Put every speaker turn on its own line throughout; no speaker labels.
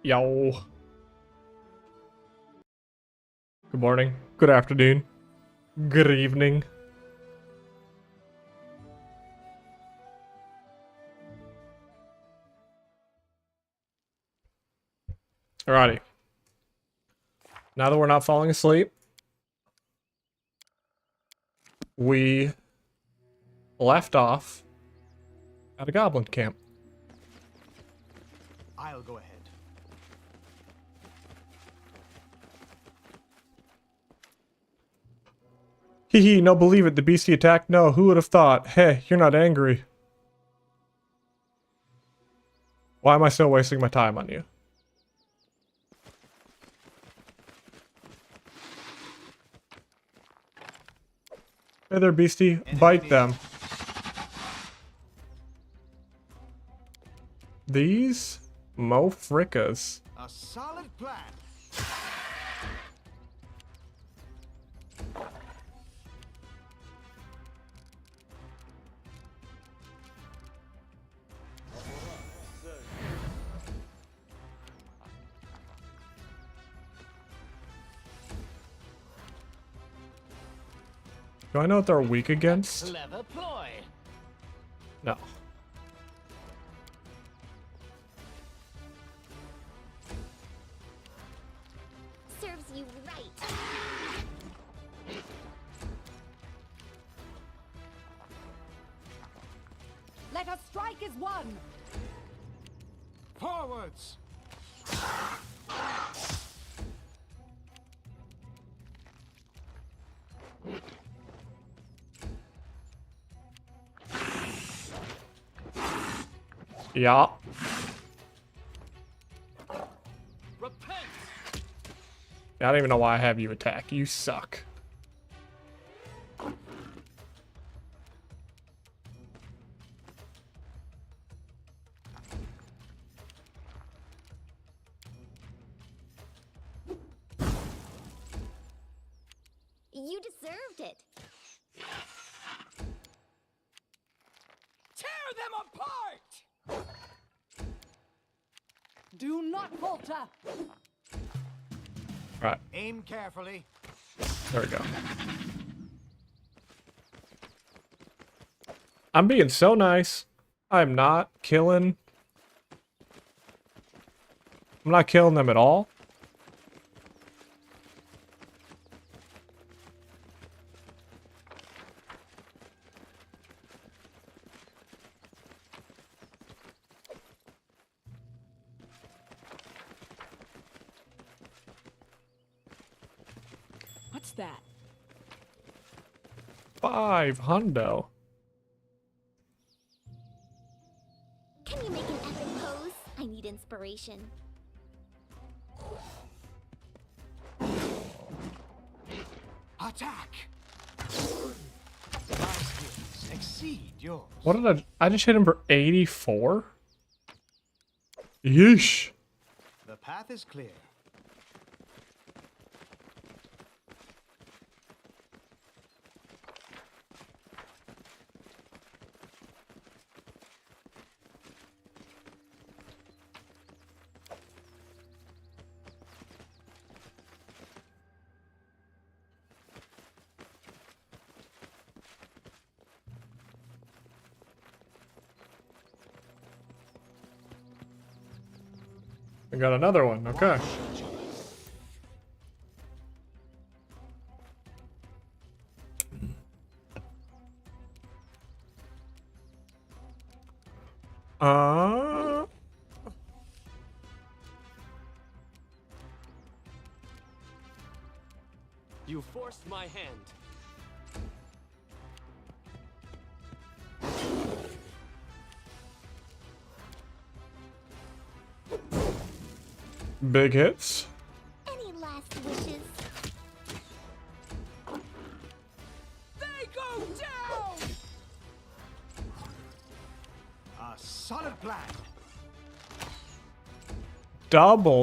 Yo. Good morning. Good afternoon. Good evening. Alrighty. Now that we're not falling asleep, we left off at a goblin camp.
I'll go ahead.
Hee hee, no believe it, the beastie attacked? No, who would have thought? Hey, you're not angry. Why am I still wasting my time on you? Hey there, beastie. Bite them. These mofrickas.
A solid plan.
Do I know what they're weak against?
Clever ploy.
No.
Serves you right.
Let us strike as one.
Forwards.
Yeah.
Repent.
I don't even know why I have you attack. You suck.
You deserved it.
Tear them apart.
Do not falter.
Right.
Aim carefully.
There we go. I'm being so nice. I'm not killing. I'm not killing them at all.
What's that?
5 hundo.
Can you make an epic pose? I need inspiration.
Attack. My skills exceed yours.
What did I just hit him for 84? Yeesh.
The path is clear.
I got another one. Okay. Uh
You forced my hand.
Big hits.
Any last wishes?
They go down.
A solid plan.
Double.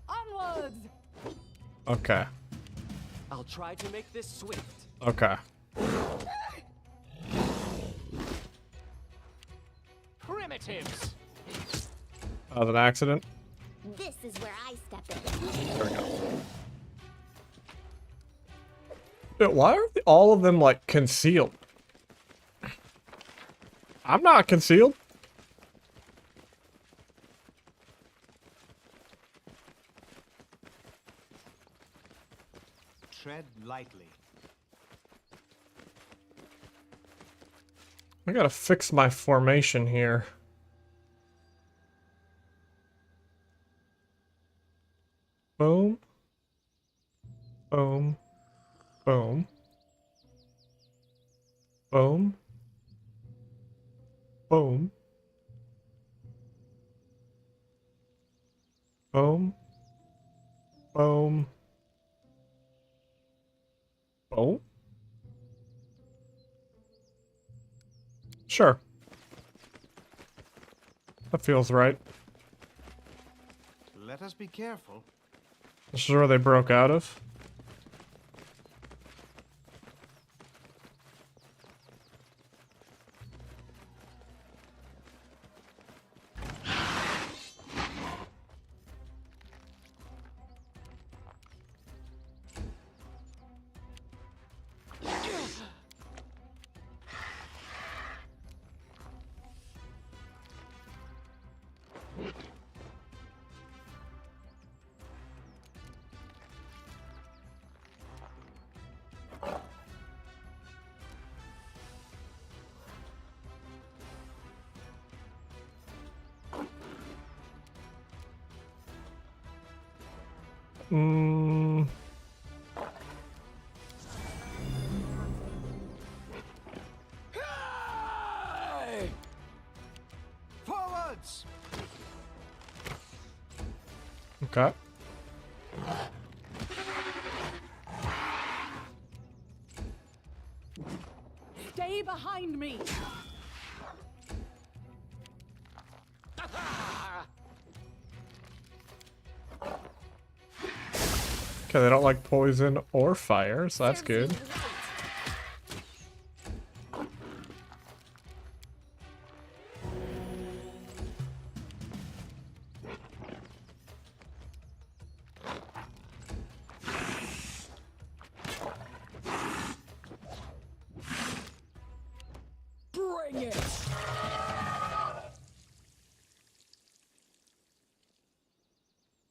Onwards.
Okay.
I'll try to make this swift.
Okay.
Primitives!
That was an accident.
This is where I step in.
There we go. Dude, why are all of them, like, concealed? I'm not concealed.
Tread lightly.
I gotta fix my formation here. Boom. Boom. Boom. Boom. Boom. Boom. Boom. Boom. Sure. That feels right.
Let us be careful.
This is where they broke out of. Mm.
Forwards!
Okay.
Stay behind me.
Okay, they don't like poison or fire, so that's good.
Serves you right.
Bring it.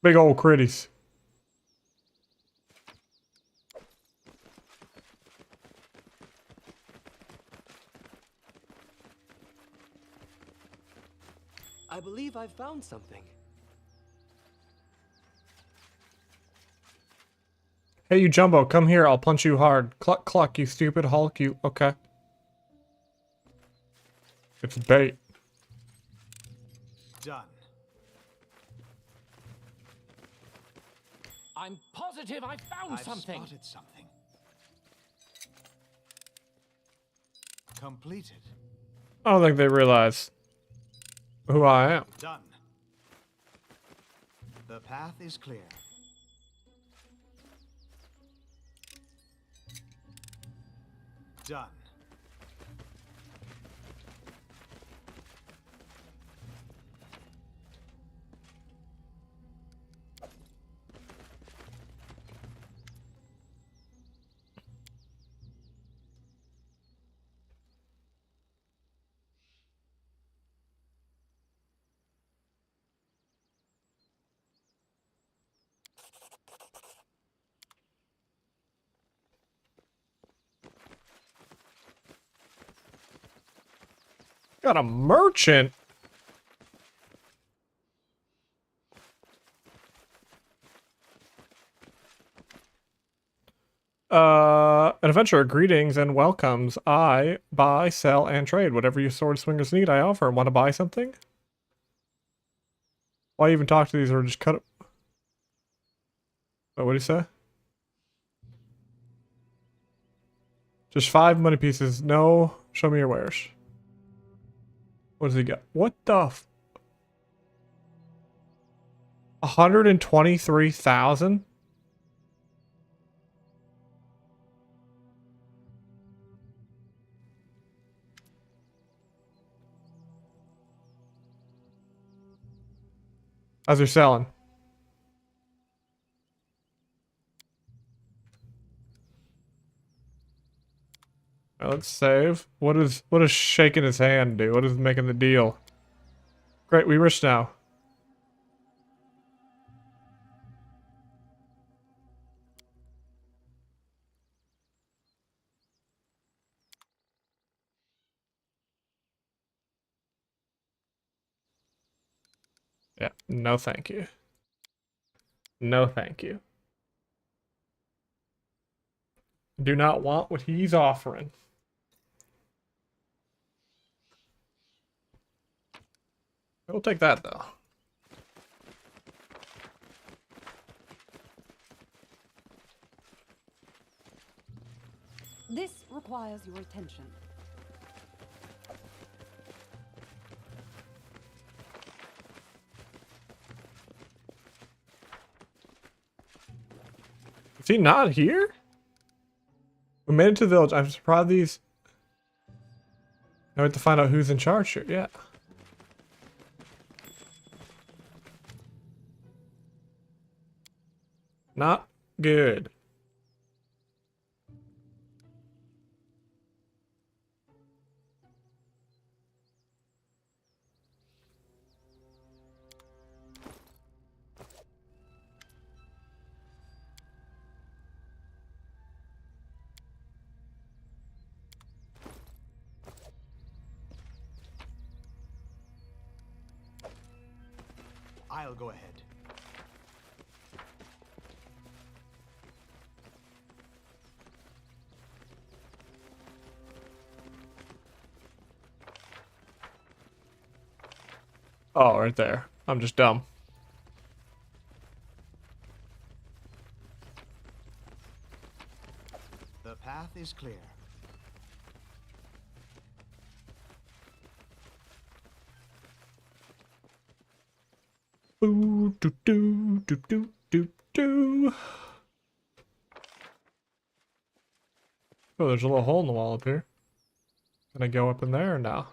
Big old critties.
I believe I've found something.
Hey, you Jumbo, come here. I'll punch you hard. Cluck, cluck, you stupid Hulk. You... Okay. It's bait.
Done.
I'm positive I found
I've
something.
spotted something. Completed.
I don't think they realize who I am.
Done. The path is clear. Done.
Got a merchant. An adventurer, greetings and welcomes. I buy, sell, and trade. Whatever you sword swingers need, I offer. Want to buy something? Why even talk to these or just cut it? What do you say? Just 5 money pieces. No, show me your wares. What does he got? What the f... 123,000? How's your selling? Alright, let's save. What is shaking his hand do? What is making the deal? Great, we rich now. Yeah, no thank you. No thank you. Do not want what he's offering. We'll take that though.
This requires your attention.
Is he not here? We made it to the village. I'm surprised these. I have to find out who's in charge here. Yeah. Not good.
I'll go ahead.
Oh, right there. I'm just dumb.
The path is clear.
Ooh, doo doo doo doo doo doo. Oh, there's a little hole in the wall up here. Can I go up in there or no?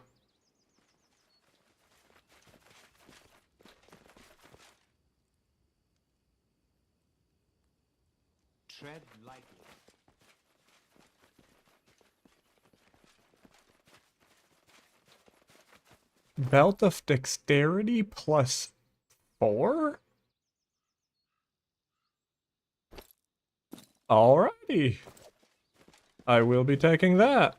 Tread lightly.
Belt of dexterity plus 4? Alrighty. I will be taking that.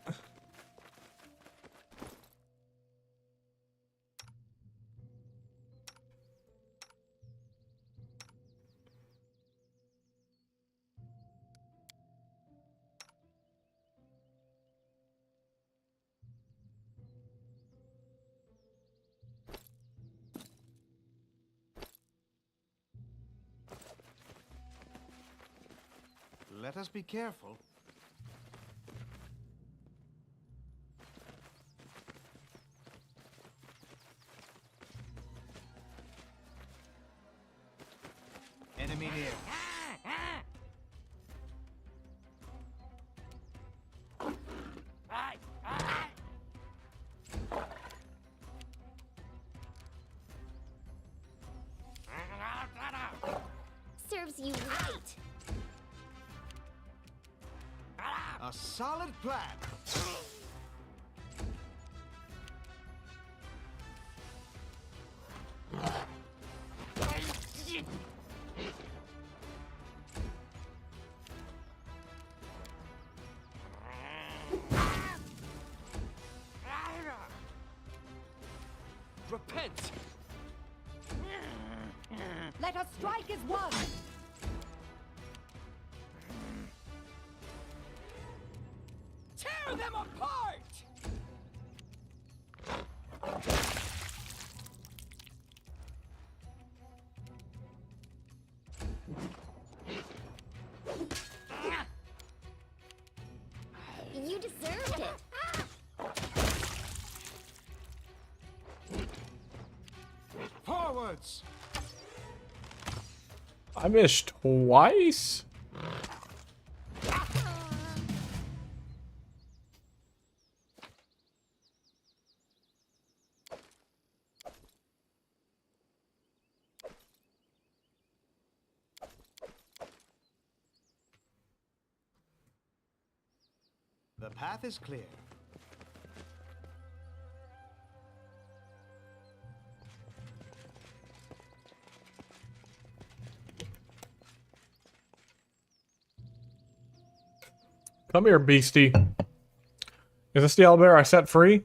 Let us be careful. Enemy near.
Serves you right.
A solid plan.
Repent!
Let us strike as one!
Tear them apart!
You deserved it.
Forwards.
I missed twice?
The path is clear.
Come here, beastie. Is this the owlbear I set free?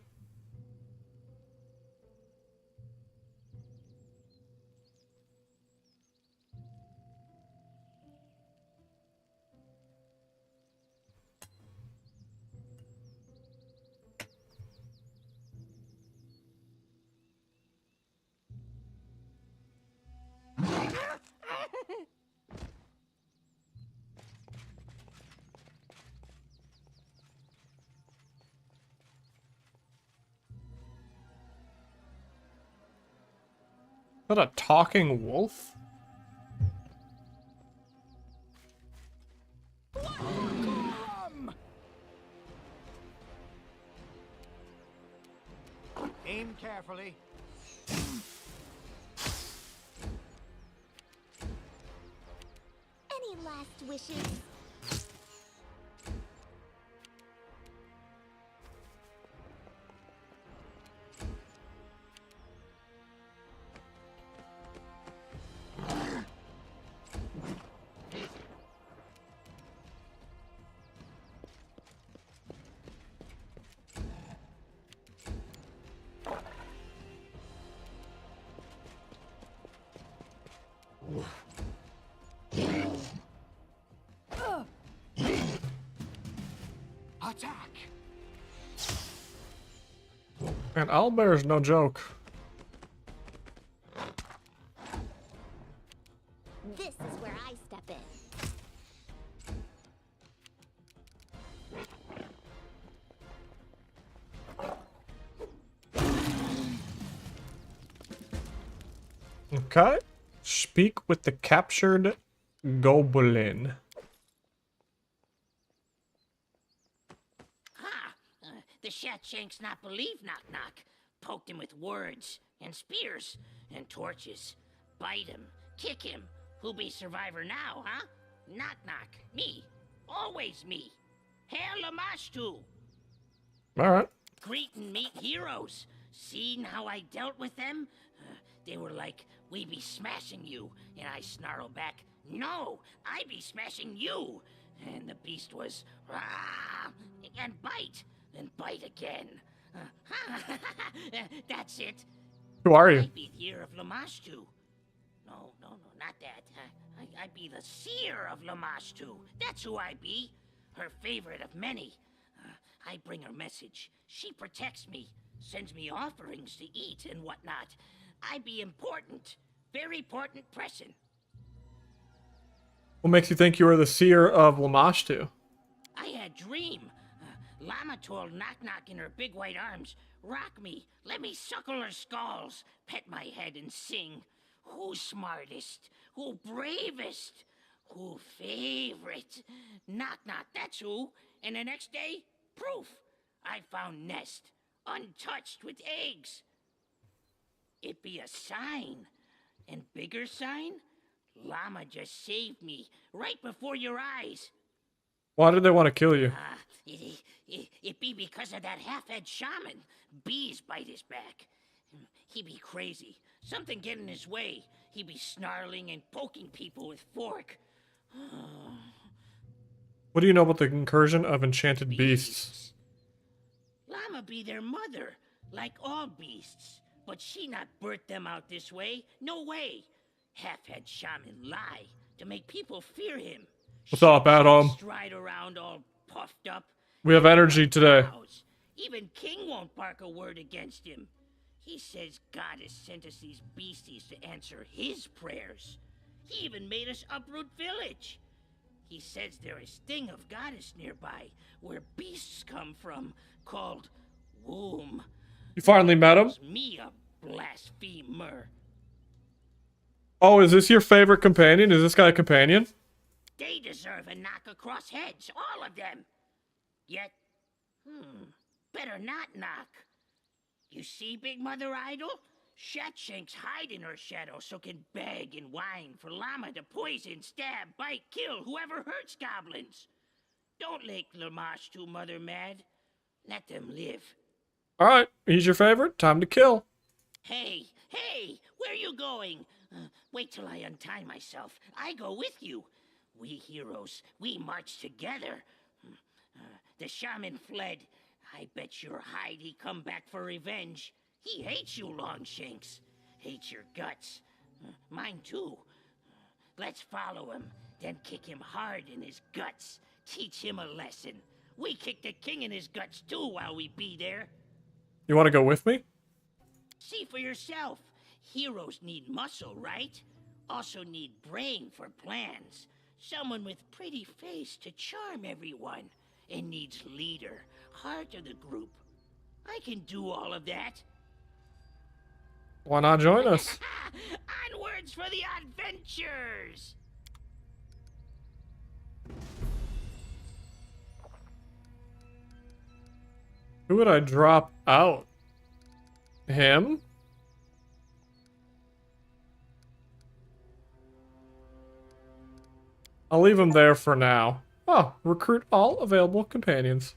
Is that a talking wolf?
Aim carefully.
Any last wishes?
Attack!
Man, owlbear is no joke.
This is where I step in.
Okay. Speak with the captured goblin.
Ha! The Shatshanks not believe Knock Knock. Poked him with words and spears and torches. Bite him, kick him. Who be survivor now, huh? Knock Knock. Me. Always me. Hail Lamashtu.
Alright.
Greet and meet heroes. Seen how I dealt with them? They were like, we be smashing you. And I snarled back, no, I be smashing you. And the beast was, rah, and bite again. That's it.
Who are
I
you?
be the ear of Lamashtu. No, not that. I be the seer of Lamashtu. That's who I be. Her favorite of many. I bring her message. She protects me, sends me offerings to eat and whatnot. I be important. Very important person.
What makes you think you are the seer of Lamashtu?
I had dream. Llama told Knock Knock in her big white arms, rock me, let me suckle her skulls, pet my head and sing. Who smartest? Who bravest? Who favorite? Knock Knock, that's who. And the next day, proof. I found nest, untouched with eggs. It be a sign. And bigger sign? Llama just saved me, right before your eyes.
Why did they want to kill you?
It be because of that half-head shaman. Bees bite his back. He be crazy. Something get in his way. He be snarling and poking people with fork.
What do you know about the incursion of enchanted beasts?
Llama be their mother, like all beasts. But she not birthed them out this way. No way. Half-head shaman lie to make people fear him.
What's up, Adam?
Stride around all puffed up.
We have energy today.
Even King won't bark a word against him. He says God has sent us these beasties to answer his prayers. He even made us uproot village. He says there is thing of goddess nearby where beasts come from, called womb.
You finally met him?
Calls me a blasphemer.
Oh, is this your favorite companion? Is this guy a companion?
They deserve a knock across heads, all of them. Yet, better not knock. You see, Big Mother Idol? Shatshanks hide in her shadow so can beg and whine for Llama to poison, stab, bite, kill whoever hurts goblins. Don't make Lamash too mother mad. Let them live.
Alright, he's your favorite. Time to kill.
Hey, hey, where you going? Wait till I untie myself. I go with you. We heroes, we march together. The shaman fled. I bet your hide he come back for revenge. He hates you, Longshanks. Hates your guts. Mine too. Let's follow him, then kick him hard in his guts. Teach him a lesson. We kick the king in his guts too while we be there.
You want to go with me?
See for yourself. Heroes need muscle, right? Also need brain for plans. Someone with pretty face to charm everyone. And needs leader, heart of the group. I can do all of that.
Why not join us?
Onwards for the adventures!
Who would I drop out? Him? I'll leave him there for now. Oh, recruit all available companions.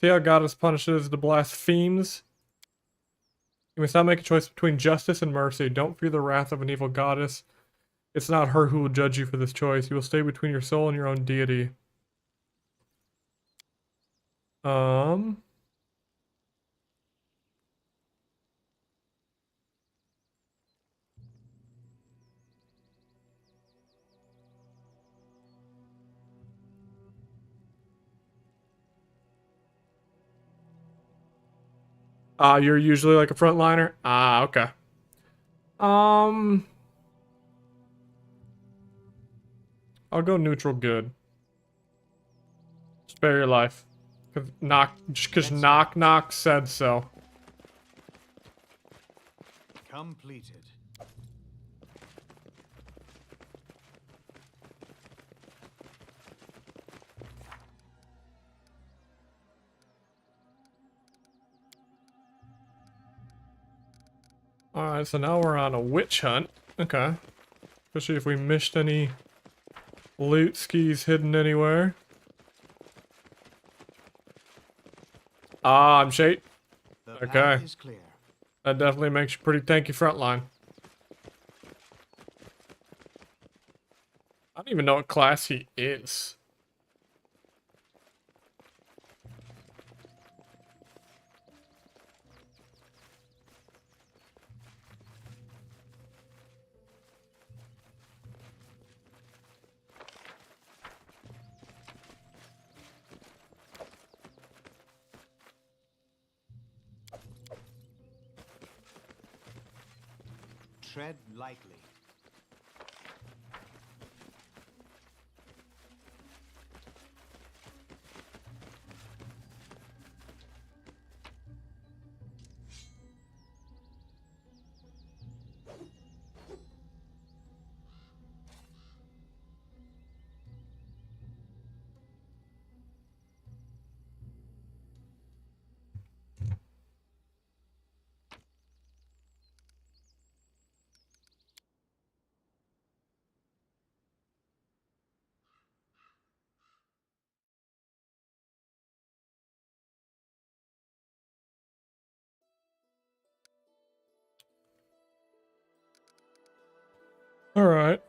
See how Goddess punishes the blasphemes? You must not make a choice between justice and mercy. Don't fear the wrath of an evil goddess. It's not her who will judge you for this choice. You will stay between your soul and your own deity. You're usually like a frontliner? Okay. I'll go neutral good. Spare your life. Cause knock knock said so.
Completed.
Alright, so now we're on a witch hunt. Okay. Especially if we missed any loot skis hidden anywhere. I'm shade.
The
Okay.
path is clear.
That definitely makes you pretty tanky frontline. I don't even know what class he is.
Tread lightly.
Alright,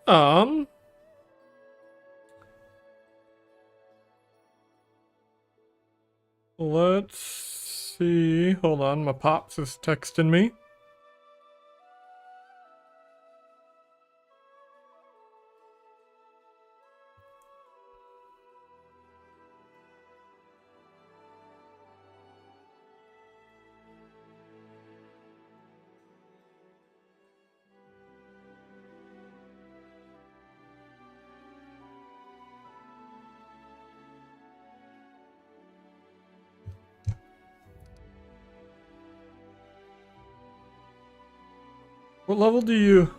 let's see. Hold on, my pops is texting me. What level do you...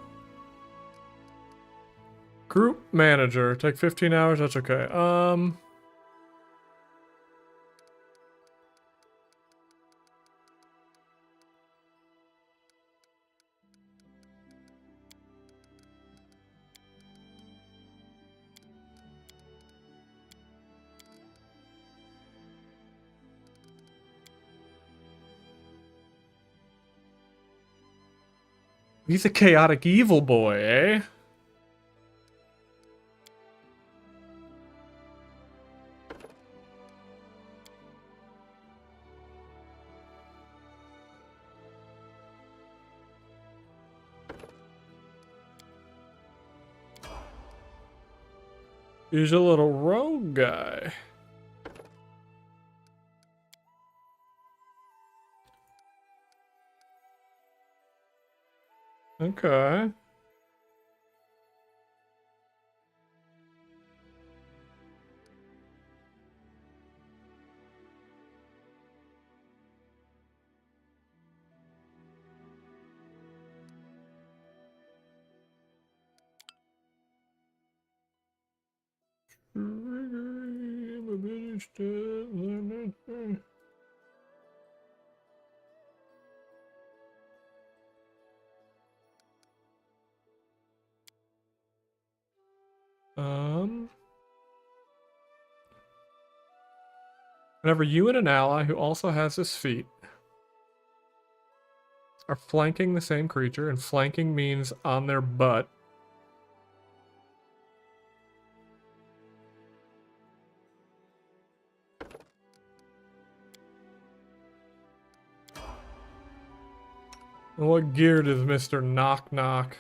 Group manager. Take 15 hours. That's okay. He's a chaotic evil boy, eh? He's a little rogue guy. Okay. Whenever you and an ally who also has this feat are flanking the same creature, and flanking means on their butt. What gear does Mr. Knock Knock?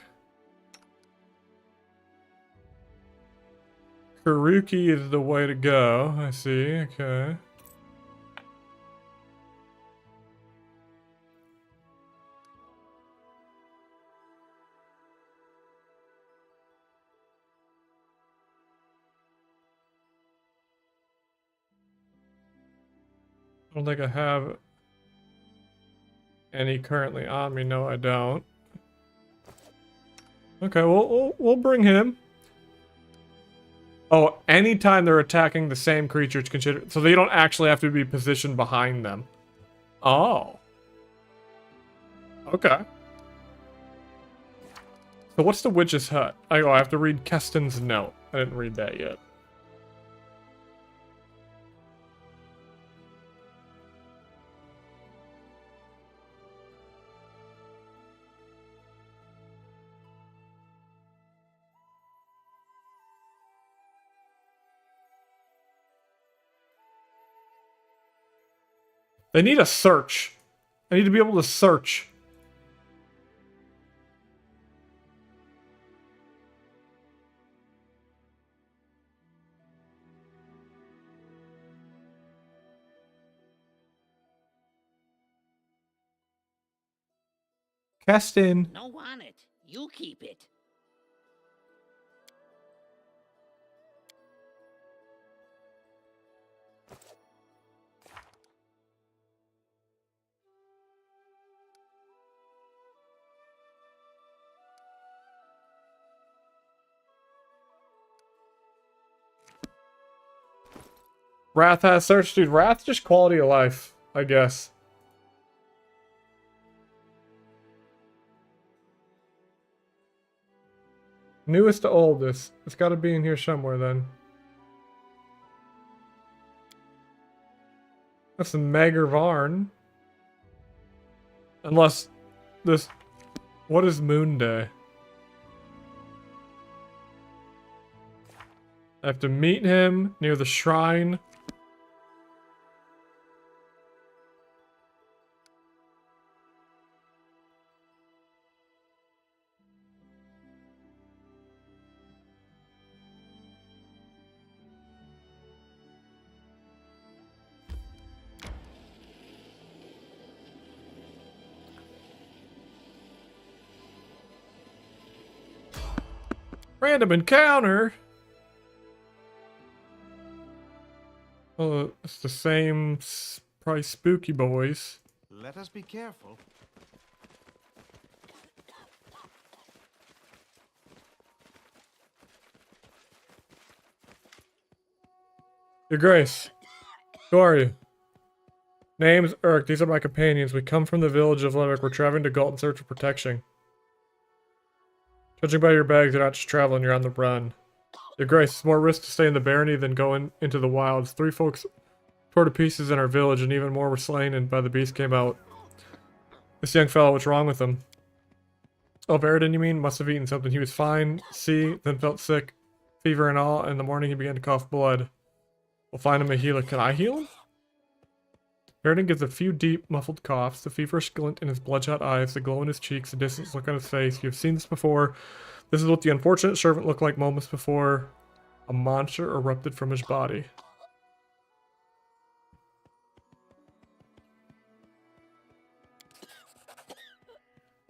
Karuki is the way to go. I see. Okay. I don't think I have any currently on me. No, I don't. Okay, we'll bring him. Oh, anytime they're attacking the same creature, it's considered... So they don't actually have to be positioned behind them. Oh. Okay. So what's the witch's hut? I have to read Keston's note. I didn't read that yet. They need a search. I need to be able to search. Keston.
No want it. You keep it.
Wrath has search, dude. Wrath just quality of life, I guess. Newest to oldest. It's got to be in here somewhere then. That's the Mager Varn. Unless this... What is Moon Day? I have to meet him near the shrine. Random encounter. Oh, it's the same, probably spooky boys.
Let us be careful.
Your Grace, who are you? Name's Urk. These are my companions. We come from the village of Limerick. We're traveling to Galt in search of protection. Judging by your bags, you're not just traveling, you're on the run. Your Grace, it's more risk to stay in the barony than go into the wilds. 3 folks tore to pieces in our village, and even more were slain and by the beast came out. This young fellow, what's wrong with him? Oh, Veridin, you mean? Must have eaten something. He was fine, then felt sick, fever and all. In the morning, he began to cough blood. We'll find him a healer. Can I heal him? Veridin gives a few deep, muffled coughs, the feverish glint in his bloodshot eyes, the glow in his cheeks, the distant look on his face. You've seen this before. This is what the unfortunate servant looked like moments before a monster erupted from his body.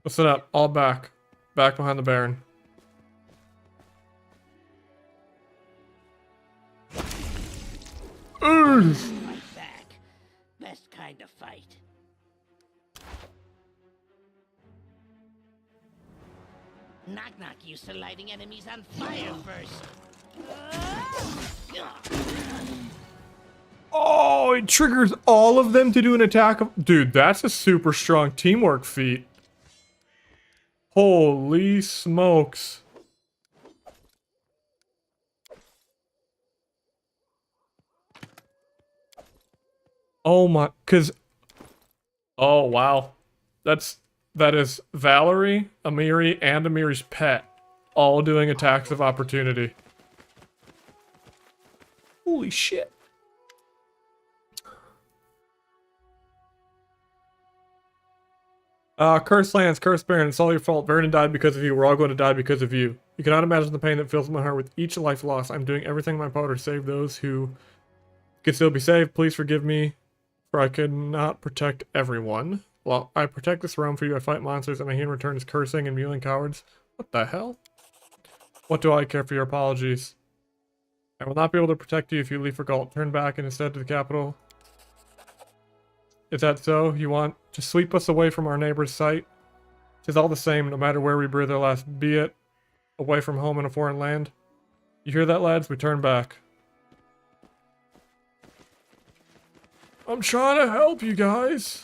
Listen up, all back. Back behind the Baron.
Fight back. Best kind of fight. Knock Knock used to lighting enemies on fire first.
Oh, it triggers all of them to do an attack. Dude, that's a super strong teamwork feat. Holy smokes. Oh my, oh wow. That is Valerie, Amiri, and Amiri's pet all doing attacks of opportunity. Holy shit. Cursed lands, cursed Baron, it's all your fault. Baron died because of you. We're all going to die because of you. You cannot imagine the pain that fills my heart with each life lost. I'm doing everything in my power to save those who can still be saved. Please forgive me, for I could not protect everyone. Well, I protect this realm for you. I fight monsters, and I hear in return is cursing and mewing cowards. What the hell? What do I care for your apologies? I will not be able to protect you if you leave for Galt. Turn back and instead to the capital. Is that so? You want to sweep us away from our neighbor's sight? 'Tis all the same, no matter where we breathe our last, be it away from home in a foreign land. You hear that, lads? We turn back. I'm trying to help you guys.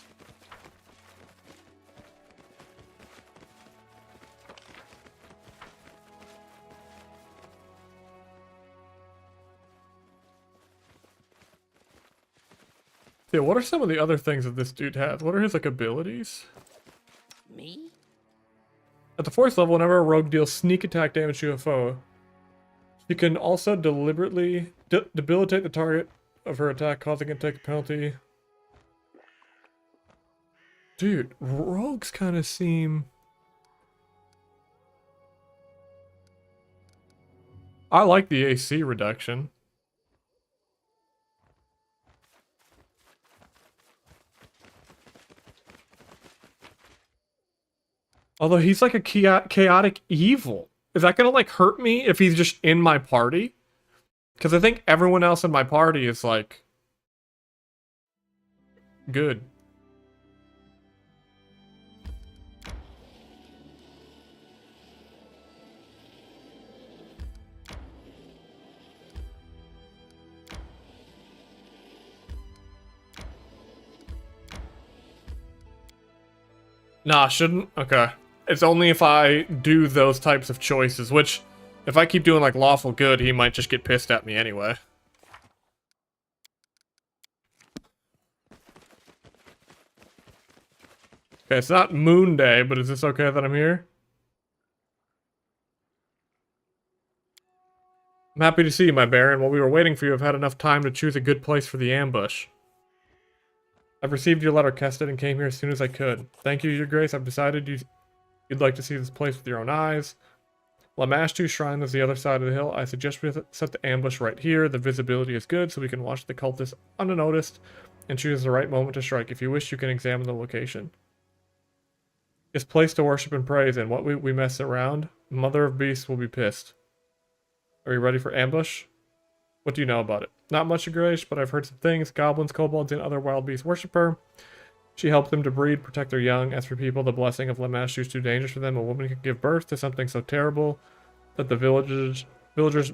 Yeah, what are some of the other things that this dude has? What are his, like, abilities?
Me?
At the 4th level, whenever a rogue deals sneak attack damage to a foe, you can also deliberately debilitate the target of her attack, causing it to take a penalty. Dude, rogues kind of seem... I like the AC reduction. Although he's like a chaotic evil. Is that gonna like hurt me if he's just in my party? Because I think everyone else in my party is like... good. Nah, shouldn't? Okay. It's only if I do those types of choices, which, if I keep doing, like, lawful good, he might just get pissed at me anyway. Okay, it's not Moon Day, but is this okay that I'm here? I'm happy to see you, my Baron. While we were waiting for you, I've had enough time to choose a good place for the ambush. I've received your letter, Keston, and came here as soon as I could. Thank you, Your Grace. I've decided you'd like to see this place with your own eyes. Lamashtu Shrine is the other side of the hill. I suggest we set the ambush right here. The visibility is good, so we can watch the cultists unnoticed and choose the right moment to strike. If you wish, you can examine the location. It's place to worship and praise in. What we mess around, Mother of Beasts will be pissed. Are you ready for ambush? What do you know about it? Not much, Your Grace, but I've heard some things. Goblins, kobolds, and other wild beasts worship her. She helped them to breed, protect their young. As for people, the blessing of Lamashtu is too dangerous for them. A woman can give birth to something so terrible that the villagers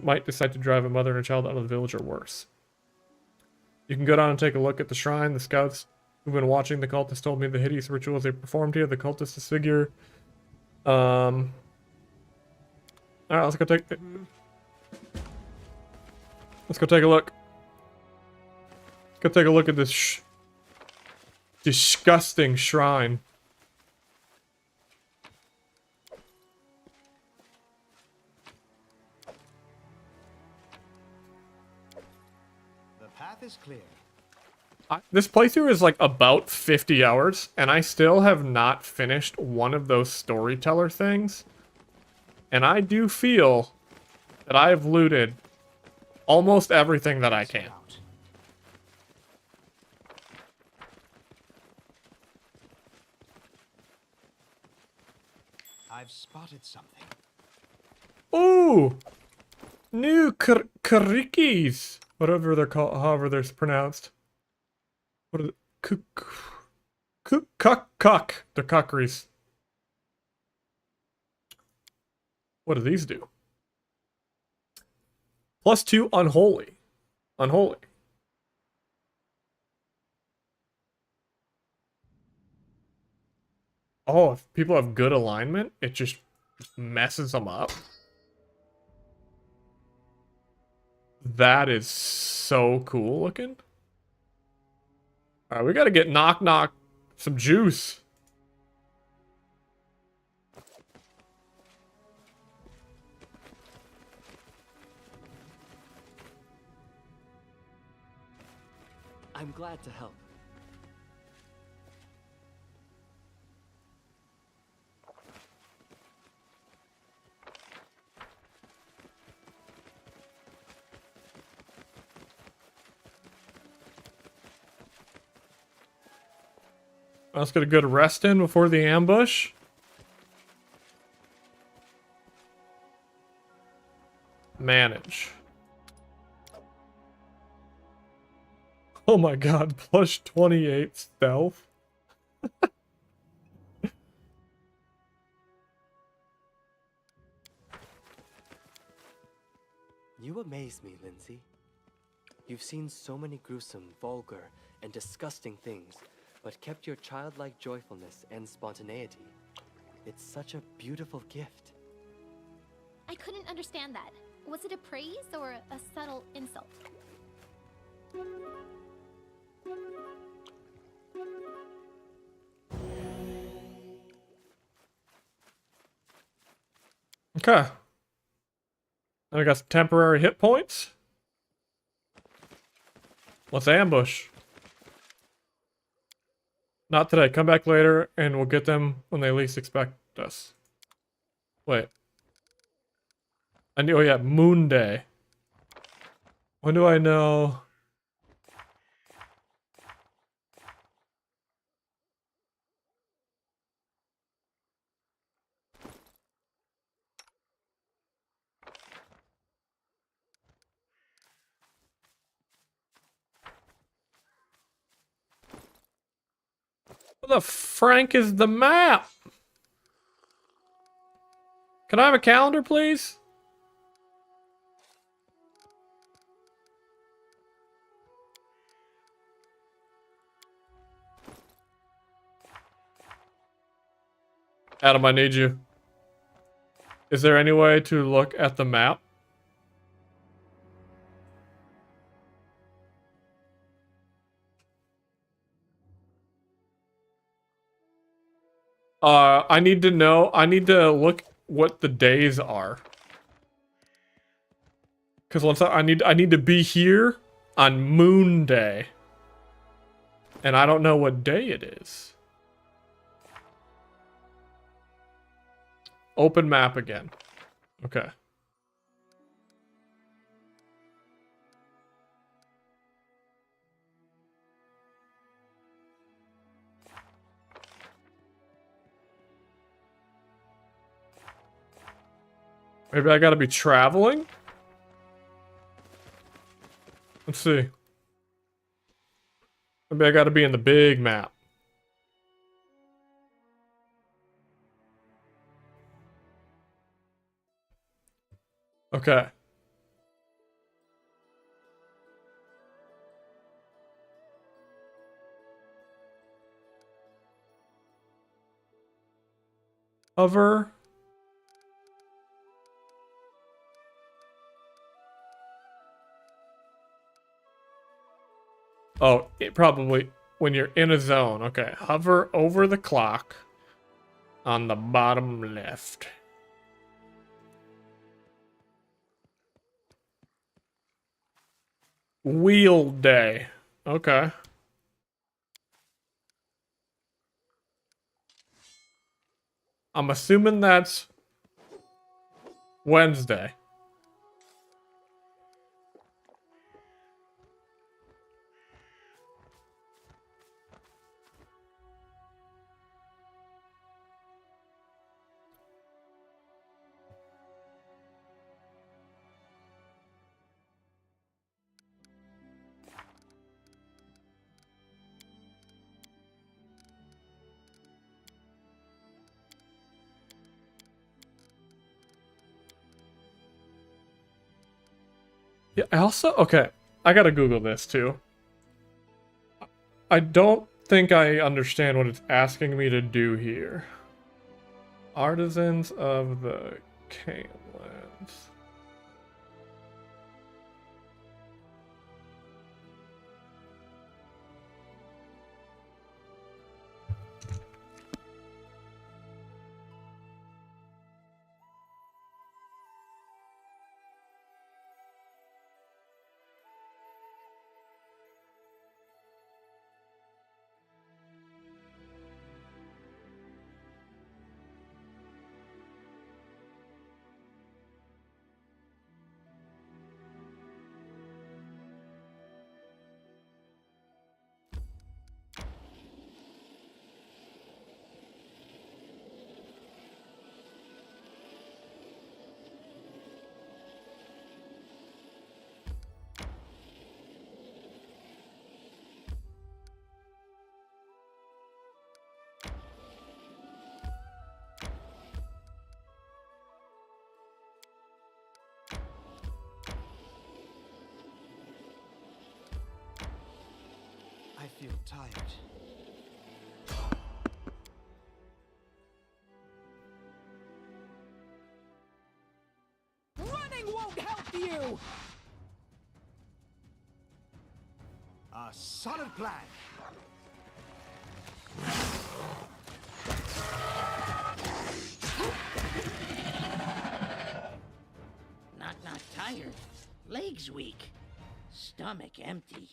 might decide to drive a mother and a child out of the village or worse. You can go down and take a look at the shrine. The scouts who've been watching the cultists told me the hideous rituals they performed here. The cultists disfigure. Alright, let's go take a look. Let's go take a look at this disgusting shrine.
The path is clear.
This playthrough is like about 50 hours, and I still have not finished one of those storyteller things. And I do feel that I have looted almost everything that I can.
Out. I've spotted something.
Ooh! New karikis! Whatever they're called, however they're pronounced. What are the... Cuck. They're cockeries. What do these do? +2 unholy. Unholy. Oh, if people have good alignment, it just messes them up. That is so cool looking. Alright, we gotta get knock some juice.
I'm glad to help.
Let's get a good rest in before the ambush. Manage. Oh my god, +28 stealth.
You amaze me, Lindsay. You've seen so many gruesome, vulgar, and disgusting things, but kept your childlike joyfulness and spontaneity. It's such a beautiful gift.
I couldn't understand that. Was it a praise or a subtle insult?
Okay. Then we got some temporary hit points. Let's ambush. Not today. Come back later and we'll get them when they least expect us. Wait. I knew, oh yeah, Moon Day. When do I know? Where the frank is the map? Can I have a calendar, please? Adam, I need you. Is there any way to look at the map? I need to know, I need to look what the days are. Cause once I need to be here on Moon Day. And I don't know what day it is. Open map again. Okay. Maybe I gotta be traveling? Let's see. Maybe I gotta be in the big map. Okay. Hover. Oh, it probably when you're in a zone. Okay, hover over the clock on the bottom left. Wheel day. Okay. I'm assuming that's Wednesday. Yeah, I also, okay, I gotta Google this too. I don't think I understand what it's asking me to do here. Artisans of the Canelands.
I feel tired.
Running won't help you!
A solid plan.
Not tired. Legs weak. Stomach empty.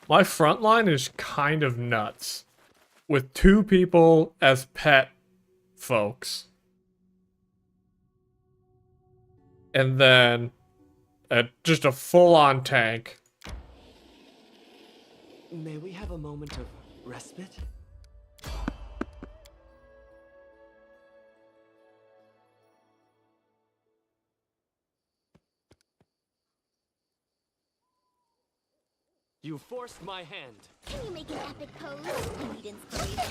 My front line is kind of nuts. With 2 people as pet folks. And then just a full-on tank.
May we have a moment of respite? You forced my hand.
Can you make an epic pose? I need inspiration.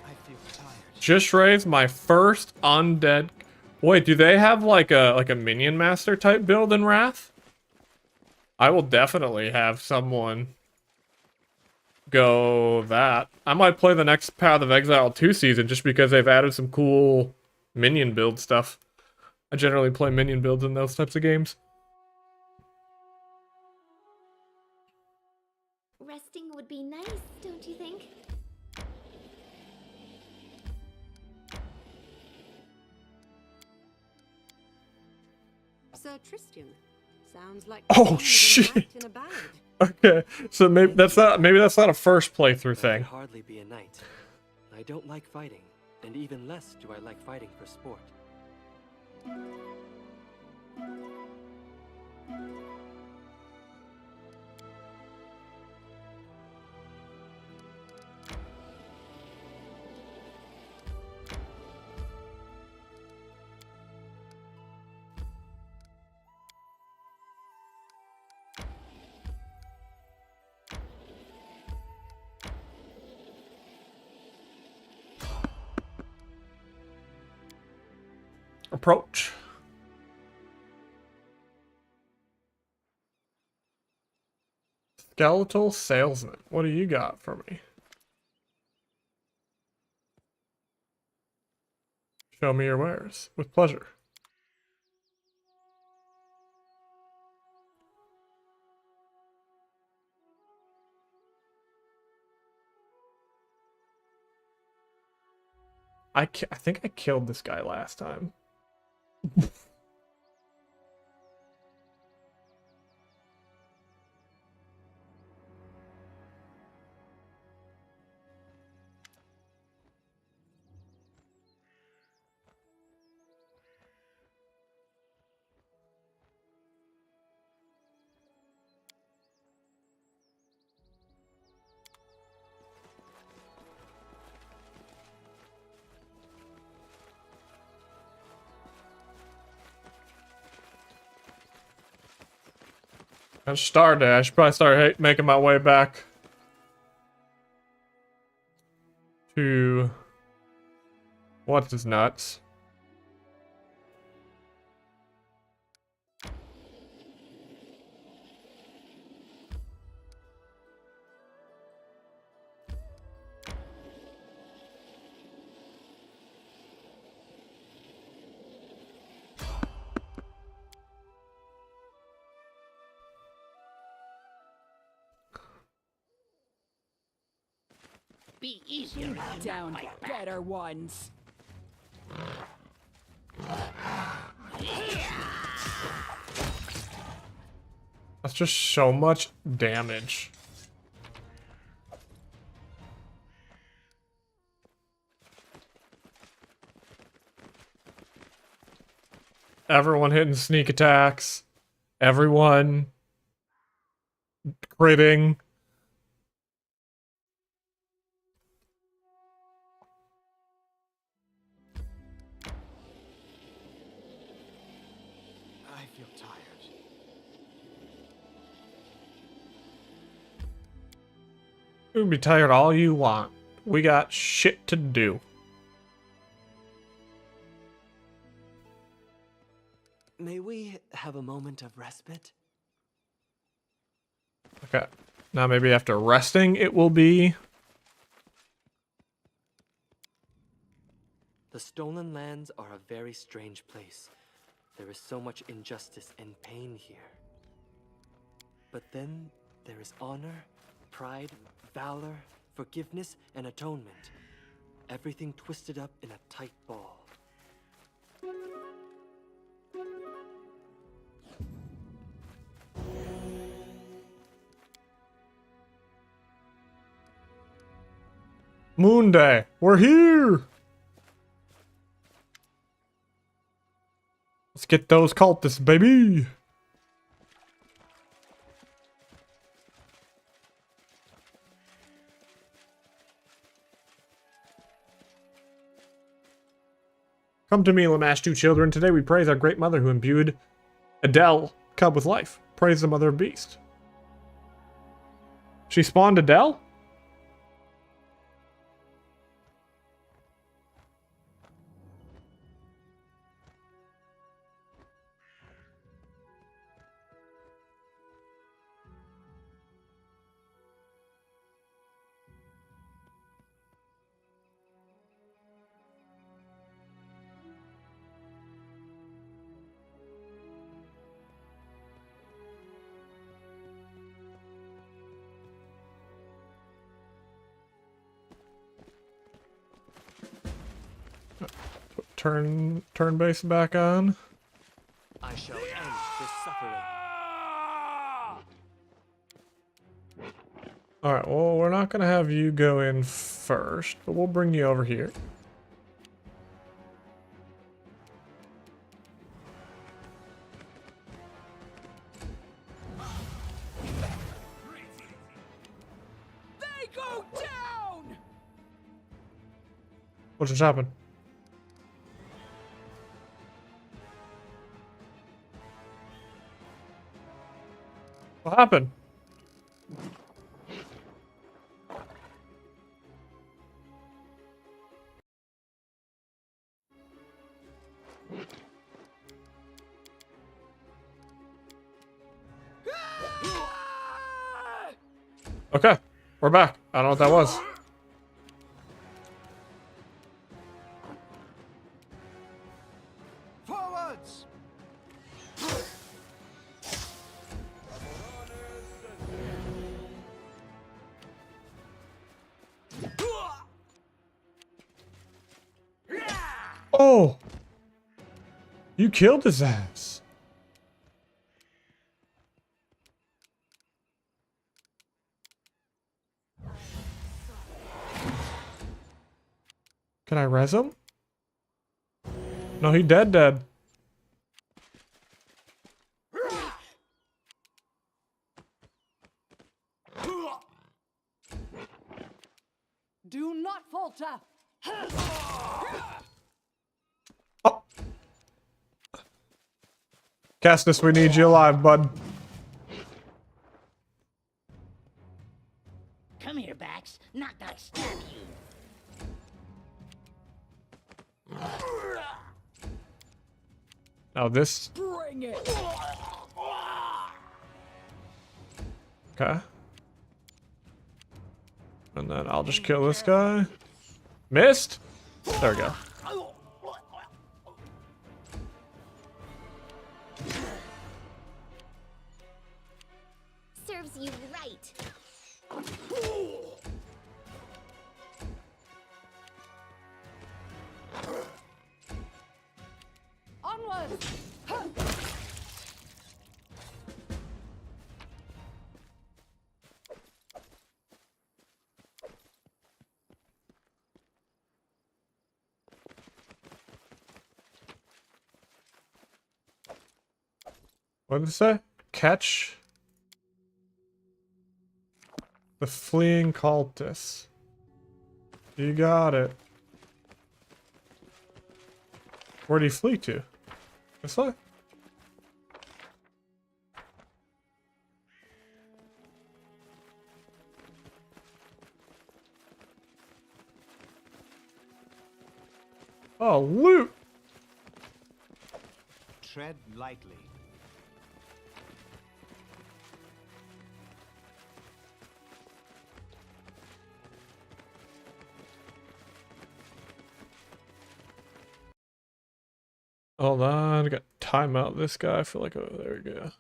I feel tired.
Just raised my first undead. Wait, do they have like a minion master type build in Wrath? I will definitely have someone go that. I might play the next Path of Exile 2 season just because they've added some cool minion build stuff. I generally play minion builds in those types of games.
Resting would be nice, don't you think?
Sir Tristram. Sounds like
Oh,
the name of an
shit.
act in a ballad.
Okay, so maybe that's not a first playthrough
I could
thing.
hardly be a knight. I don't like fighting, and even less do I like fighting for sport.
Approach. Skeletal salesman. What do you got for me? Show me your wares. With pleasure. I think I killed this guy last time. I started. I should probably start making my way back to what's his nuts.
Be easier if you knock
Down
my back.
better ones.
That's just so much damage. Everyone hitting sneak attacks. Everyone critting.
I feel tired.
You can be tired all you want. We got shit to do.
May we have a moment of respite?
Okay. Now maybe after resting it will be.
The Stolen Lands are a very strange place. There is so much injustice and pain here. But then there is honor, pride, valor, forgiveness, and atonement. Everything twisted up in a tight ball.
Moon Day. We're here. Let's get those cultists, baby. Come to me, Lamash, two children. Today we praise our great mother who imbued Adele, cub, with life. Praise the mother of beast. She spawned Adele? Turn base back on.
I shall end this suffering.
Alright, well, we're not gonna have you go in first, but we'll bring you over here.
They go down!
What just happened? What happened? Okay, we're back. I don't know what that was.
Forwards!
Oh! You killed his ass. Can I res him? No, he dead.
Do not falter.
Oh. Castus, we need you alive, bud.
Come here, Bax. Not I stab you.
Now this.
Bring it.
Okay. And then I'll just kill this guy. Missed? There we go.
Serves you right.
Onward.
What did it say? Catch the fleeing cultists. You got it. Where'd he flee to? This way? Oh, loot!
Tread lightly.
Hold on, I got to time out this guy. I feel like, oh, there we go.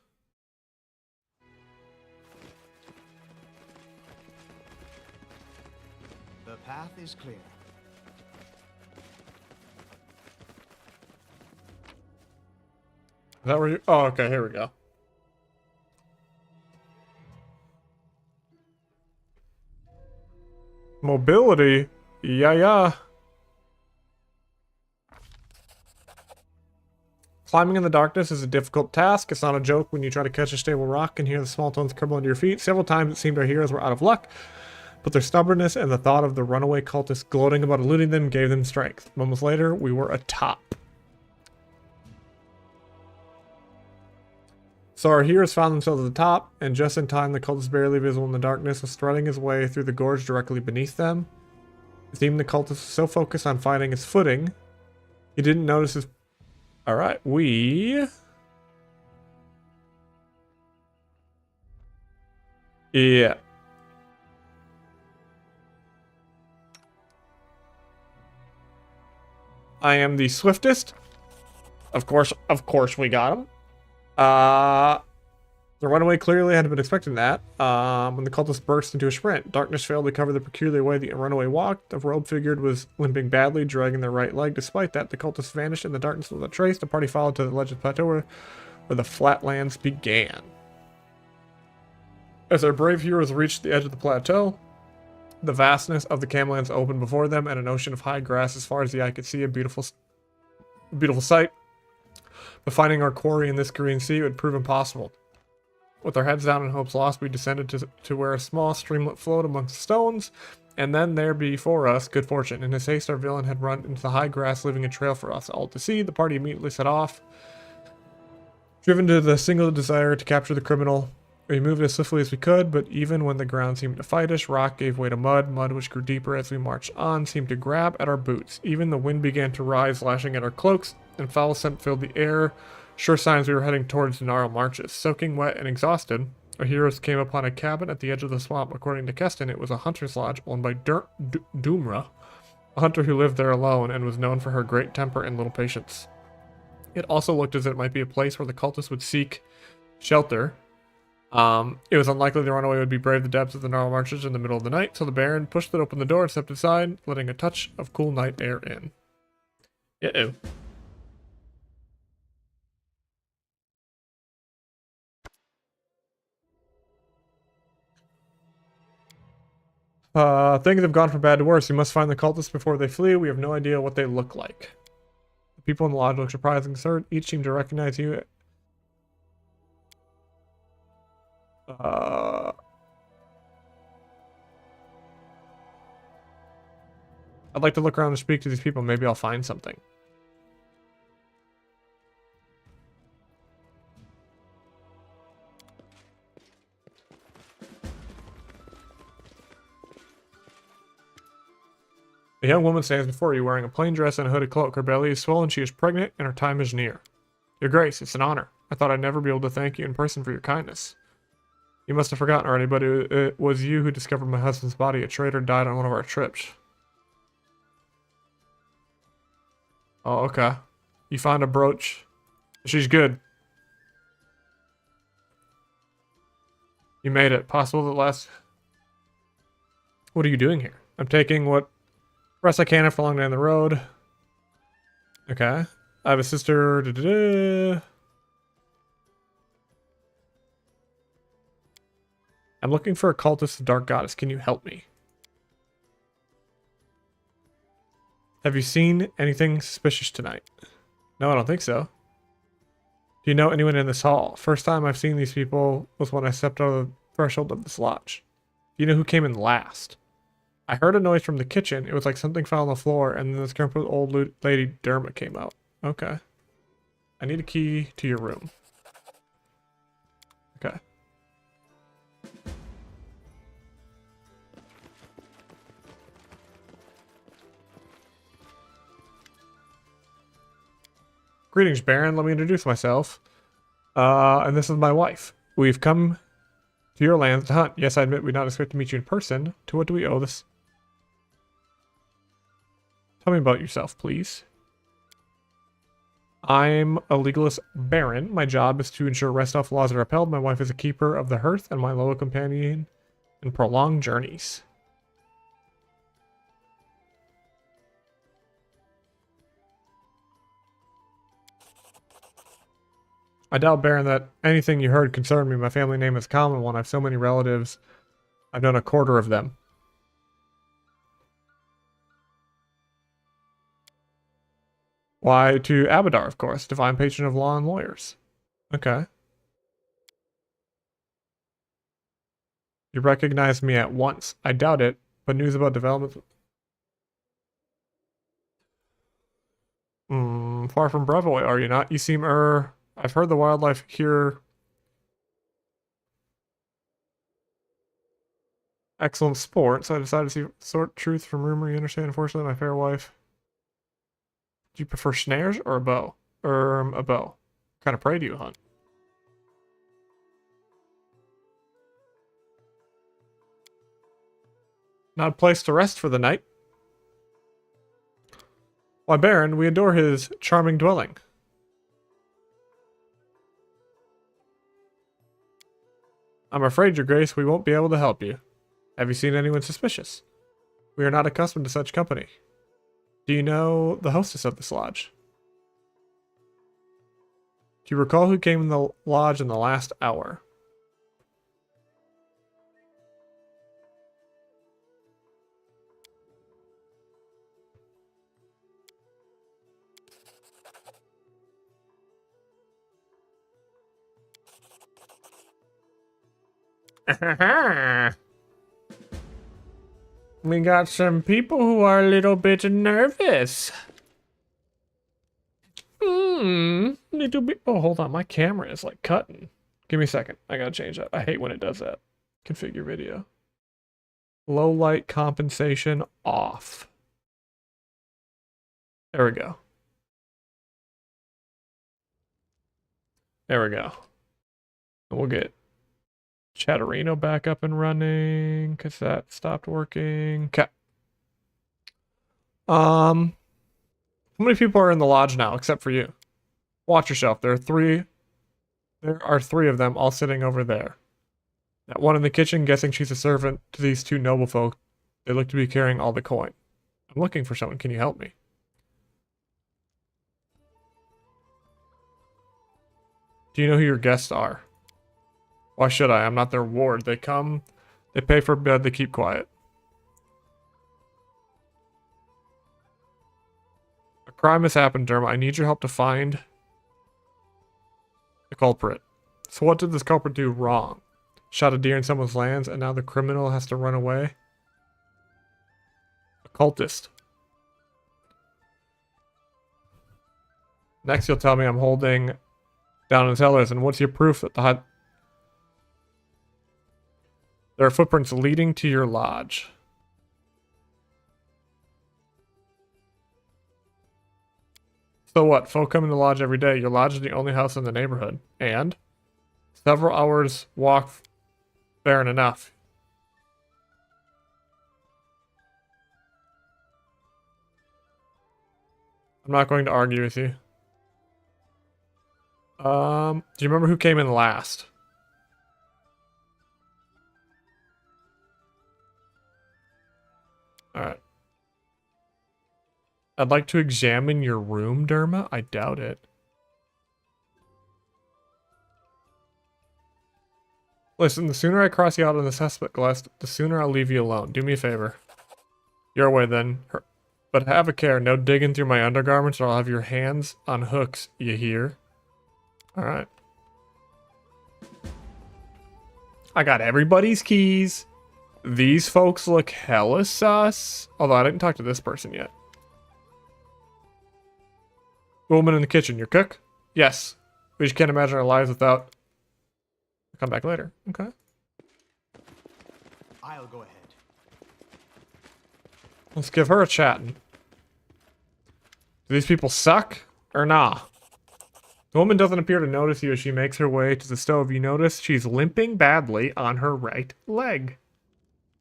The path is clear.
Is that where you? Oh, okay, here we go. Mobility? Yeah. Climbing in the darkness is a difficult task. It's not a joke when you try to catch a stable rock and hear the small stones crumble under your feet. Several times it seemed our heroes were out of luck, but their stubbornness and the thought of the runaway cultists gloating about eluding them gave them strength. Moments later, we were atop. So our heroes found themselves at the top, and just in time the cultist, barely visible in the darkness, was threading his way through the gorge directly beneath them. It seemed the cultist was so focused on finding his footing, he didn't notice his... Alright, we... Yeah. I am the swiftest. Of course we got him. The runaway clearly had been expecting that. When the cultist burst into a sprint, darkness failed to cover the peculiar way the runaway walked. The robe figured was limping badly, dragging their right leg. Despite that, the cultist vanished in the darkness without trace. The party followed to the ledge of plateau where the flatlands began. As our brave heroes reached the edge of the plateau, the vastness of the Camellands opened before them, and an ocean of high grass as far as the eye could see. A beautiful sight. But finding our quarry in this green sea would prove impossible. With our heads down and hopes lost, we descended to where a small streamlet flowed amongst the stones, and then there before us, good fortune. In his haste, our villain had run into the high grass, leaving a trail for us all to see. The party immediately set off, driven to the single desire to capture the criminal. We moved as swiftly as we could, but even when the ground seemed to fight us, rock gave way to mud. Mud, which grew deeper as we marched on, seemed to grab at our boots. Even the wind began to rise, lashing at our cloaks. and foul scent filled the air. Sure signs we were heading towards the Gnarl Marches. Soaking wet and exhausted, our heroes came upon a cabin at the edge of the swamp. According to Keston, it was a hunter's lodge owned by Doomra, a hunter who lived there alone and was known for her great temper and little patience. It also looked as if it might be a place where the cultists would seek shelter. It was unlikely the runaway would be brave the depths of the Gnarl Marches in the middle of the night, so the Baron pushed it open the door and stepped inside, letting a touch of cool night air in. Uh-oh. Things have gone from bad to worse. You must find the cultists before they flee. We have no idea what they look like. The people in the lodge look surprised and concerned. Each seem to recognize you. I'd like to look around and speak to these people. Maybe I'll find something. A young woman stands before you wearing a plain dress and a hooded cloak. Her belly is swollen, she is pregnant, and her time is near. Your Grace, it's an honor. I thought I'd never be able to thank you in person for your kindness. You must have forgotten already, but it was you who discovered my husband's body. A traitor died on one of our trips. Oh, okay. You found a brooch. She's good. You made it. Possible at last. What are you doing here? I'm taking what rest I can after a long day on the road. Okay. I have a sister. I'm looking for a cultist of Dark Goddess. Can you help me? Have you seen anything suspicious tonight? No, I don't think so. Do you know anyone in this hall? First time I've seen these people was when I stepped out of the threshold of this lodge. Do you know who came in last? I heard a noise from the kitchen. It was like something fell on the floor, and then this crumpled old lady Derma came out. Okay. I need a key to your room. Okay. Greetings, Baron. Let me introduce myself. And this is my wife. We've come to your lands to hunt. Yes, I admit we not expect to meet you in person. To what do we owe this? Tell me about yourself, please. I'm a legalist baron. My job is to ensure rest-off laws are upheld. My wife is a keeper of the hearth and my loyal companion in prolonged journeys. I doubt, Baron, that anything you heard concerned me. My family name is a common one. I have so many relatives. I've known a quarter of them. Why, to Abadar, of course, divine patron of law and lawyers. Okay. You recognized me at once. I doubt it, but news about developments... far from Brevoy, are you not? You seem, I've heard the wildlife here... Excellent sport, so I decided to sort truth from rumor. You understand, unfortunately, my fair wife... Do you prefer snares or a bow? A bow. What kind of prey do you hunt? Not a place to rest for the night. Why, Baron, we adore his charming dwelling. I'm afraid, Your Grace, we won't be able to help you. Have you seen anyone suspicious? We are not accustomed to such company. Do you know the hostess of this lodge? Do you recall who came in the lodge in the last hour? We got some people who are a little bit nervous. Little bit. Oh, hold on. My camera is like cutting. Give me a second. I gotta change that. I hate when it does that. Configure video. Low light compensation off. There we go. There we go. And we'll get Chatterino back up and running because that stopped working. Okay. How many people are in the lodge now except for you? Watch yourself. There are three of them all sitting over there. That one in the kitchen, guessing she's a servant to these two noble folk. They look to be carrying all the coin. I'm looking for someone. Can you help me? Do you know who your guests are? Why should I? I'm not their ward. They come, they pay for bed, they keep quiet. A crime has happened, Derma. I need your help to find the culprit. So what did this culprit do wrong? Shot a deer in someone's lands and now the criminal has to run away? A cultist. Next you'll tell me I'm holding down in cellars, and what's your proof that the hut... There are footprints leading to your lodge. So what? Folk come in the lodge every day. Your lodge is the only house in the neighborhood. And? Several hours walk fair and enough. I'm not going to argue with you. Do you remember who came in last? Alright. I'd like to examine your room, Derma. I doubt it. Listen, the sooner I cross you out on the suspect list, the sooner I'll leave you alone. Do me a favor. Your way then. But have a care. No digging through my undergarments or I'll have your hands on hooks, you hear? Alright. I got everybody's keys. These folks look hella sus. Although I didn't talk to this person yet. Woman in the kitchen, your cook? Yes. We just can't imagine our lives without... I'll come back later. Okay.
I'll go ahead.
Let's give her a chatting. Do these people suck? Or nah? The woman doesn't appear to notice you as she makes her way to the stove. You notice she's limping badly on her right leg.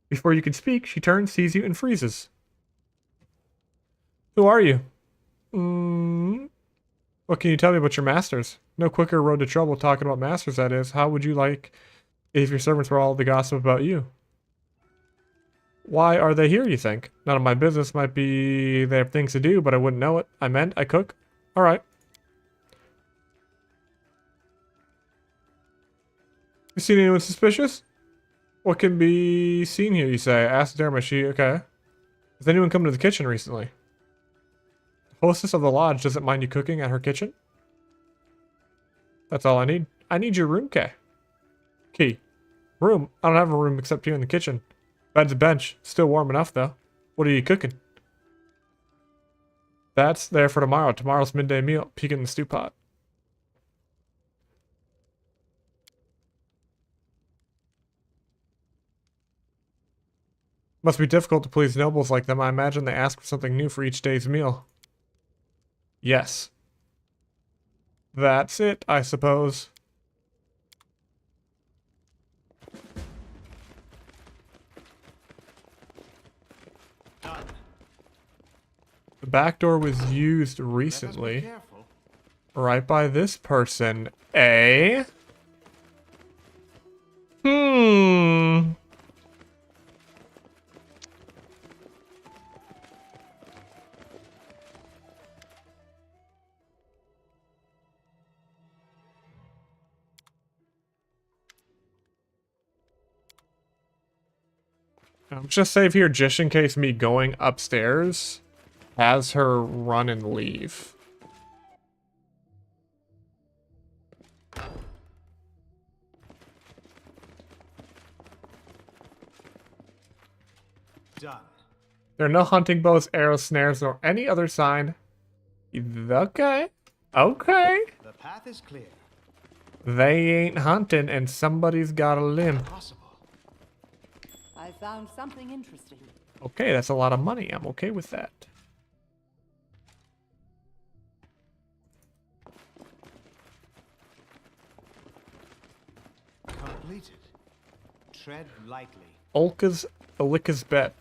Before you can speak, she turns, sees you, and freezes. Who are you? What can you tell me about your masters? No quicker road to trouble talking about masters, that is. How would you like if your servants were all the gossip about you? Why are they here, you think? None of my business. Might be they have things to do, but I wouldn't know it. I meant I cook. Alright. You seen anyone suspicious? What can be seen here, you say? Ask Derma. She... Okay. Has anyone come to the kitchen recently? The hostess of the lodge doesn't mind you cooking at her kitchen? That's all I need. I need your room key. Key. Room? I don't have a room except here in the kitchen. Bed's a bench. Still warm enough, though. What are you cooking? That's there for tomorrow. Tomorrow's midday meal. Peek in the stew pot. Must be difficult to please nobles like them. I imagine they ask for something new for each day's meal. Yes. That's it, I suppose.
Done.
The back door was used
Let us be
recently.
careful.
Right by this person. Eh? Just save here just in case me going upstairs has her run and leave.
Done.
There are no hunting bows, arrows, snares, or any other sign. Okay. Okay.
The path is clear.
They ain't hunting and somebody's got a limb.
Possible.
I found something interesting.
Okay, that's a lot of money. I'm okay with that.
Completed. Tread lightly.
Alika's bet.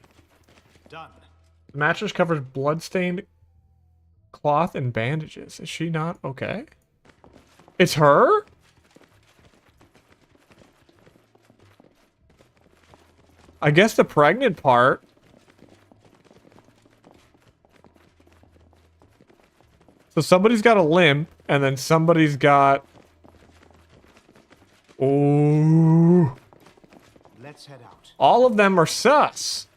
Done.
The mattress covers bloodstained cloth and bandages. Is she not okay? It's her? I guess the pregnant part. So somebody's got a limp, and then somebody's got... Oh.
Let's head out.
All of them are sus.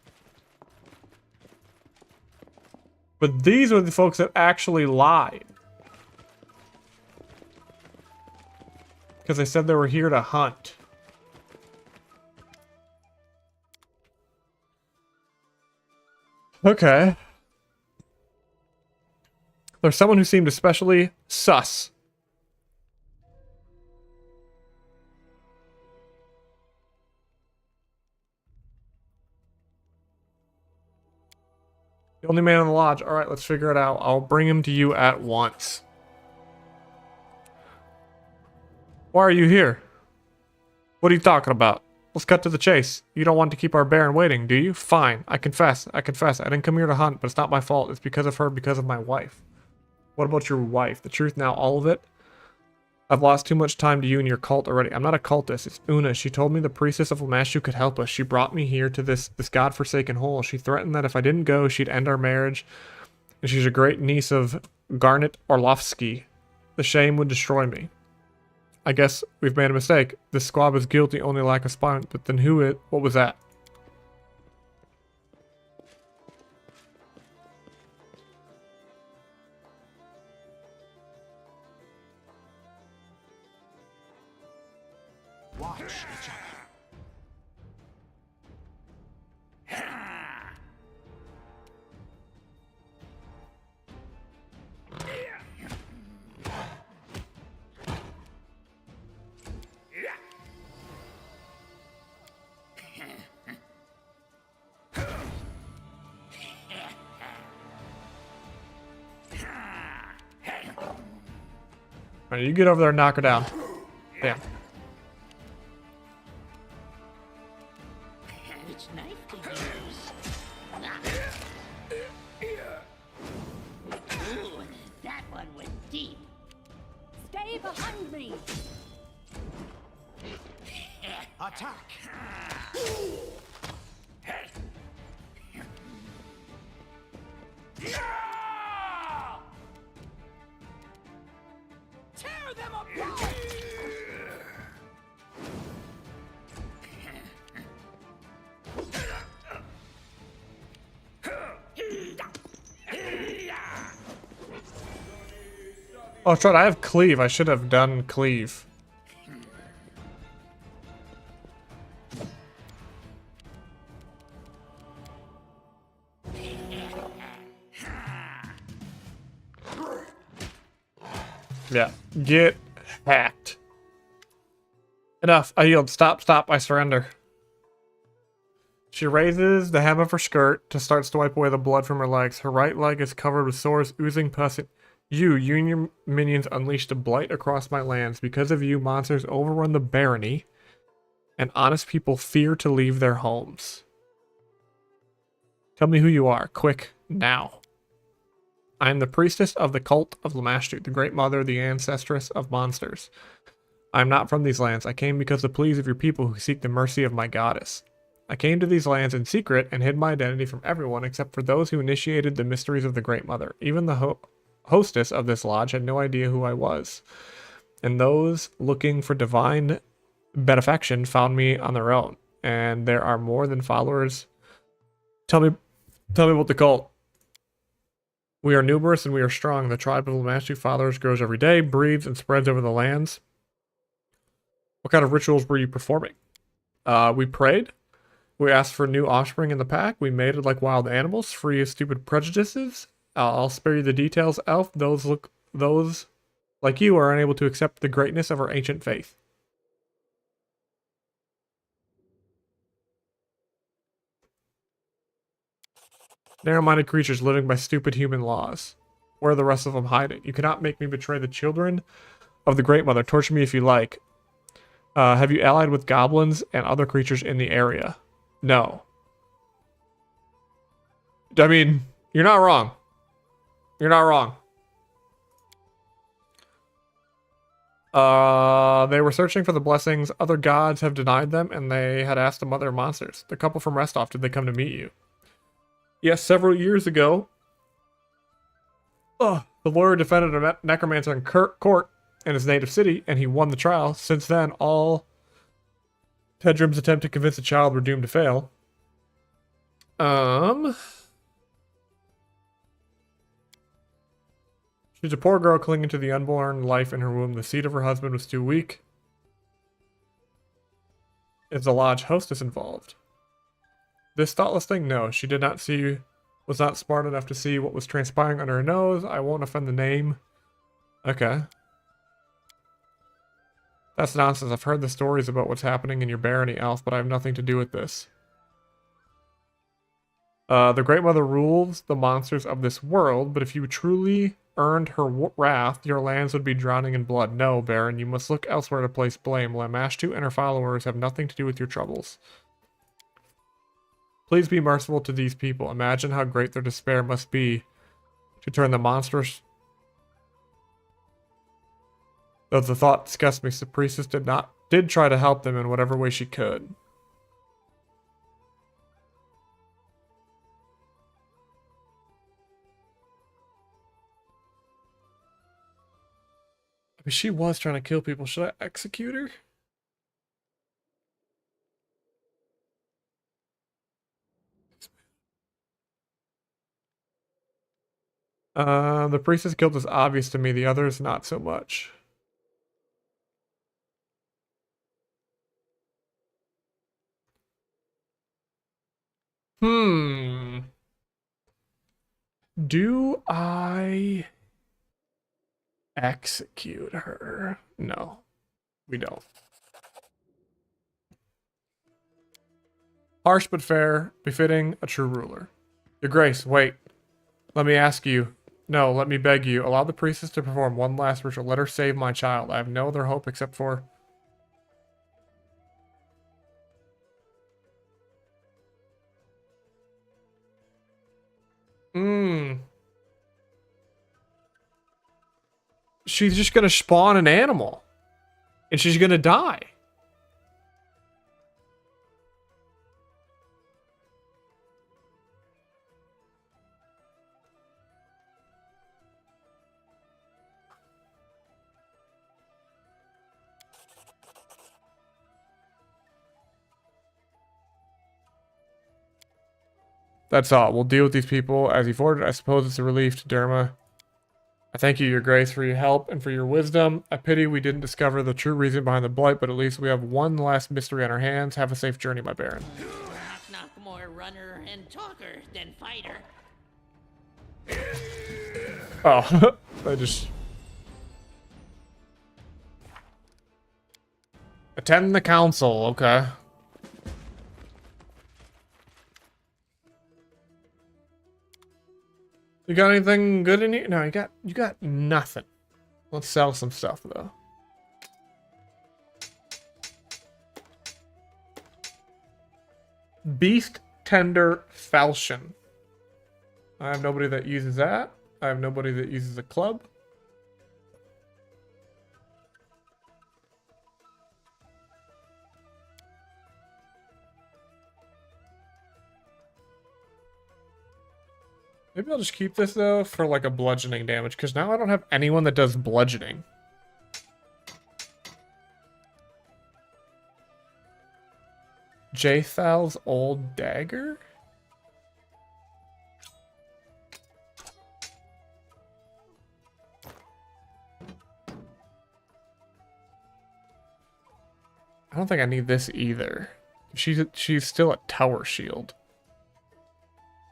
But these are the folks that actually lied. Because they said they were here to hunt. Okay. There's someone who seemed especially sus. The only man in the lodge. Alright, let's figure it out. I'll bring him to you at once. Why are you here? What are you talking about? Let's cut to the chase. You don't want to keep our Baron waiting, do you? Fine. I confess. I didn't come here to hunt, but it's not my fault. It's because of her, because of my wife. What about your wife? The truth now, all of it? I've lost too much time to you and your cult already. I'm not a cultist. It's Una. She told me the priestess of Lamashtu could help us. She brought me here to this godforsaken hole. She threatened that if I didn't go, she'd end our marriage. And she's a great niece of Garnet Orlovsky. The shame would destroy me. I guess we've made a mistake. This squab is guilty, only lack of spine. But then what was that?
Watch each other.
Alright, you get over there and knock her down. Damn.
Which knife to use? Ooh, that one went deep.
Stay behind me!
Attack.
Tear them apart!
Oh, that's right. I have cleave. I should have done cleave. Yeah. Get hacked. Enough. I yield. Stop. Stop. I surrender. She raises the hem of her skirt to start to wipe away the blood from her legs. Her right leg is covered with sores, oozing pus. You and your minions unleashed a blight across my lands. Because of you, monsters overrun the barony, and honest people fear to leave their homes. Tell me who you are. Quick. Now. I am the priestess of the cult of Lamashtu, the great mother, the ancestress of monsters. I am not from these lands. I came because of the pleas of your people who seek the mercy of my goddess. I came to these lands in secret and hid my identity from everyone except for those who initiated the mysteries of the great mother. Even the hostess of this lodge had no idea who I was. And those looking for divine benefaction found me on their own. And there are more than followers. Tell me about the cult. We are numerous and we are strong. The tribe of Lamashtu followers grows every day, breeds, and spreads over the lands. What kind of rituals were you performing? We prayed. We asked for new offspring in the pack. We mated like wild animals, free of stupid prejudices. I'll spare you the details, Elf. Those like you are unable to accept the greatness of our ancient faith. Narrow-minded creatures living by stupid human laws. Where are the rest of them hiding? You cannot make me betray the children of the Great Mother. Torture me if you like. Have you allied with goblins and other creatures in the area? No. I mean, you're not wrong. You're not wrong. They were searching for the blessings. Other gods have denied them, and they had asked the mother of monsters. The couple from Restov, did they come to meet you? Yes, several years ago. The lawyer defended a necromancer in court in his native city, and he won the trial. Since then, all Tedrum's attempt to convince the child were doomed to fail. She's a poor girl clinging to the unborn life in her womb. The seed of her husband was too weak. Is the lodge hostess involved? This thoughtless thing? No, she did not see, was not smart enough to see what was transpiring under her nose. I won't offend the name. Okay. That's nonsense. I've heard the stories about what's happening in your barony, Elf, but I have nothing to do with this. The Great Mother rules the monsters of this world, but if you truly earned her wrath, your lands would be drowning in blood. No, Baron, you must look elsewhere to place blame. Lamashtu and her followers have nothing to do with your troubles. Please be merciful to these people. Imagine how great their despair must be to turn the monstrous... Though the thought disgusts me, the priestess did try to help them in whatever way she could. I mean, she was trying to kill people. Should I execute her? The priestess guilt is obvious to me, the others not so much. Do I execute her? No, we don't. Harsh but fair, befitting a true ruler. Your Grace, wait. Let me ask you. No, let me beg you. Allow the priestess to perform one last ritual. Let her save my child. I have no other hope except for... She's just gonna spawn an animal. And she's gonna die. That's all. We'll deal with these people as you've ordered. I suppose it's a relief to Derma. I thank you, Your Grace, for your help and for your wisdom. I pity we didn't discover the true reason behind the blight, but at least we have one last mystery on our hands. Have a safe journey, my Baron.
Knock more runner and talker than fighter.
Oh, I just... Attend the council, okay. You got anything good in here? No, you got nothing. Let's sell some stuff though. Beast Tender Falchion. I have nobody that uses that. I have nobody that uses a club. Maybe I'll just keep this though for like a bludgeoning damage, because now I don't have anyone that does bludgeoning. Jathal's old dagger? I don't think I need this either. She's still a tower shield.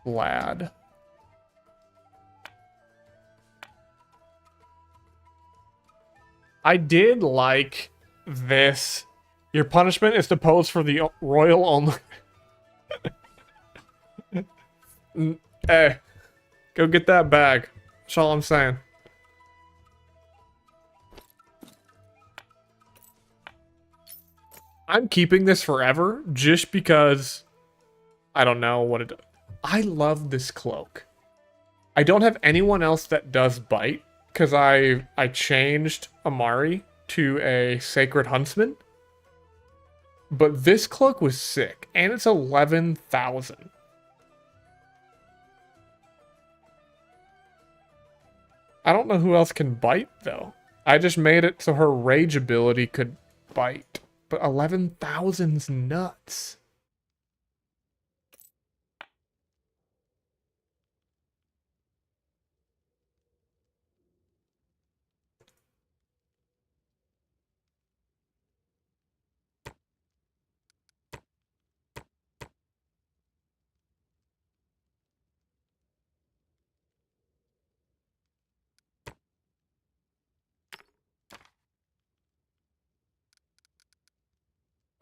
Lad. I did like this. Your punishment is to pose for the royal only. Hey, go get that bag. That's all I'm saying. I'm keeping this forever just because I don't know what it does. I love this cloak. I don't have anyone else that does bite because I changed Amari to a Sacred Huntsman. But this cloak was sick, and it's 11,000. I don't know who else can bite, though. I just made it so her rage ability could bite. But 11,000's nuts.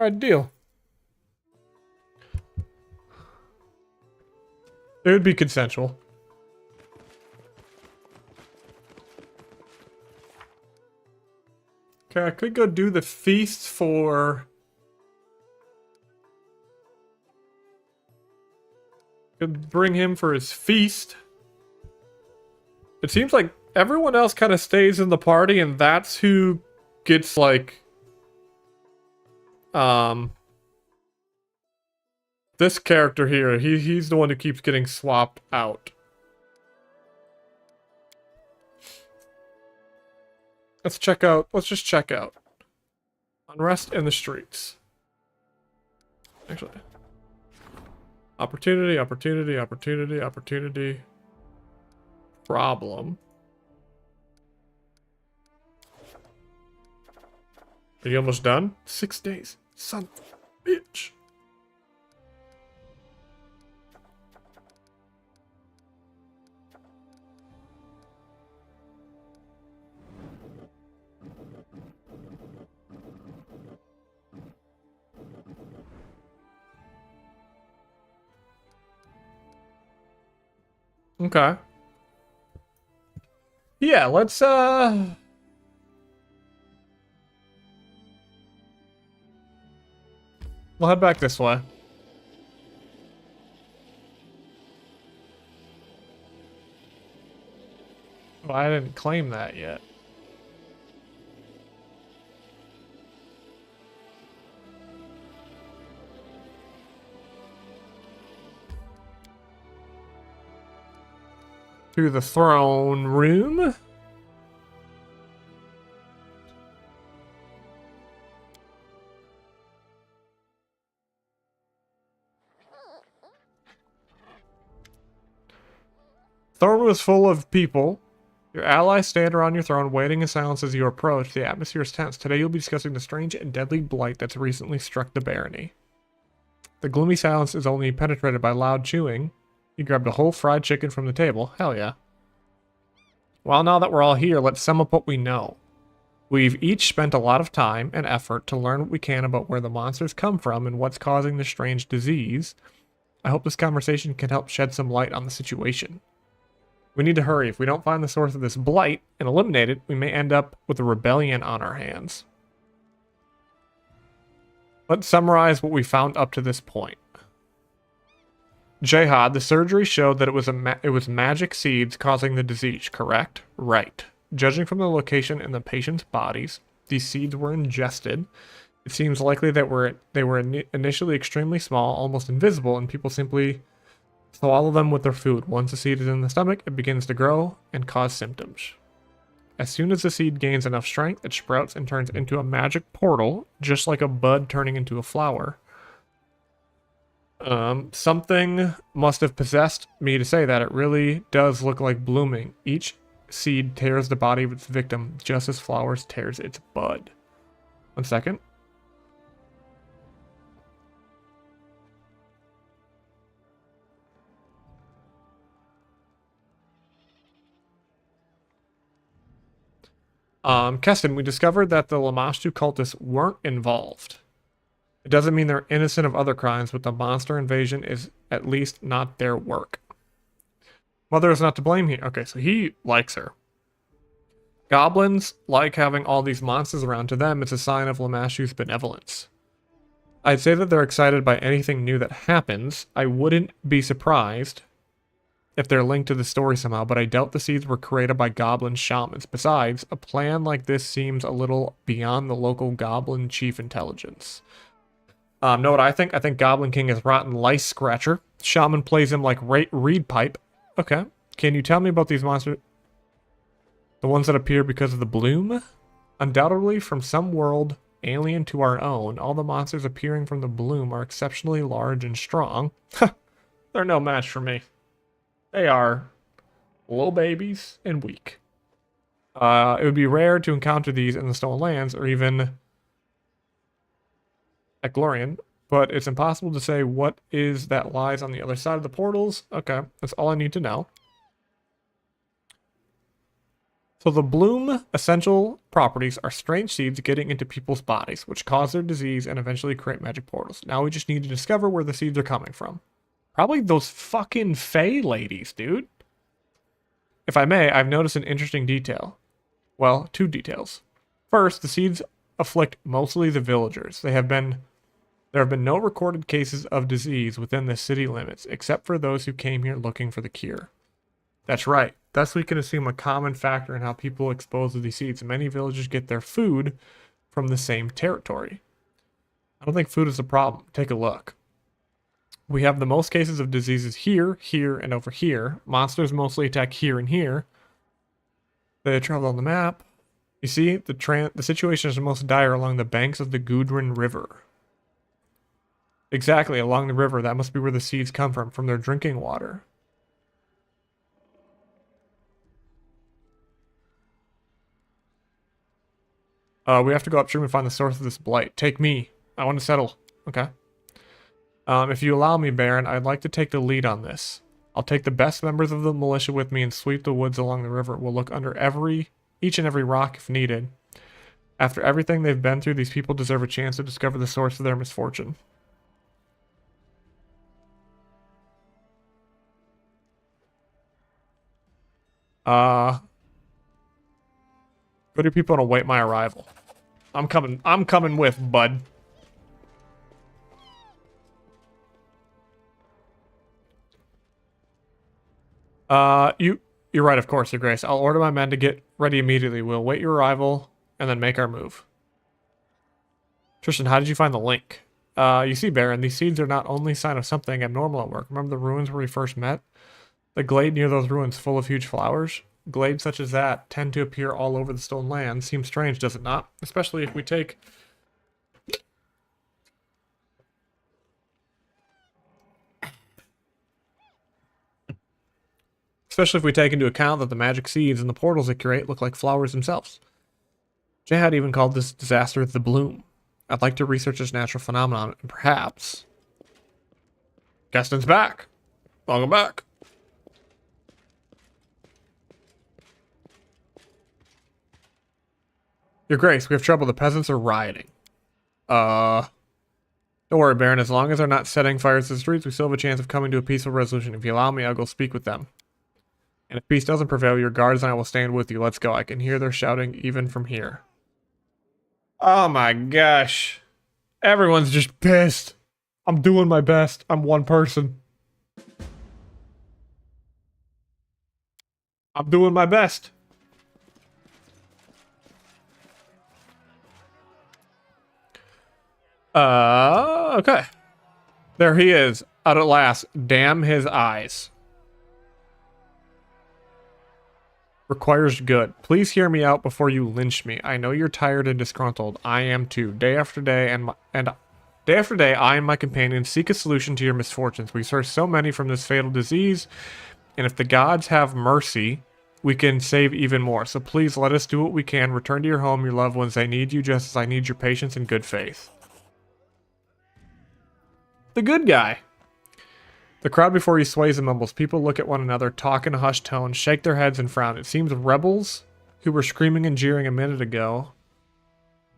Alright, deal. It would be consensual. Okay, I could go do the feast for... Could bring him for his feast. It seems like everyone else kind of stays in the party, and that's who gets, like... This character here, he's the one who keeps getting swapped out. Let's just check out. Unrest in the streets. Actually. Opportunity. Problem. Are you almost done? 6 days. Son of a bitch. Okay. Yeah, let's we'll head back this way. Oh, I didn't claim that yet. To the throne room. Throne room is full of people. Your allies stand around your throne, waiting in silence as you approach. The atmosphere is tense. Today you'll be discussing the strange and deadly blight that's recently struck the barony. The gloomy silence is only penetrated by loud chewing. You grabbed a whole fried chicken from the table. Hell yeah. Well, now that we're all here, let's sum up what we know. We've each spent a lot of time and effort to learn what we can about where the monsters come from and what's causing the strange disease. I hope this conversation can help shed some light on the situation. We need to hurry. If we don't find the source of this blight and eliminate it, we may end up with a rebellion on our hands. Let's summarize what we found up to this point. Jihad, the surgery showed that it was magic seeds causing the disease, correct? Right. Judging from the location in the patient's bodies, these seeds were ingested. It seems likely that they were initially extremely small, almost invisible, and people simply swallow them with their food. Once the seed is in the stomach, it begins to grow and cause symptoms. As soon as the seed gains enough strength, it sprouts and turns into a magic portal, just like a bud turning into a flower. Something must have possessed me to say that. It really does look like blooming. Each seed tears the body of its victim, just as flowers tears its bud. 1 second. Keston, we discovered that the Lamashtu cultists weren't involved. It doesn't mean they're innocent of other crimes, but the monster invasion is at least not their work. Mother is not to blame here. Okay, so he likes her. Goblins like having all these monsters around. To them, it's a sign of Lamashtu's benevolence. I'd say that they're excited by anything new that happens. I wouldn't be surprised if they're linked to the story somehow, but I doubt the seeds were created by goblin shamans. Besides, a plan like this seems a little beyond the local goblin chief intelligence. Know what I think? I think Goblin King is rotten lice scratcher. Shaman plays him like reed pipe. Okay. Can you tell me about these monsters? The ones that appear because of the bloom? Undoubtedly, from some world alien to our own, all the monsters appearing from the bloom are exceptionally large and strong. They're no match for me. They are little babies and weak. It would be rare to encounter these in the Stolen Lands or even at Glorian, but it's impossible to say what is that lies on the other side of the portals. Okay, that's all I need to know. So the bloom essential properties are strange seeds getting into people's bodies, which cause their disease and eventually create magic portals. Now we just need to discover where the seeds are coming from. Probably those fucking Fae ladies, dude. If I may, I've noticed an interesting detail. Well, two details. First, the seeds afflict mostly the villagers. There have been no recorded cases of disease within the city limits, except for those who came here looking for the cure. That's right. Thus we can assume a common factor in how people are exposed to these seeds. Many villagers get their food from the same territory. I don't think food is a problem. Take a look. We have the most cases of diseases here, here, and over here. Monsters mostly attack here and here. They travel on the map. You see, the situation is most dire along the banks of the Gudrun River. Exactly, along the river. That must be where the seeds come from their drinking water. We have to go upstream and find the source of this blight. Take me. I want to settle. Okay. If you allow me, Baron, I'd like to take the lead on this. I'll take the best members of the militia with me and sweep the woods along the river. We'll look under each and every rock if needed. After everything they've been through, these people deserve a chance to discover the source of their misfortune. Go to people and await my arrival. I'm coming with, bud. You're right, of course, Your Grace. I'll order my men to get ready immediately. We'll wait your arrival and then make our move. Tristan, how did you find the link? You see, Baron, these seeds are not only sign of something abnormal at work. Remember the ruins where we first met? The glade near those ruins full of huge flowers? Glades such as that tend to appear all over the Stolen Lands. Seems strange, does it not? Especially if we take... Especially if we take into account that the magic seeds and the portals they create look like flowers themselves. Jihad even called this disaster the bloom. I'd like to research this natural phenomenon and perhaps... Gaston's back! Welcome back! Your Grace, we have trouble. The peasants are rioting. Don't worry, Baron. As long as they're not setting fires to the streets, we still have a chance of coming to a peaceful resolution. If you allow me, I'll go speak with them. And if peace doesn't prevail, your guards and I will stand with you. Let's go. I can hear their shouting even from here. Oh my gosh. Everyone's just pissed. I'm doing my best. I'm one person. I'm doing my best. Okay. There he is, out at last. Damn his eyes. Requires good. Please hear me out before you lynch me. I know you're tired and disgruntled. I am too. Day after day I and my companions seek a solution to your misfortunes. We search so many from this fatal disease, and if the gods have mercy, we can save even more. So please let us do what we can. Return to your home, your loved ones. I need you just as I need your patience and good faith. The good guy. The crowd before you sways and mumbles. People look at one another, talk in a hushed tone, shake their heads and frown. It seems rebels who were screaming and jeering a minute ago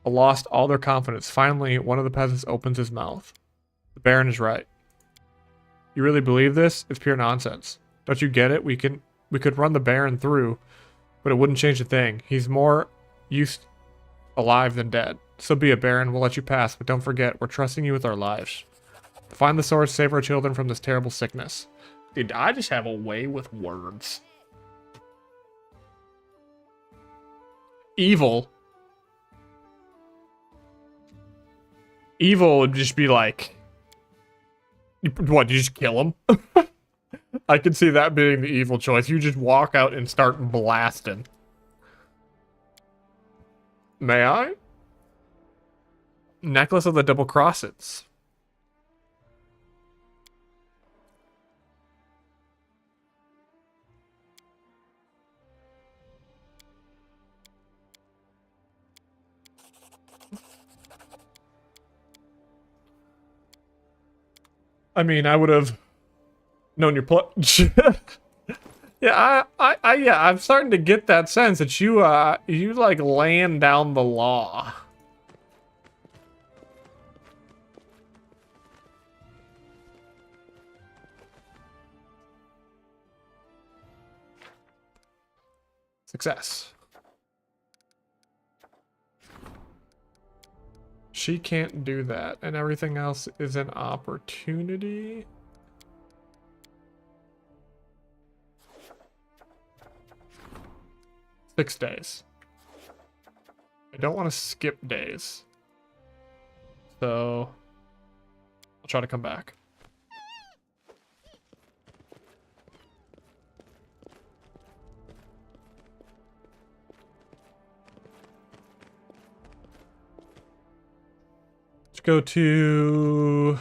lost all their confidence. Finally, one of the peasants opens his mouth. The Baron is right. You really believe this? It's pure nonsense. Don't you get it? We could run the Baron through, but it wouldn't change a thing. He's more used alive than dead. So be it, Baron. We'll let you pass, but don't forget, we're trusting you with our lives. Find the source, save our children from this terrible sickness. Dude, I just have a way with words. Evil. Evil would just be like... What, you just kill him? I could see that being the evil choice. You just walk out and start blasting. May I? Necklace of the Double Crosses. I mean, I would have known your yeah, I'm starting to get that sense that you like laying down the law. Success. She can't do that, and everything else is an opportunity. Six days. I don't want to skip days. So I'll try to come back. Let's go to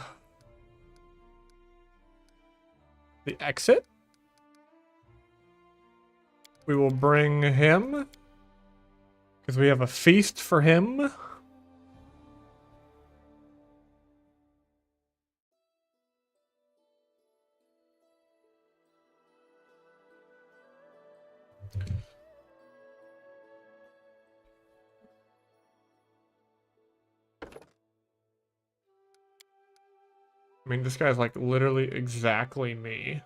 the exit. We will bring him, because we have a feast for him. I mean, this guy's like literally exactly me.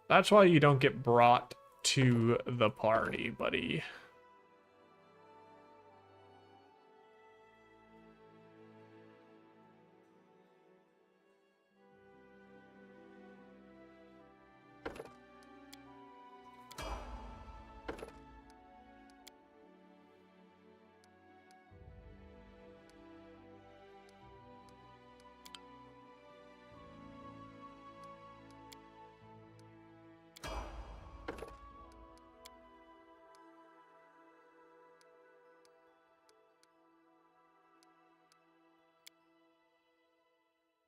That's why you don't get brought to the party, buddy.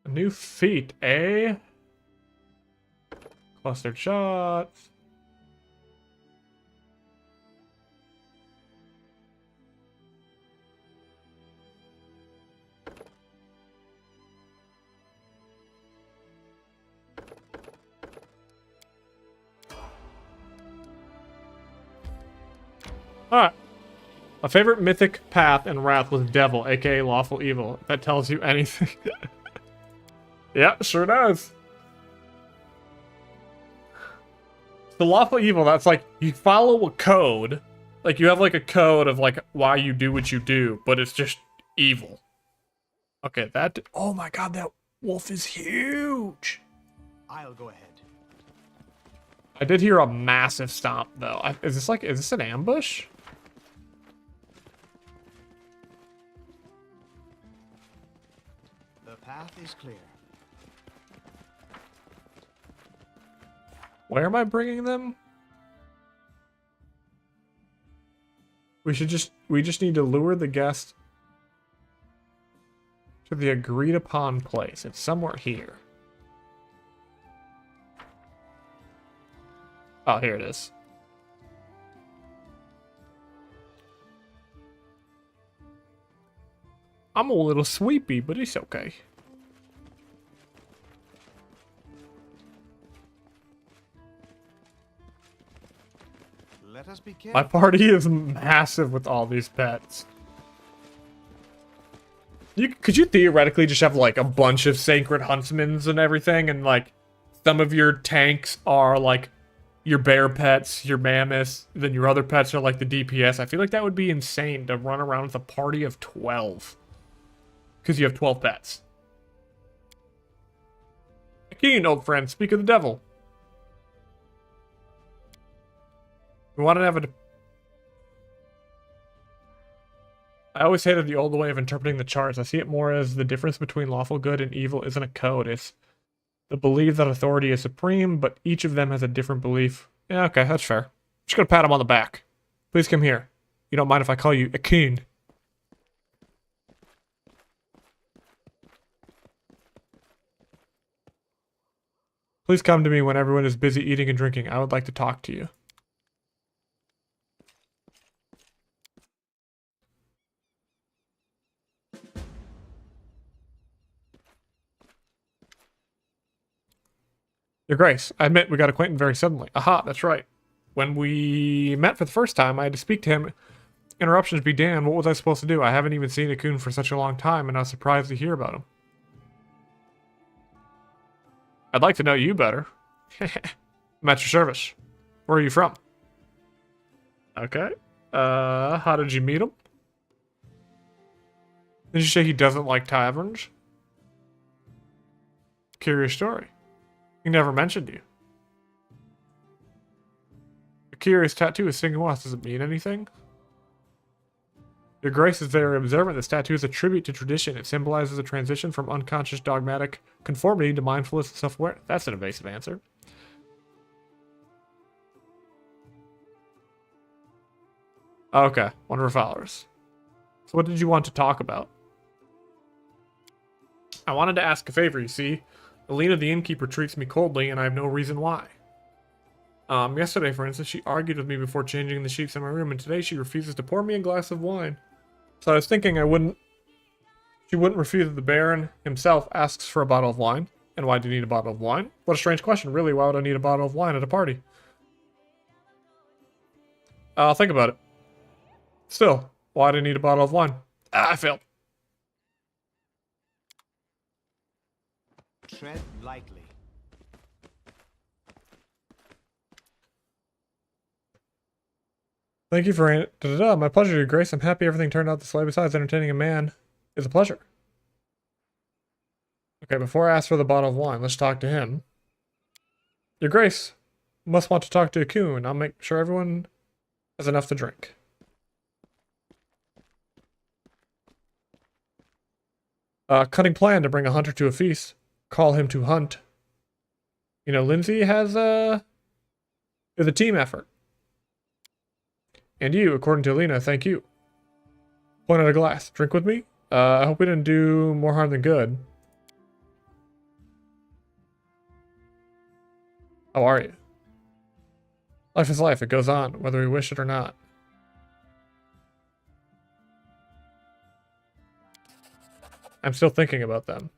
New feat, eh? Clustered shots. Alright. My favorite mythic path in Wrath was Devil, aka Lawful Evil. If that tells you anything. Yeah, sure does. The Lawful Evil, that's like, you follow a code. Like, you have like a code of like why you do what you do, but it's just evil. Okay, that... Oh my god, that wolf is huge!
I'll go ahead.
I did hear a massive stomp, though. Is this an ambush?
The path is clear.
Where am I bringing them? We just need to lure the guest to the agreed upon place. It's somewhere here. Oh, here it is. I'm a little sweepy, but it's okay.
Let us be
My
careful.
party is massive with all these pets. Could you theoretically just have like a bunch of sacred huntsmen and everything, and like some of your tanks are like your bear pets, your mammoths, then your other pets are like the DPS. I feel like that would be insane to run around with a party of 12. Because you have 12 pets. Keen, old friend, speak of the devil. We want to have a... I always hated the old way of interpreting the charts. I see it more as the difference between lawful good and evil isn't a code. It's the belief that authority is supreme, but each of them has a different belief. Yeah, okay, that's fair. Just gonna pat him on the back. Please come here. You don't mind if I call you Akin? Please come to me when everyone is busy eating and drinking. I would like to talk to you. Your Grace, I admit we got acquainted very suddenly. Aha, that's right. When we met for the first time, I had to speak to him. Interruptions be damned, what was I supposed to do? I haven't even seen Akun for such a long time, and I was surprised to hear about him. I'd like to know you better. I'm at your service. Where are you from? Okay. How did you meet him? Did you say he doesn't like taverns? Curious story. He never mentioned you. A curious tattoo is singing was. Does it mean anything? Your Grace is very observant. This tattoo is a tribute to tradition. It symbolizes a transition from unconscious dogmatic conformity to mindfulness and self-awareness. That's an evasive answer. Okay, one of her followers. So what did you want to talk about? I wanted to ask a favor, you see. Alina the innkeeper treats me coldly, and I have no reason why. Yesterday, for instance, she argued with me before changing the sheets in my room, and today she refuses to pour me a glass of wine. So I was thinking she wouldn't refuse if the Baron himself asks for a bottle of wine. And why do you need a bottle of wine? What a strange question, really. Why would I need a bottle of wine at a party? I'll think about it. Still, why do you need a bottle of wine? I failed.
Tread lightly.
Thank you for my pleasure, Your Grace. I'm happy everything turned out this way. Besides, entertaining a man is a pleasure. Okay, before I ask for the bottle of wine, let's talk to him. Your Grace must want to talk to Akun. I'll make sure everyone has enough to drink. Cunning plan to bring a hunter to a feast. Call him to hunt. You know, Lindsay has it's a team effort. And you, according to Alina, thank you. Point at a glass. Drink with me? I hope we didn't do more harm than good. How are you? Life is life. It goes on, whether we wish it or not. I'm still thinking about them.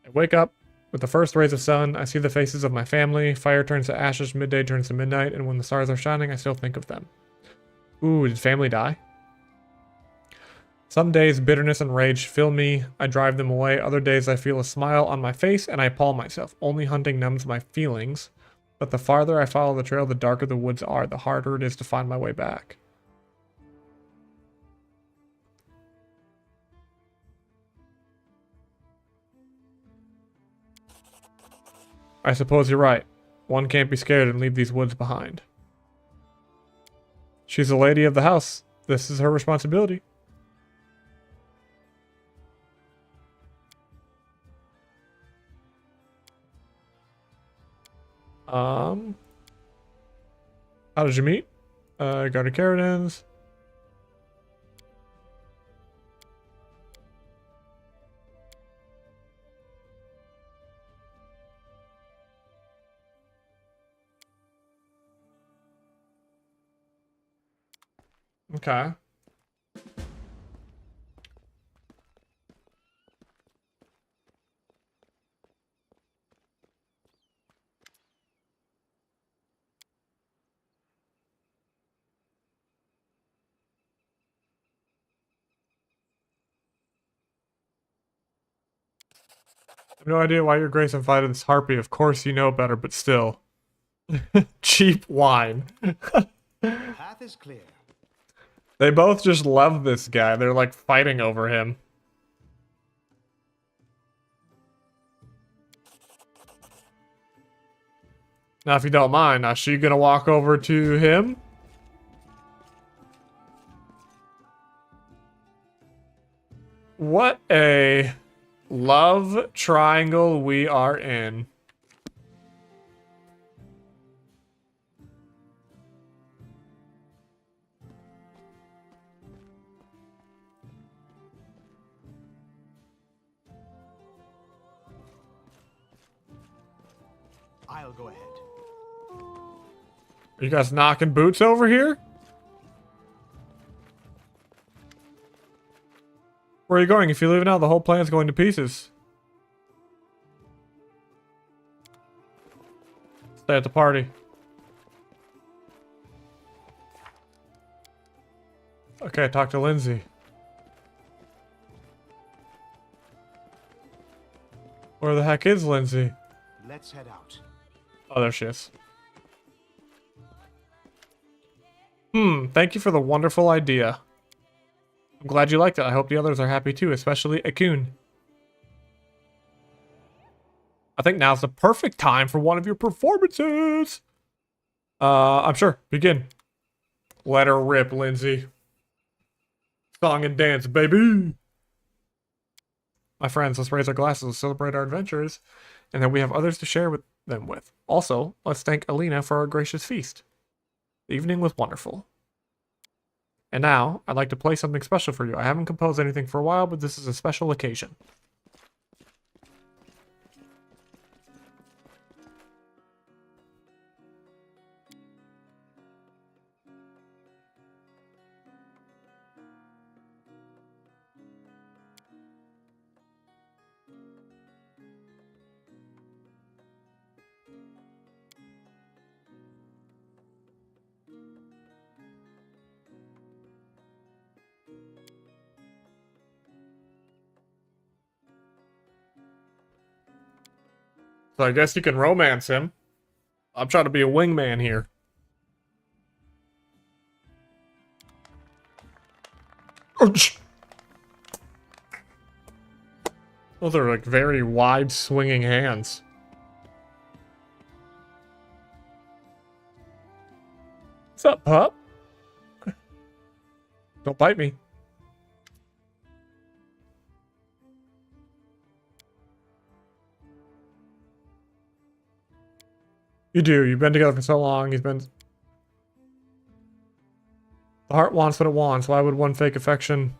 I wake up with the first rays of sun. I see the faces of my family. Fire turns to ashes. Midday turns to midnight. And when the stars are shining, I still think of them. Ooh, did family die? Some days, bitterness and rage fill me. I drive them away. Other days, I feel a smile on my face and I appall myself. Only hunting numbs my feelings. But the farther I follow the trail, the darker the woods are. The harder it is to find my way back. I suppose you're right. One can't be scared and leave these woods behind. She's the lady of the house. This is her responsibility. How did you meet? Guarded Caradans. Okay. I have no idea why your Grace invited this harpy. Of course you know better, but still. Cheap wine.
Path is clear.
They both just love this guy. They're like fighting over him. Now, if you don't mind, is she gonna walk over to him? What a love triangle we are in.
I'll go ahead.
Are you guys knocking boots over here? Where are you going? If you leave now, the whole plan's going to pieces. Stay at the party. Okay, talk to Lindsay. Where the heck is Lindsay?
Let's head out.
Oh, there she is. Thank you for the wonderful idea. I'm glad you liked it. I hope the others are happy too, especially Akun. I think now's the perfect time for one of your performances. I'm sure. Begin. Let her rip, Lindsay. Song and dance, baby. My friends, let's raise our glasses to celebrate our adventures, and that we have others to share them with. Also, let's thank Alina for our gracious feast. The evening was wonderful. And now, I'd like to play something special for you. I haven't composed anything for a while, but this is a special occasion. So I guess you can romance him. I'm trying to be a wingman here. Ouch. Those are like very wide swinging hands. What's up, pup? Don't bite me. You do. You've been together for so long. He's been... The heart wants what it wants. Why would one fake affection...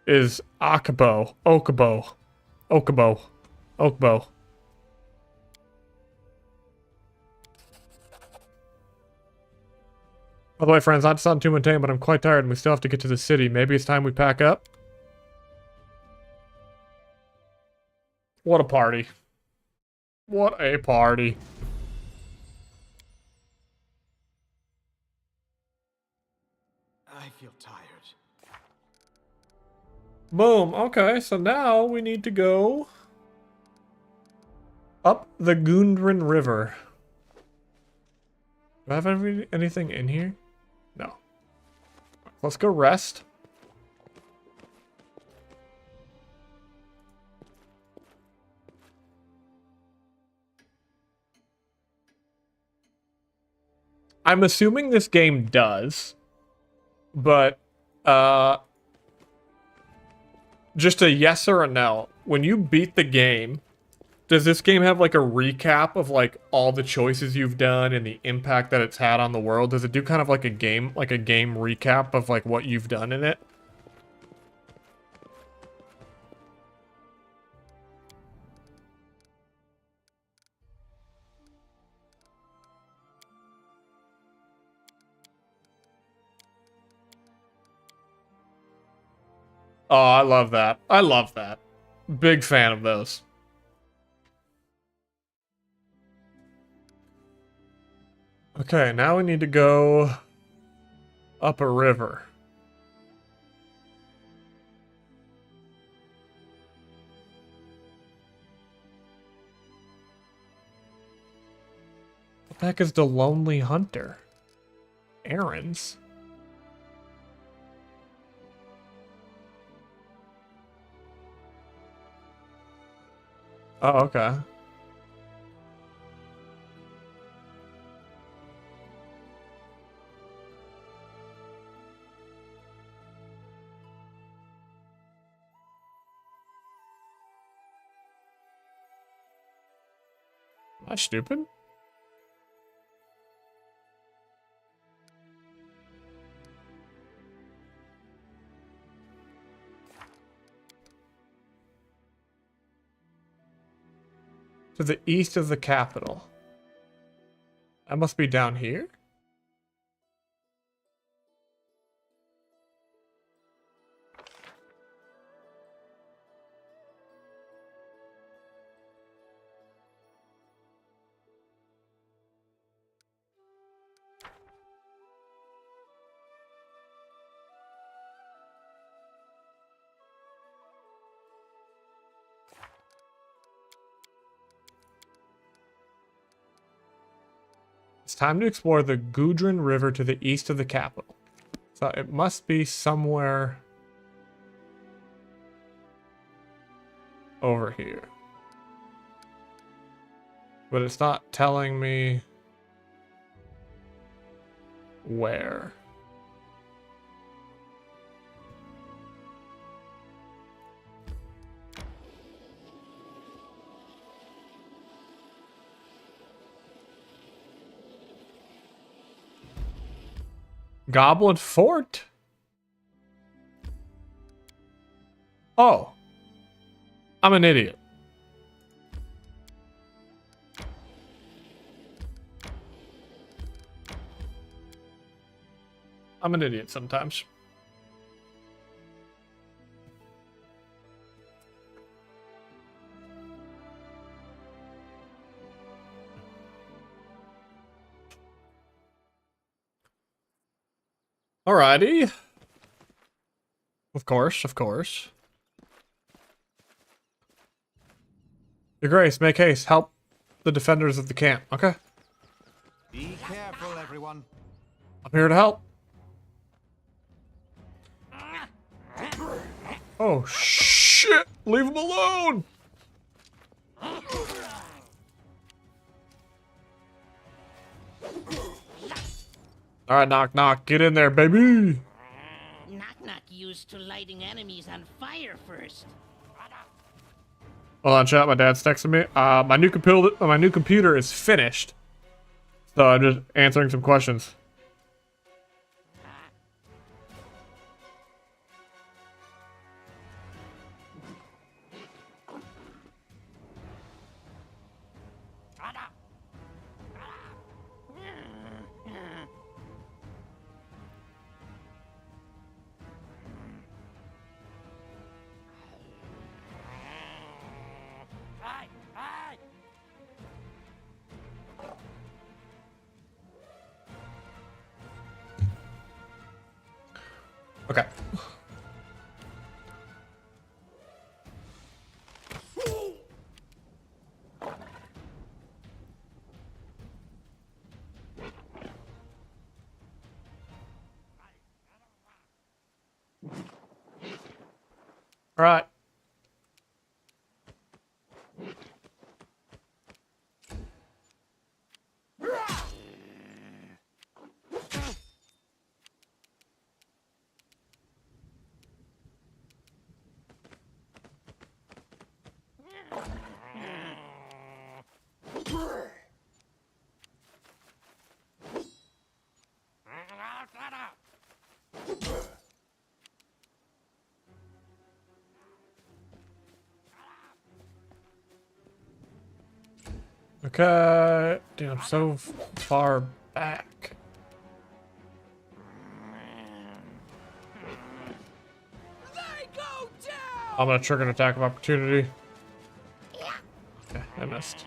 Is Akubo. Okubo. Okubo. Okubo. By the way, friends, not to sound too mundane, but I'm quite tired and we still have to get to the city. Maybe it's time we pack up? What a party. What a party.
I feel tired.
Boom. Okay, so now we need to go up the Gundren River. Do I have anything in here? No. Let's go rest. I'm assuming this game does, but just a yes or a no. When you beat the game, does this game have like a recap of like all the choices you've done and the impact that it's had on the world? Does it do kind of like a game recap of like what you've done in it? Oh, I love that. I love that. Big fan of those. Okay, now we need to go up a river. What the heck is the Lonely Hunter? Errands? Oh, okay. Am I stupid? To the east of the capital. That must be down here? It's time to explore the Gudrun River to the east of the capital. So it must be somewhere over here. But it's not telling me where. Goblin Fort? Oh. I'm an idiot. I'm an idiot sometimes. Alrighty. Of course, of course. Your Grace, make haste. Help the defenders of the camp, okay?
Be careful, everyone.
I'm here to help. Oh, shit! Leave him alone! Alright, knock knock. Get in there, baby!
Knock knock used to lighting enemies on fire first.
Hold on, chat. My dad's texting me. My new computer is finished. So I'm just answering some questions. Okay. All right. Okay. Dude, I'm so far back. I'm gonna trigger an attack of opportunity. Okay, I missed.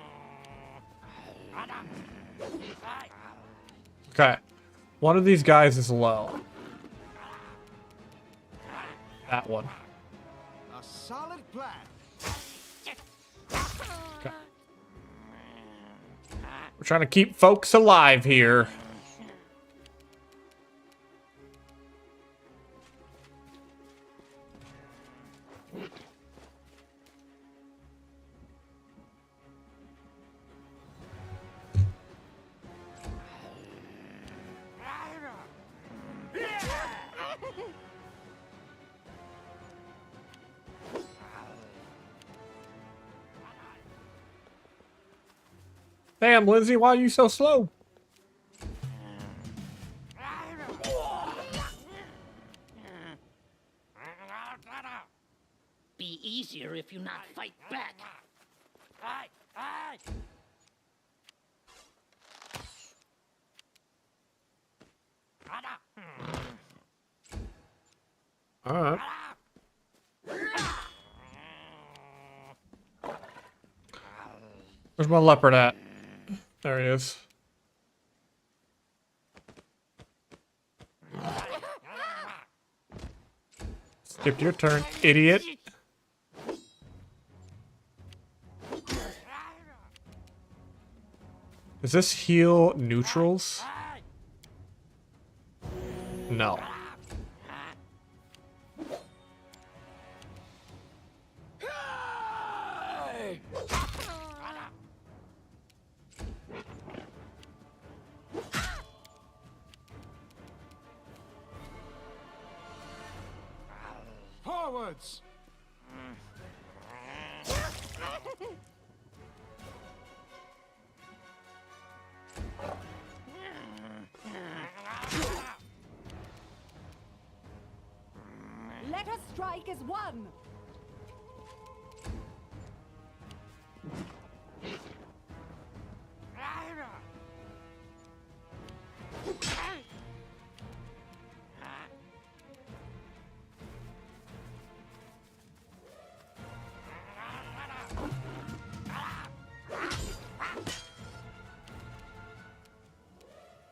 Okay. One of these guys is low. That one.
A solid plan.
Okay. We're trying to keep folks alive here. Damn, Lindsay, why are you so slow?
Be easier if you not fight back.
Alright. Where's my leopard at? There he is. Skipped your turn, idiot. Does this heal neutrals? No.
Forwards!
Let us strike as one.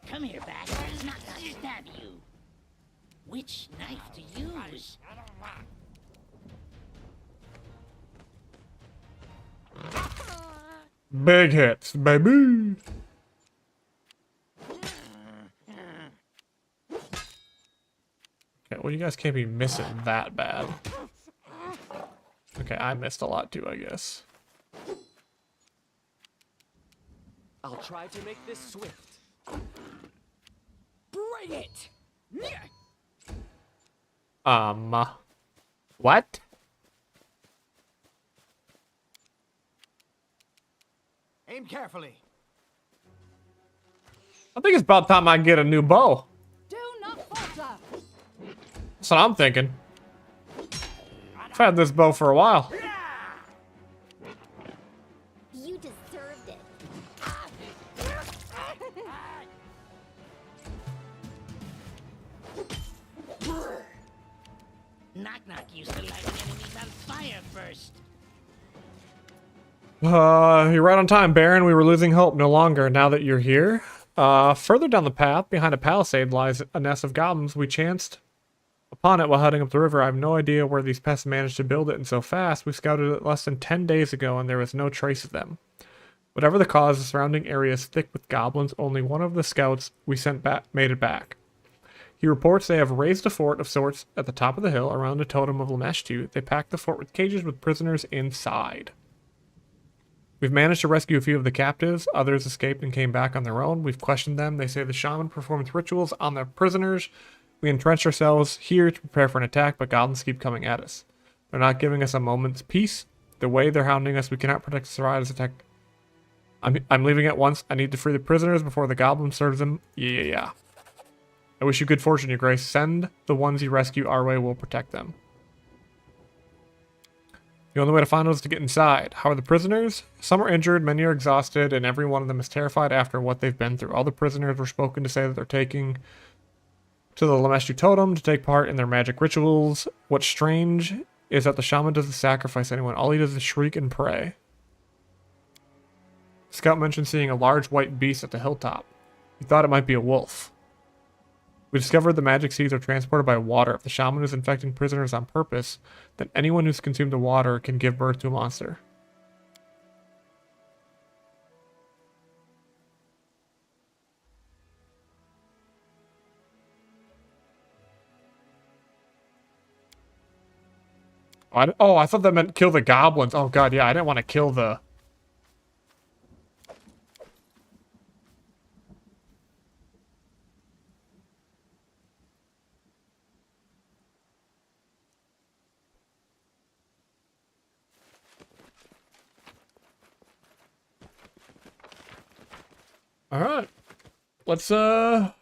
Come here, bastard. Not gonna stab you. Which knife to use?
Big hits, baby. Okay, well, you guys can't be missing that bad. Okay, I missed a lot too, I guess.
I'll try to make this swift.
Bring it.
What?
Aim carefully.
I think it's about time I get a new bow.
Do not falter.
That's what I'm thinking. I've had this bow for a while.
You deserved it.
Knock Knock used to light enemies on fire first.
You're right on time, Baron. We were losing hope no longer now that you're here. Further down the path, behind a palisade, lies a nest of goblins. We chanced upon it while heading up the river. I have no idea where these pests managed to build it and so fast. We scouted it less than 10 days ago and there was no trace of them. Whatever the cause, the surrounding area is thick with goblins. Only one of the scouts we sent back made it back. He reports they have raised a fort of sorts at the top of the hill around a totem of Lameshtu. They packed the fort with cages with prisoners inside. We've managed to rescue a few of the captives. Others escaped and came back on their own. We've questioned them. They say the shaman performs rituals on their prisoners. We entrenched ourselves here to prepare for an attack, but goblins keep coming at us. They're not giving us a moment's peace. The way they're hounding us, we cannot protect the survivors attack. I'm leaving at once. I need to free the prisoners before the goblin serves them. Yeah. I wish you good fortune, your grace. Send the ones you rescue our way. We'll protect them. The only way to find out is to get inside. How are the prisoners? Some are injured, many are exhausted, and every one of them is terrified after what they've been through. All the prisoners were spoken to say that they're taking to the Lameshtu totem to take part in their magic rituals. What's strange is that the shaman doesn't sacrifice anyone. All he does is shriek and pray. Scout mentioned seeing a large white beast at the hilltop. He thought it might be a wolf. We discovered the magic seeds are transported by water. If the shaman is infecting prisoners on purpose, then anyone who's consumed the water can give birth to a monster. Oh, I thought that meant kill the goblins. Oh god, yeah, I didn't want to kill the... Alright. Let's go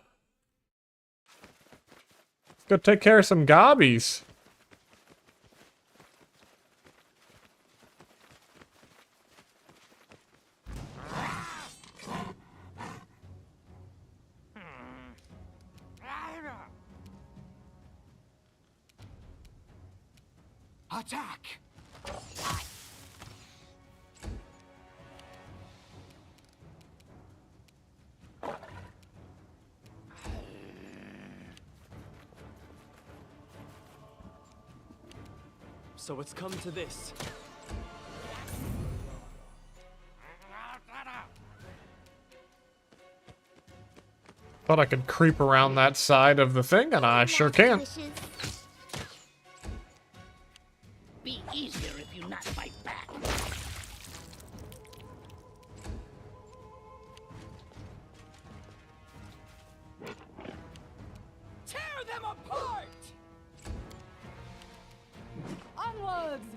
take care of some gobbies.
Attack!
So it's come to this.
Thought I could creep around that side of the thing, and I sure can.
Wishes.
Be easier if you not fight back.
Tear them apart!
Onwards!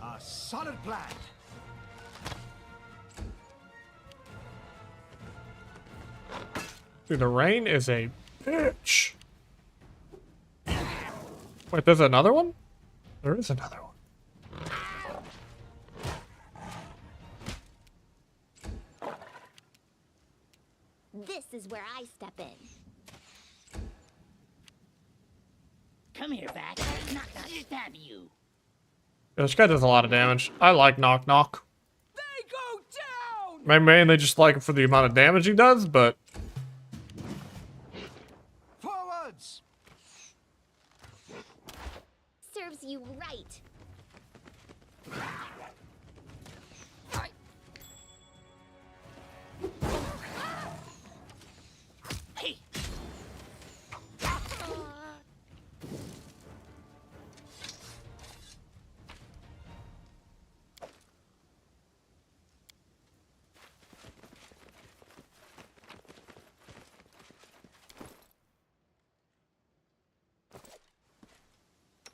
A solid plan.
Dude, the rain is a bitch. Wait, there's another one? There is another one.
This is where I step in.
Come here, Vac. Not gonna stab you.
Yeah, this guy does a lot of damage. I like Knock Knock.
They go down!
I mainly just like him for the amount of damage he does, but...
Forwards!
Serves you right.
Hey,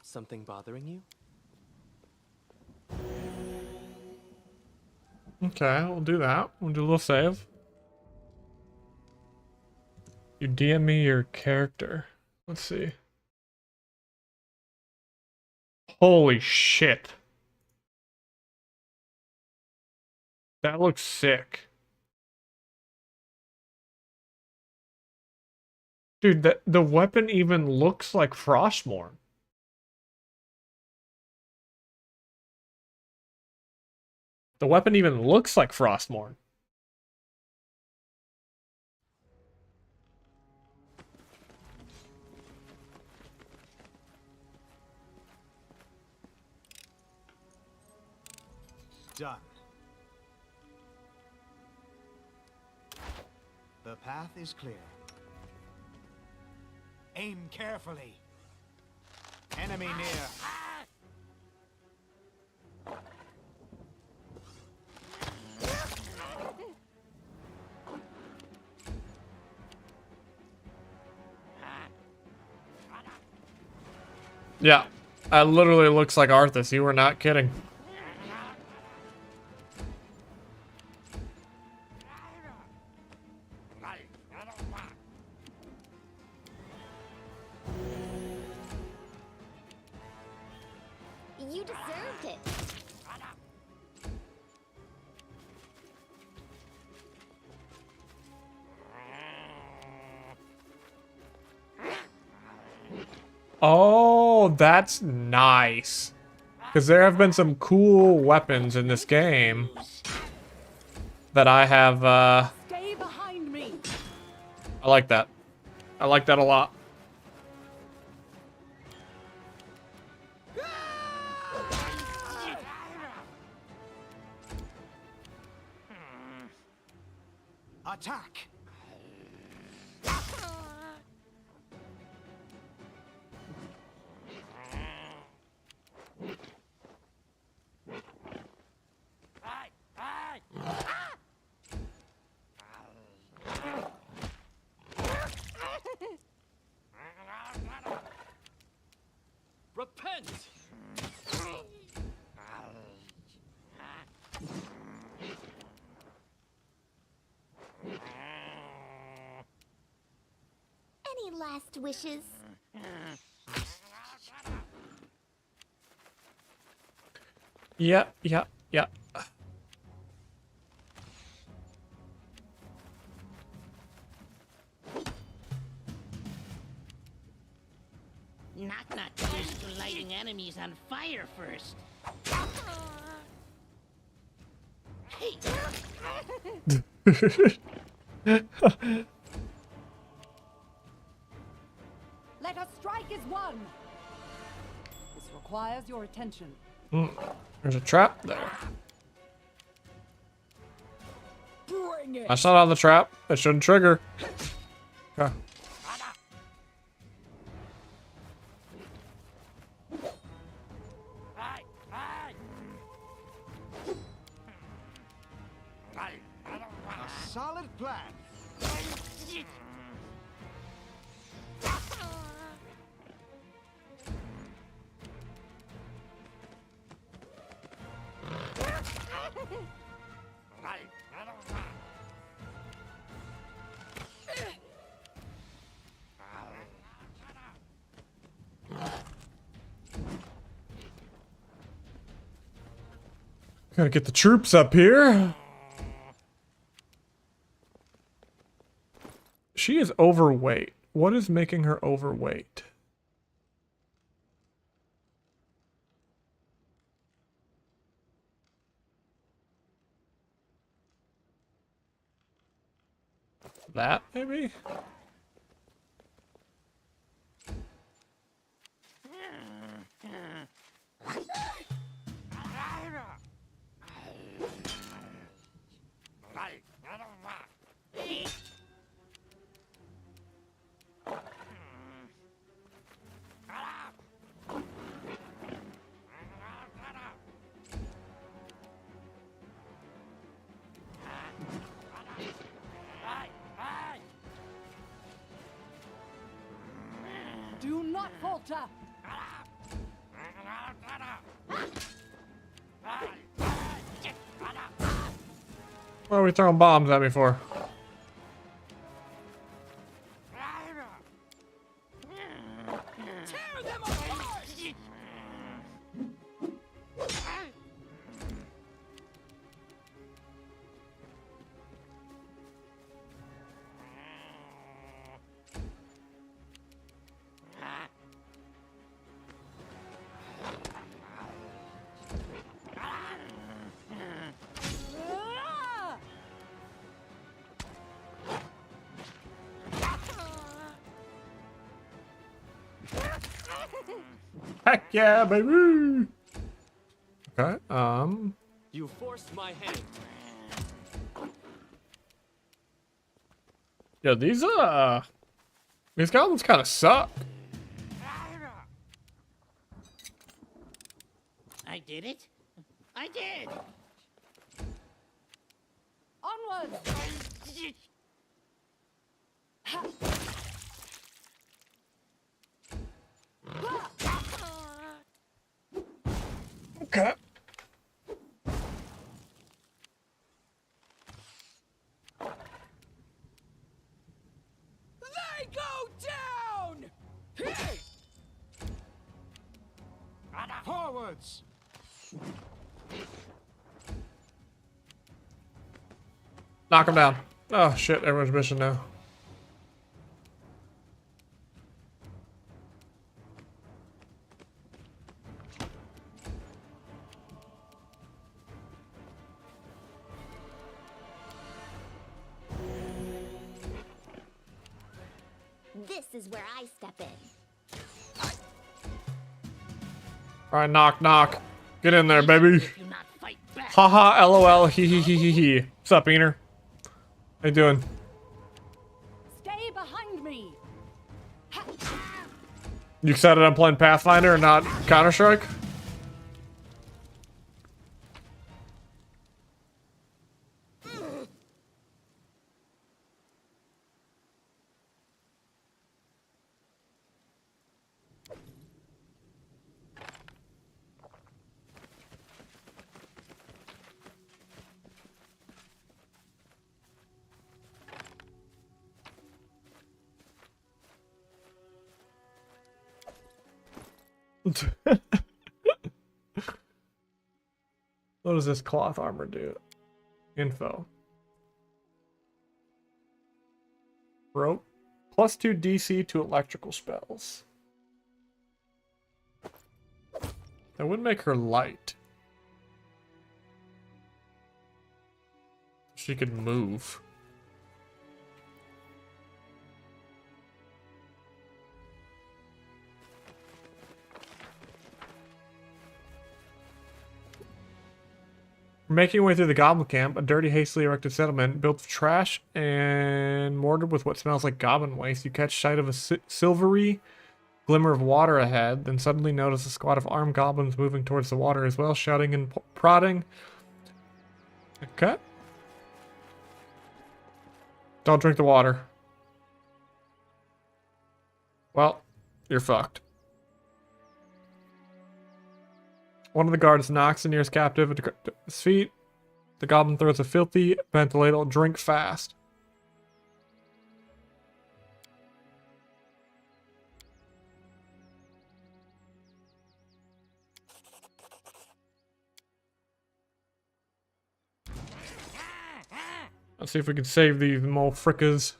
Something bothering you?
Okay, we'll do that. We'll do a little save. You DM me your character. Let's see. Holy shit. That looks sick. Dude, the weapon even looks like Frostmourne. The weapon even looks like Frostmourne.
Done. The path is clear. Aim carefully. Enemy near.
Yeah, that literally looks like Arthas. You were not kidding.
You deserved it.
Oh, that's nice. Because there have been some cool weapons in this game that I have,
Stay behind me!
I like that. I like that a lot.
Attack!
Any last wishes?
Yeah, yeah, yeah.
Knock knock used to lighting enemies on fire first. Hey,
Let us strike as one. This requires your attention.
There's a trap there.
Bring it.
I shot on the trap. It shouldn't trigger. Okay.
A solid plan.
Gotta get the troops up here. She is overweight. What is making her overweight? That, maybe?
Do not falter.
What are we throwing bombs at me for?
Tear them apart. Ah!
Heck yeah, baby! Okay,
You forced my hand.
yeah, these goblins kind of suck.
I did it. I did.
Onwards.
Okay.
They go down.
Forwards.
Knock him down. Oh shit, everyone's missing now.
This is where I step in.
Alright, knock, knock. Get in there, baby.
If you not fight back.
Haha, lol, hee hee hee hee hee. What's up, Eater? How you doing?
Stay behind me.
You excited I'm playing Pathfinder and not Counter-Strike? What does this cloth armor do? Info. Rope. +2 DC to electrical spells. That would make her light. She could move. Making your way through the goblin camp, a dirty, hastily erected settlement built of trash and mortared with what smells like goblin waste, you catch sight of a silvery glimmer of water ahead, then suddenly notice a squad of armed goblins moving towards the water as well, shouting and prodding. Okay. Don't drink the water. Well, you're fucked. One of the guards knocks the nearest captive at his feet. The goblin throws a filthy ventilator. Drink fast. Let's see if we can save these mole frickers.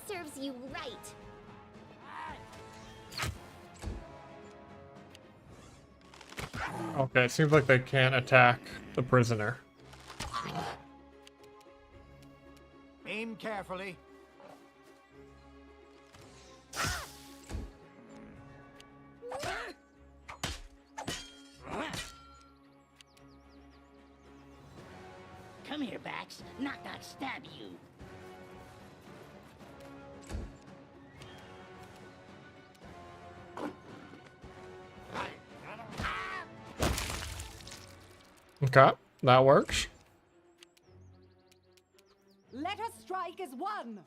Serves you right.
Okay, it seems like they can't attack the prisoner.
Aim carefully.
Come here, Bax. Knock knock stab you.
Okay, that works.
Let us strike as one.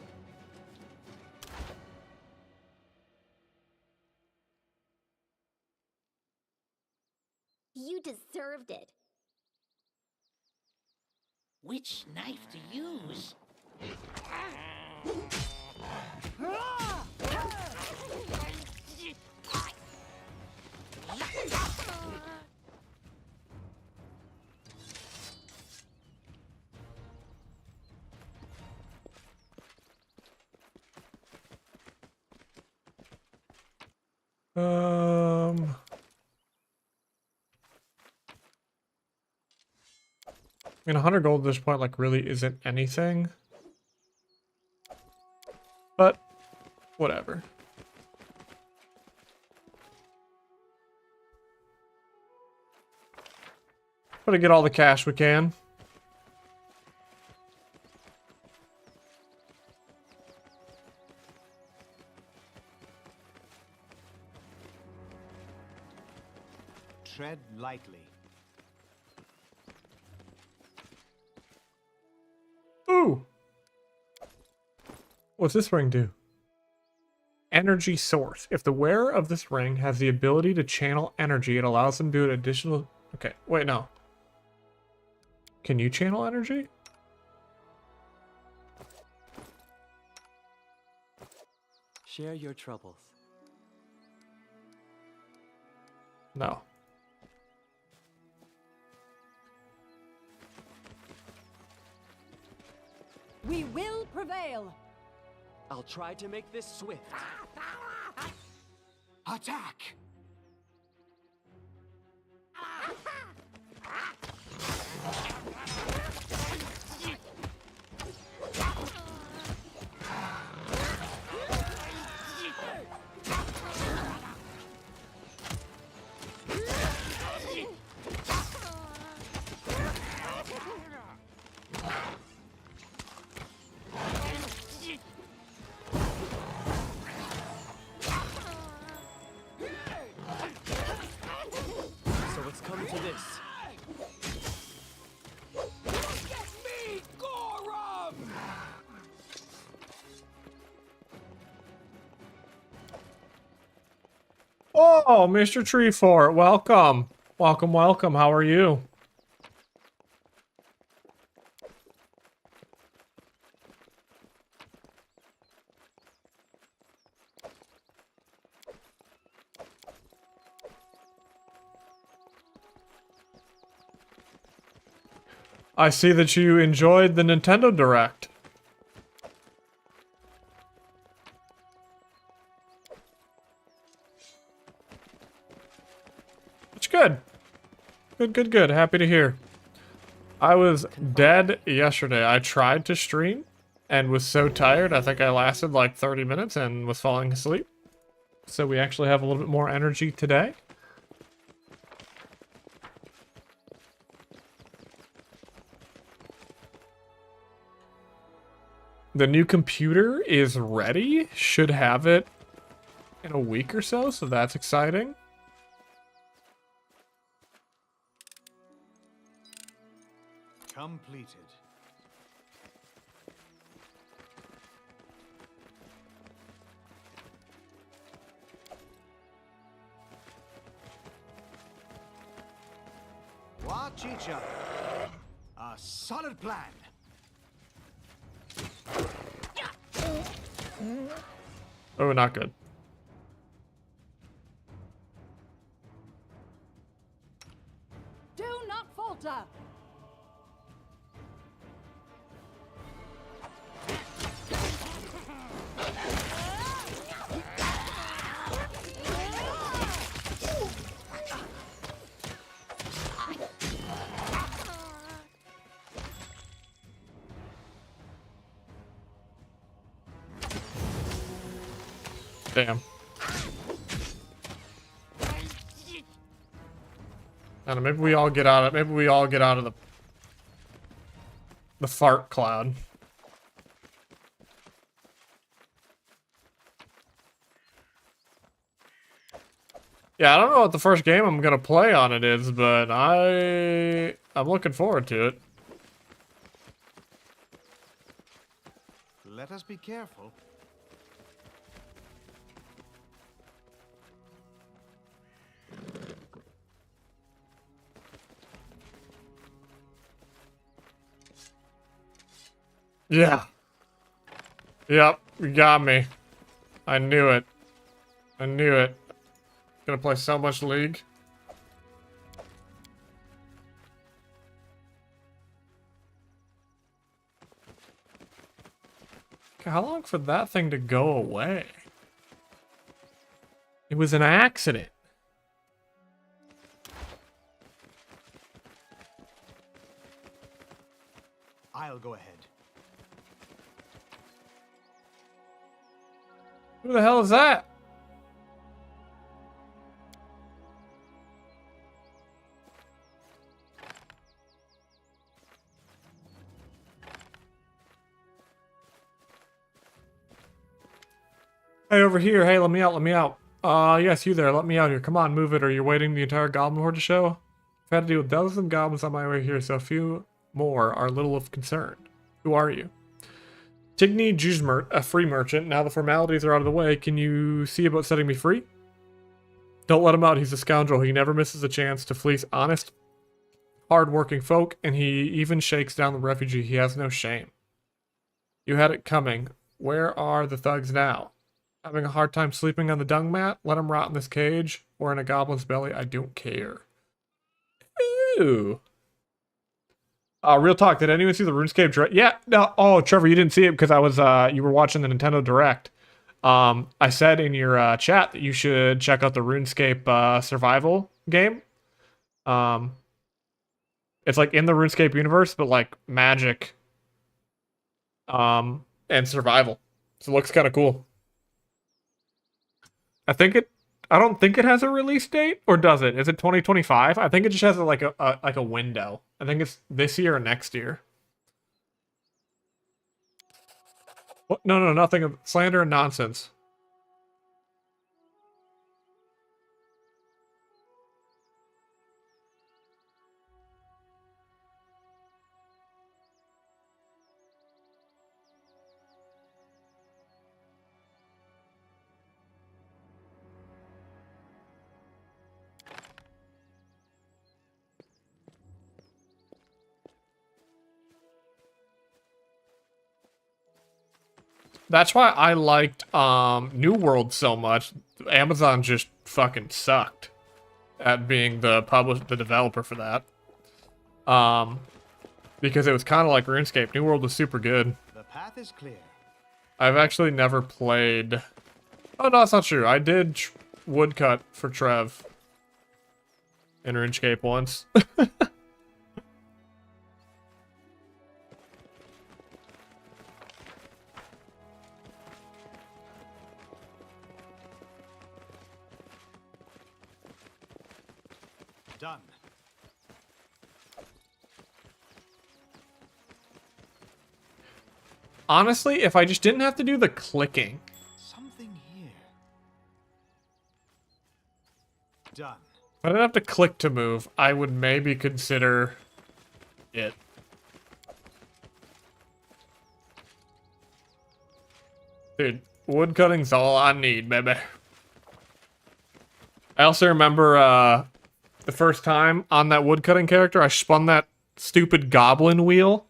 You deserved it.
Which knife to use?
I mean, 100 gold at this point, like, really isn't anything. But, whatever. Gotta get all the cash we can.
Tread lightly.
Ooh! What's this ring do? Energy source. If the wearer of this ring has the ability to channel energy, it allows them to do an additional... Okay, wait, no. Can you channel energy?
Share your troubles.
No.
We will prevail.
I'll try to make this swift.
Attack!
Oh, Mr. Treefort, welcome. Welcome, welcome. How are you? I see that you enjoyed the Nintendo Direct. It's good. Good, good, good. Happy to hear. I was dead yesterday. I tried to stream and was so tired. I think I lasted like 30 minutes and was falling asleep. So we actually have a little bit more energy today. The new computer is ready. Should have it in a week or so, so that's exciting.
Completed. Watch each other. A solid plan.
Oh, not good.
Do not falter.
Damn. I don't know, maybe we all get out of the fart cloud. Yeah, I don't know what the first game I'm gonna play on it is, but I'm looking forward to it.
Let us be careful.
Yeah. Yep, you got me. I knew it. I knew it. Gonna play so much League. Okay, how long for that thing to go away? It was an accident.
I'll go ahead.
Who the hell is that? Hey, over here. Hey, let me out, let me out. Yes, you there. Let me out here. Come on, move it, or you're waiting the entire goblin horde to show. I've had to deal with dozens of goblins on my way here, so a few more are little of concern. Who are you? Tigny Juzmert, a free merchant. Now the formalities are out of the way. Can you see about setting me free? Don't let him out. He's a scoundrel. He never misses a chance to fleece honest, hard-working folk, and he even shakes down the refugee. He has no shame. You had it coming. Where are the thugs now? Having a hard time sleeping on the dung mat? Let him rot in this cage or in a goblin's belly. I don't care. Ooh. Real talk. Did anyone see the RuneScape Direct? Yeah. No. Oh, Trevor, you didn't see it because I was you were watching the Nintendo Direct. I said in your chat that you should check out the RuneScape survival game. It's like in the RuneScape universe, but like magic. And survival. So it looks kind of cool. I don't think it has a release date, or does it? Is it 2025? I think it just has like a window. I think it's this year or next year. What? No, nothing of slander and nonsense. That's why I liked New World so much. Amazon just fucking sucked at being the developer for that. Because it was kind of like RuneScape. New World was super good.
The path is clear.
I've actually never played... Oh, no, that's not true. I did woodcut for Trev in RuneScape once.
Done.
Honestly, if I just didn't have to do the clicking.
Something here. Done.
If I didn't have to click to move, I would maybe consider it. Dude, woodcutting's all I need, baby. I also remember the first time on that woodcutting character, I spun that stupid goblin wheel,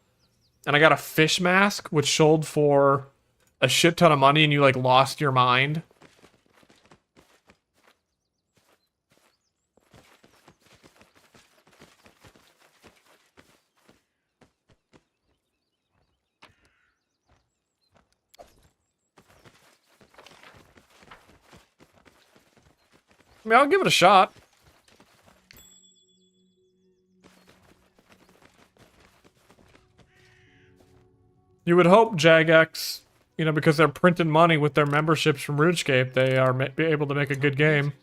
and I got a fish mask, which sold for a shit ton of money, and you, like, lost your mind. I mean, I'll give it a shot. You would hope Jagex, you know, because they're printing money with their memberships from RuneScape, they are be able to make a good game.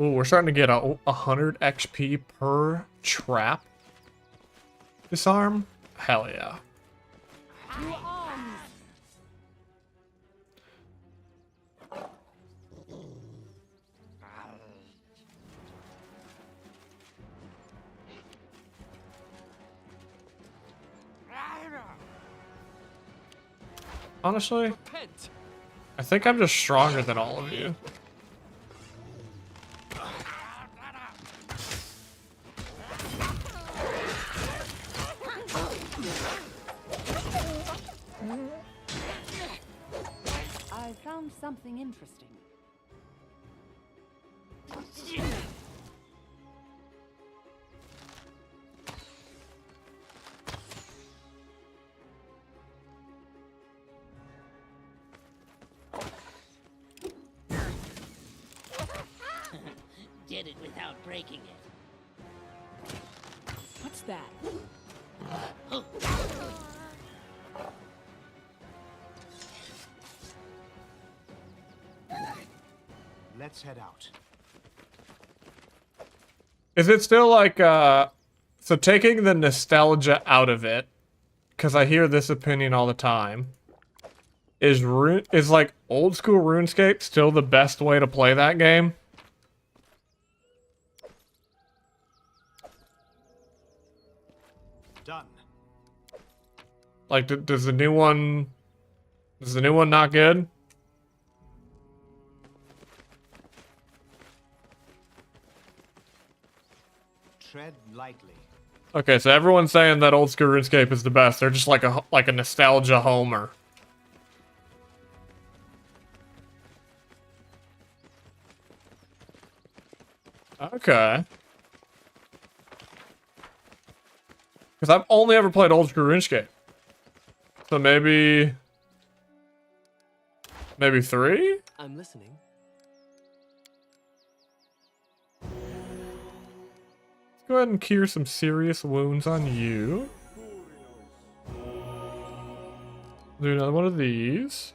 Ooh, we're starting to get a 100 XP per trap. Disarm? Hell yeah.
To arms!
Honestly, I think I'm just stronger than all of you.
I found something interesting.
Did it without breaking it.
What's that?
Let's head out.
Is it still like, so taking the nostalgia out of it, because I hear this opinion all the time, is like old school RuneScape still the best way to play that game?
Done.
Like, does the new one not good?
Tread lightly.
Okay, so everyone's saying that old school RuneScape is the best. They're just like a nostalgia homer. Okay. Because I've only ever played old school RuneScape. So maybe 3?
I'm listening.
Let's go ahead and cure some serious wounds on you. Do another one of these.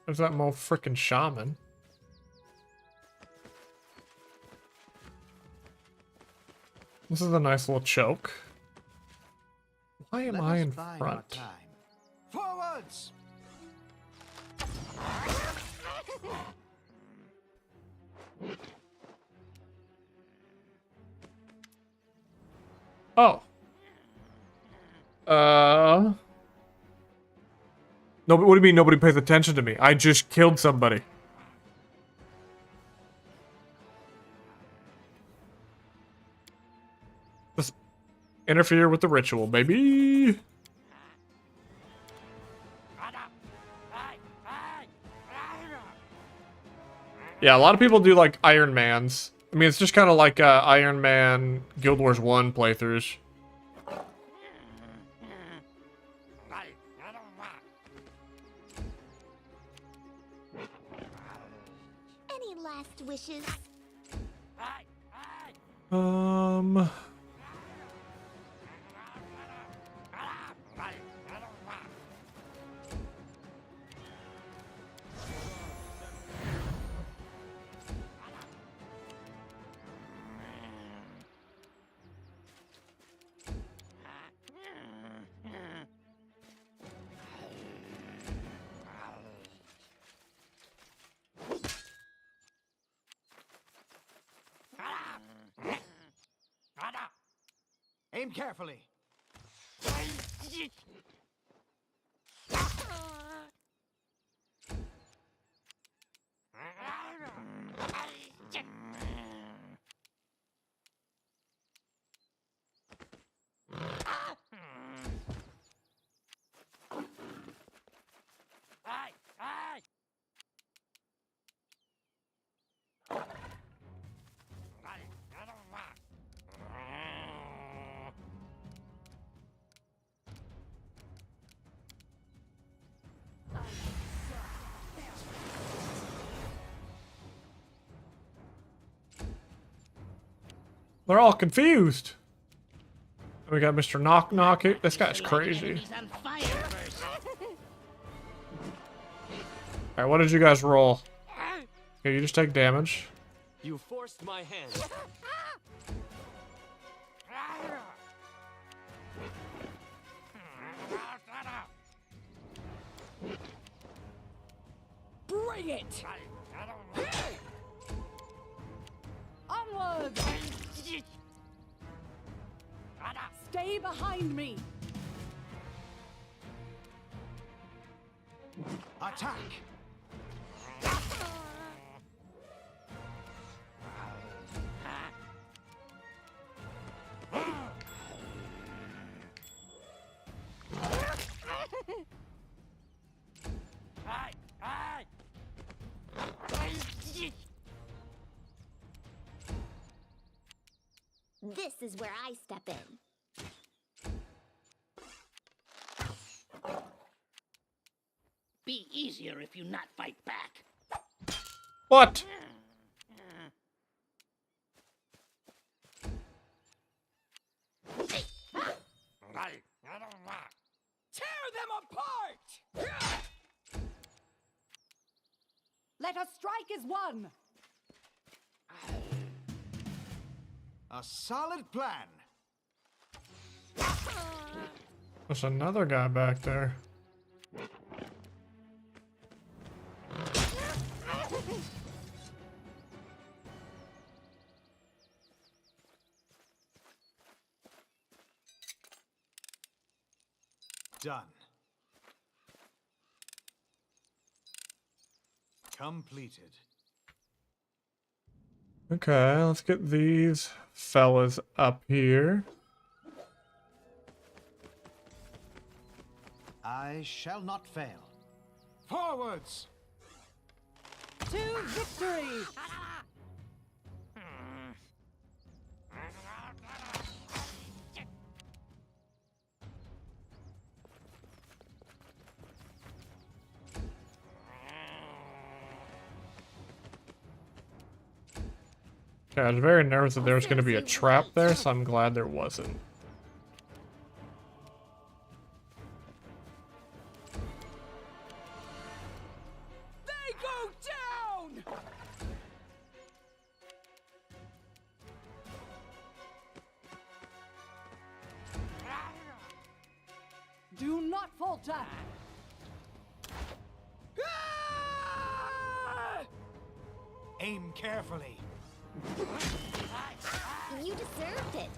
There's that mo frickin' shaman. This is a nice little choke. Why am
Let
I
us
in
bide our
front?
time. Forwards!
Oh. No, what do you mean nobody pays attention to me? I just killed somebody. Just interfere with the ritual, baby. Yeah, a lot of people do like Iron Mans. I mean, it's just kind of like Iron Man Guild Wars 1 playthroughs.
Any last wishes?
Aim carefully.
They're all confused. We got Mr. Knock Knock here. This guy's crazy.
Enemies on fire first.
Alright, what did you guys roll? Okay, you just take damage.
You forced my hand.
Bring it! Onward! Stay behind me!
Attack!
This is where I step in.
Be easier if you not fight back.
What?
Tear them apart! Let us strike as one!
A solid plan.
There's another guy back there.
Done. Completed.
Okay, let's get these fellas up here.
I shall not fail. Forwards!
To victory!
Okay, I was very nervous that there was going to be a trap there, so I'm glad there wasn't.
They go down! Do not falter!
Aim carefully.
You deserved it.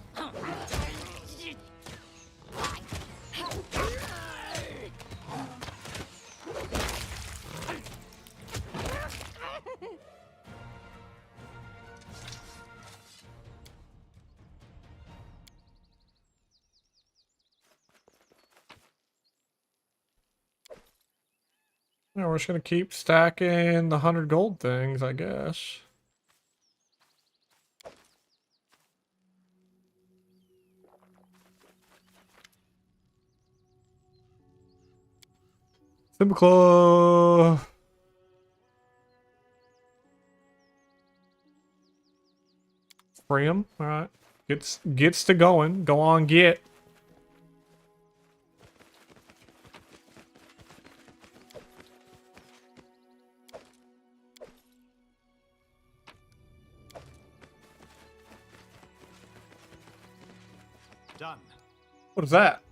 Yeah, we're just gonna keep stacking the 100 gold things, I guess. Simple. Free him. All right. Gets to going. Go on, get.
Done.
What is that?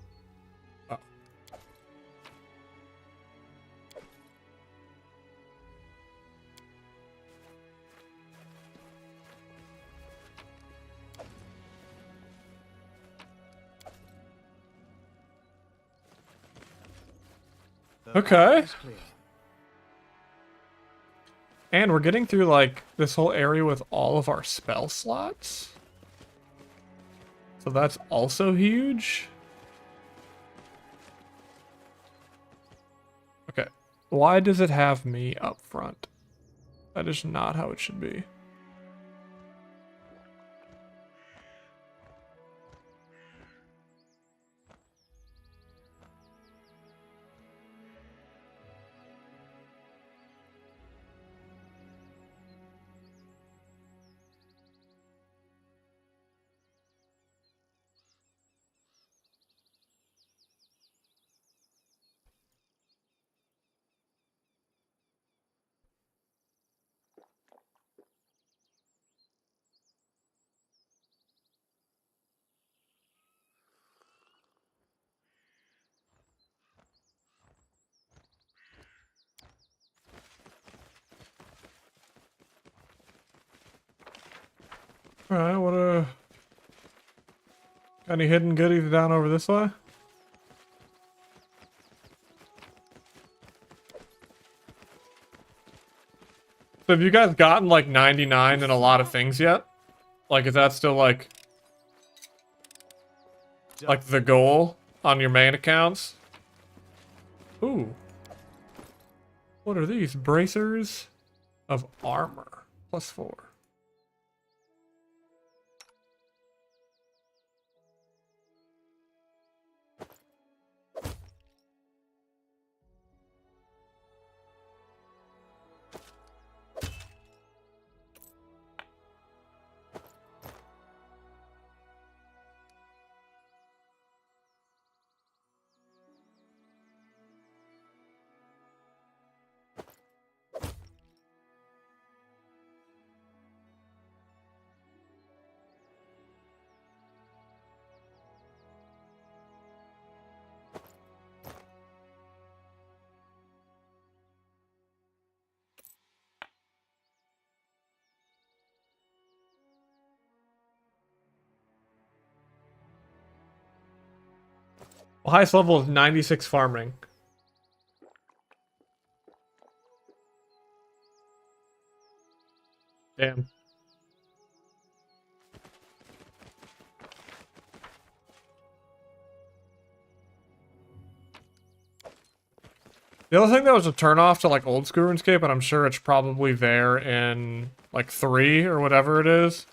Oh.
The
Okay.
path is clear.
And we're getting through like this whole area with all of our spell slots. So that's also huge. Okay. Why does it have me up front? That is not how it should be. Alright, got any hidden goodies down over this way? So have you guys gotten like 99 and a lot of things yet? Like, is that still like the goal on your main accounts? Ooh. What are these? Bracers of armor. +4. Well, highest level is 96 farming. Damn. The other thing that was a turnoff to like old school RuneScape, and I'm sure it's probably there in like 3 or whatever it is,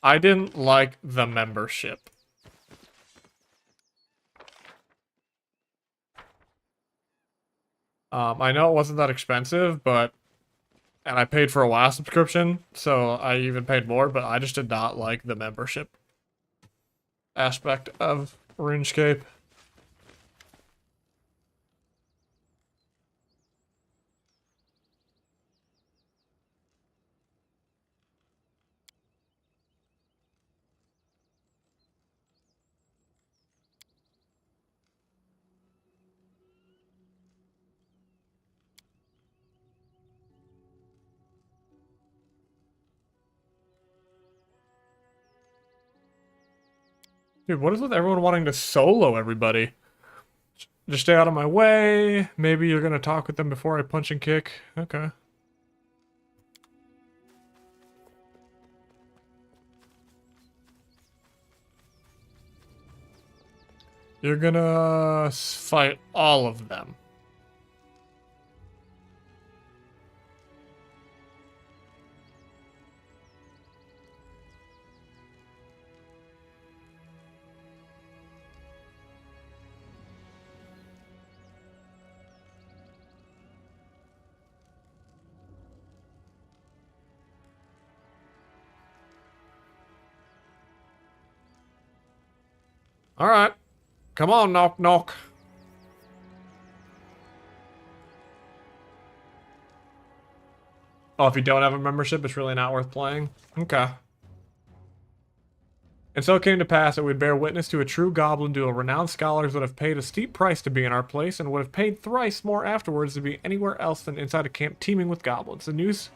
I didn't like the membership. I know it wasn't that expensive, but and I paid for a WoW subscription, so I even paid more, but I just did not like the membership aspect of RuneScape. Dude, what is with everyone wanting to solo everybody? Just stay out of my way. Maybe you're gonna talk with them before I punch and kick. Okay. You're gonna fight all of them. All right. Come on, knock knock. Oh, if you don't have a membership, it's really not worth playing? Okay. And so it came to pass that we'd bear witness to a true goblin duel. Renowned scholars would have paid a steep price to be in our place, and would have paid thrice more afterwards to be anywhere else than inside a camp teeming with goblins. The news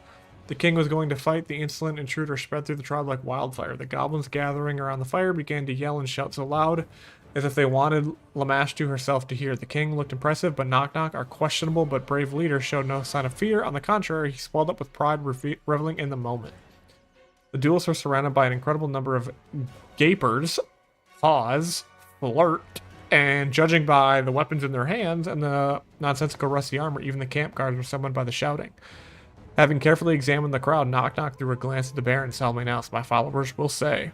the king was going to fight the insolent intruder spread through the tribe like wildfire. The goblins gathering around the fire began to yell and shout so loud as if they wanted Lamashtu herself to hear. The king looked impressive, but Knock Knock, our questionable but brave leader, showed no sign of fear. On the contrary, he swelled up with pride, reveling in the moment. The duelists were surrounded by an incredible number of gapers, pause, flirt, and judging by the weapons in their hands and the nonsensical rusty armor, even the camp guards were summoned by the shouting. Having carefully examined the crowd, Knock Knock threw a glance at the bear and solemnly announced, "My followers will say."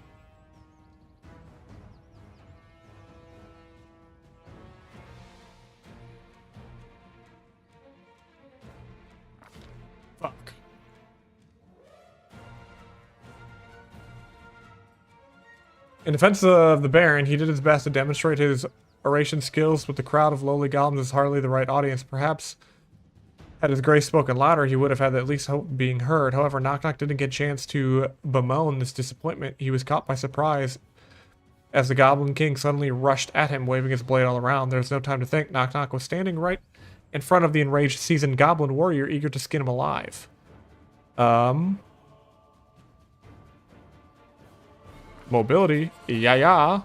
Fuck. In defense of the Baron, he did his best to demonstrate his oration skills with the crowd of lowly goblins as hardly the right audience. Perhaps had his grace spoken louder, he would have had at least hope of being heard. However, Knock Knock didn't get a chance to bemoan this disappointment. He was caught by surprise as the Goblin King suddenly rushed at him, waving his blade all around. There was no time to think. Knock Knock was standing right in front of the enraged seasoned Goblin warrior, eager to skin him alive. Mobility. Yeah.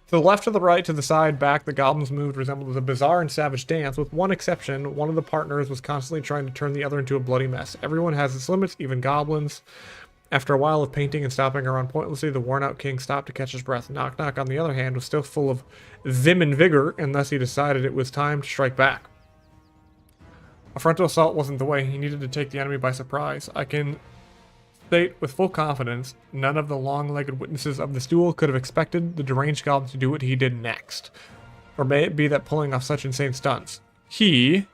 To the left, to the right, to the side, back, the goblins moved resembled a bizarre and savage dance. With one exception, one of the partners was constantly trying to turn the other into a bloody mess. Everyone has its limits, even goblins. After a while of painting and stopping around pointlessly, the worn-out king stopped to catch his breath. Knock Knock, on the other hand, was still full of vim and vigor, and thus he decided it was time to strike back. A frontal assault wasn't the way. He needed to take the enemy by surprise. I can state with full confidence, none of the long-legged witnesses of this duel could have expected the deranged goblin to do what he did next. Or may it be that pulling off such insane stunts, he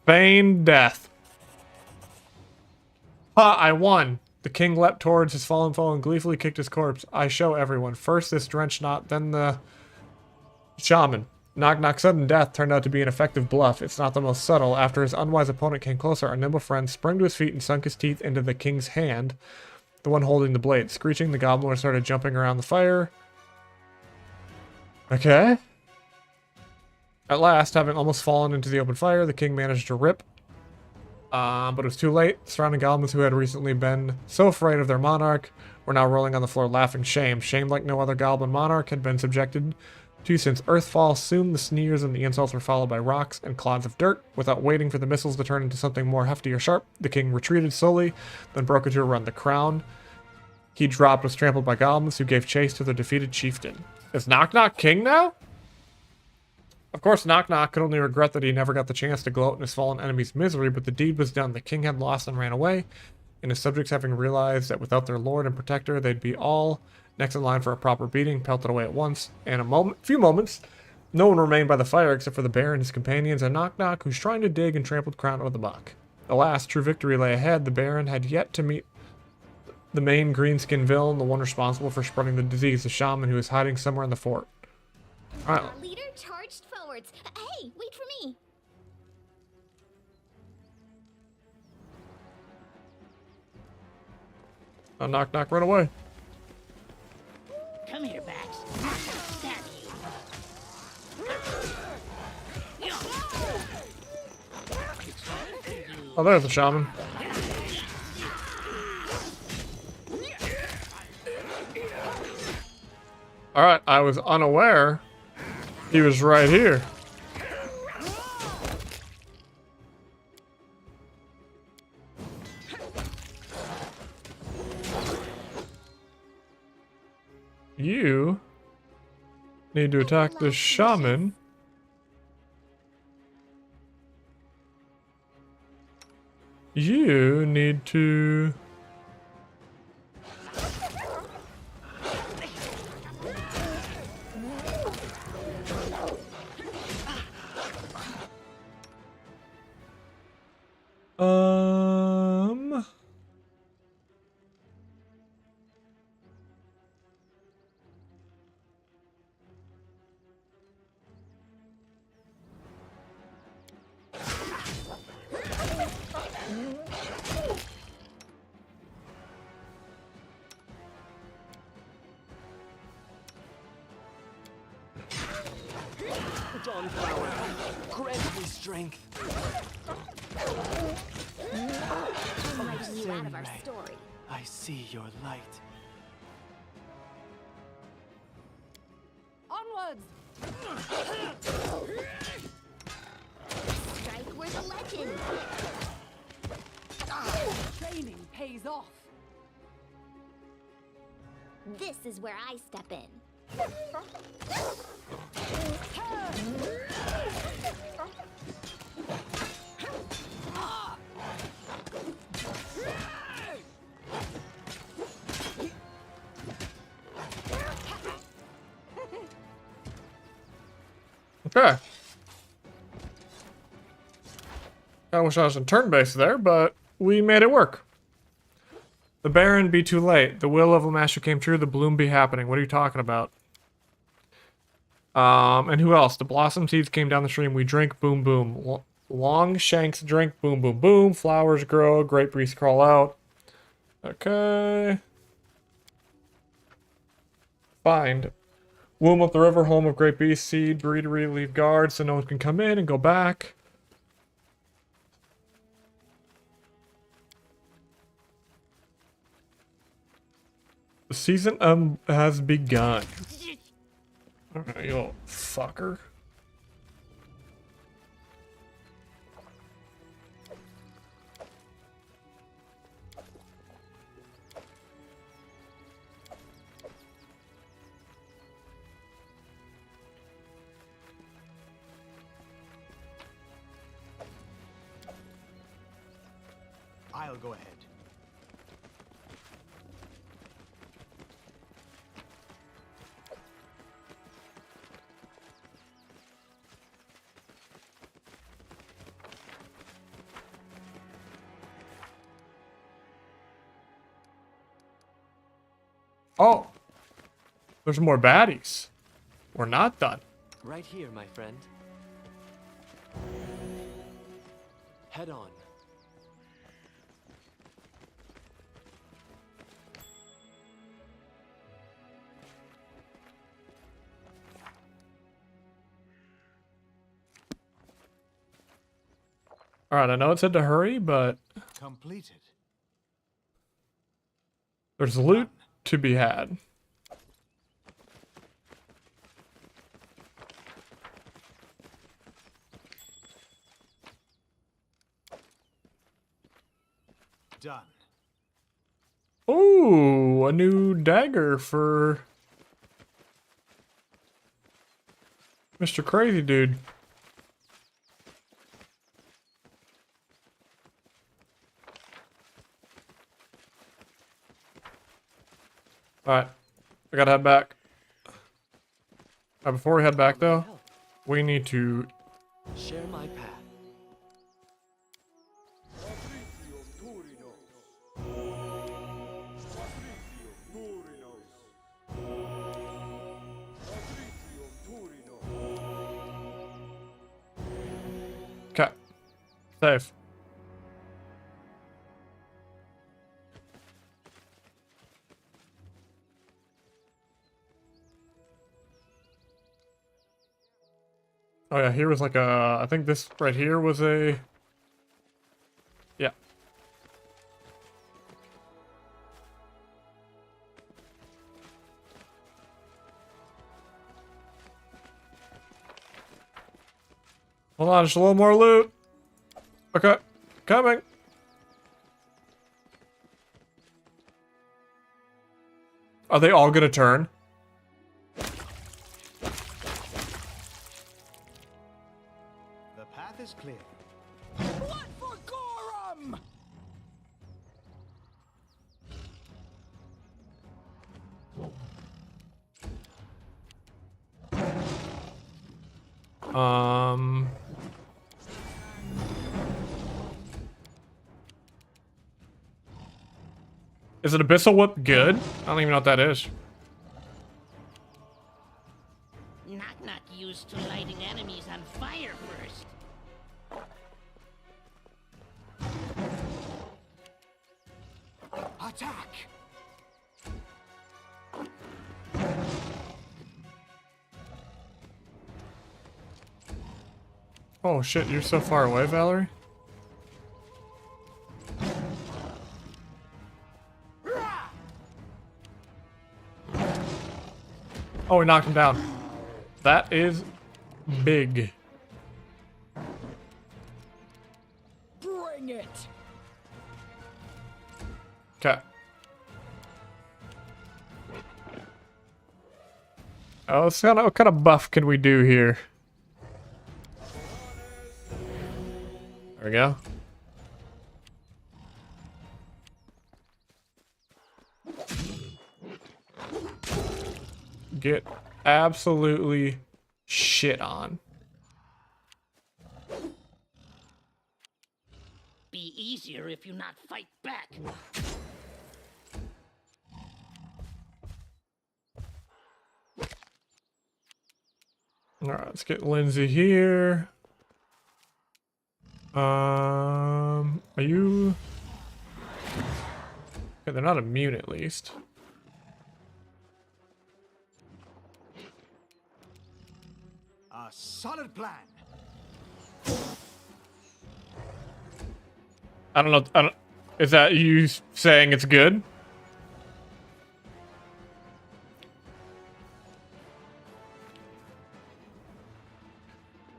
feigned death. Ha! I won! The king leapt towards his fallen foe and gleefully kicked his corpse. I show everyone. First this drenched knot, then the shaman. Knock Knock's sudden death turned out to be an effective bluff. It's not the most subtle. After his unwise opponent came closer, our nimble friend sprang to his feet and sunk his teeth into the king's hand, the one holding the blade. Screeching, the goblin started jumping around the fire. Okay. At last, having almost fallen into the open fire, the king managed to rip. But it was too late. The surrounding goblins who had recently been so afraid of their monarch were now rolling on the floor laughing shame. Shame like no other goblin monarch had been subjected to since Earthfall. Soon the sneers and the insults were followed by rocks and clods of dirt. Without waiting for the missiles to turn into something more hefty or sharp, the king retreated slowly, then broke into a run. The crown he dropped was trampled by goblins who gave chase to their defeated chieftain. Is Knock Knock king now? Of course, Knock Knock could only regret that he never got the chance to gloat in his fallen enemy's misery, but the deed was done. The king had lost and ran away, and his subjects, having realized that without their lord and protector, they'd be all next in line for a proper beating, pelted away at once. In a few moments, no one remained by the fire except for the bear and his companions, and Knock Knock, who's trying to dig and trample the crown out of the muck. Alas, true victory lay ahead. The Baron had yet to meet the main greenskin villain, the one responsible for spreading the disease, the shaman who was hiding somewhere in the fort. All right.
Our leader charged forwards. Hey, wait for me.
Now Knock Knock, run away.
Come here, Bax. Stab you.
Oh, there's the shaman. Alright, I was unaware he was right here. You need to attack the shaman. You need to... Um...
Dawnflower, grant me strength.
Writing you out of our
Senrai,
story.
I see your light.
Onwards!
Strike worth a legend.
Training pays off.
This is where I step in.
Okay. I wish I was in turn-based there, but we made it work. The Baron be too late. The will of the master came true. The bloom be happening. What are you talking about? And who else? The blossom seeds came down the stream. We drink, boom, boom. Long shanks drink, boom, boom, boom. Flowers grow. Great breeze crawl out. Okay. Find. Womb up the river, home of great beast seed. Breedery, leave guard so no one can come in and go back. The season has begun. Alright, you little fucker.
I'll go ahead.
Oh! There's more baddies. We're not done.
Right here, my friend. Head on.
Alright, I know it said to hurry, but
Completed.
there's loot to be had.
Done.
Ooh, a new dagger for Mr. Crazy Dude. Alright, I gotta head back. Before we head back though, we need to...
Share my path.
Okay. Save. Oh yeah, here was like a... I think this right here was a... Hold on, just a little more loot. Okay, coming. Are they all gonna turn?
The path is clear.
What for Gorum?
Is it Abyssal Whip good? I don't even know what that is.
Knock-knock used to lighting enemies on fire first.
Attack!
Oh shit, you're so far away, Valerie? Oh, we knocked him down. That is big.
Bring it.
Okay. Oh, what kind of buff can we do here? There we go. Get absolutely shit on.
Be easier if you not fight back.
Alright, let's get Lindsay here. Are you... Okay, they're not immune at least.
A solid plan.
I don't know. Is that you saying it's good?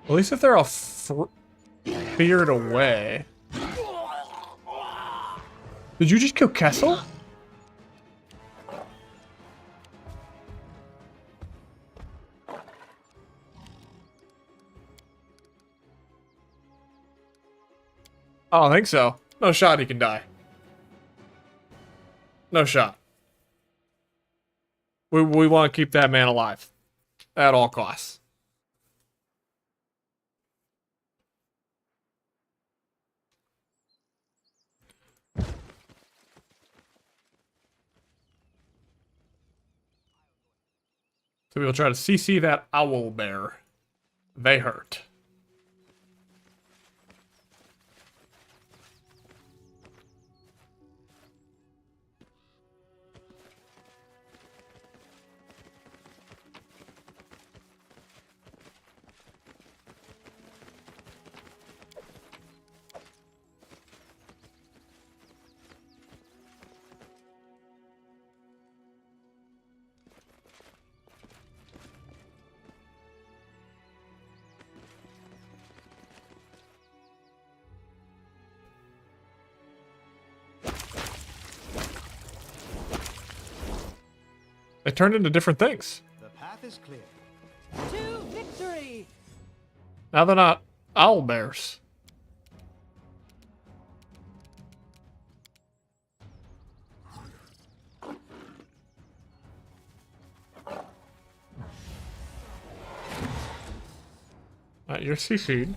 At least if they're all feared away. Did you just kill Kessel? I don't think so. No shot he can die. No shot. We want to keep that man alive. At all costs. So we'll try to CC that owl bear. They hurt. They turned into different things.
The path is clear.
To victory.
Now they're not owl bears. You're CC'd.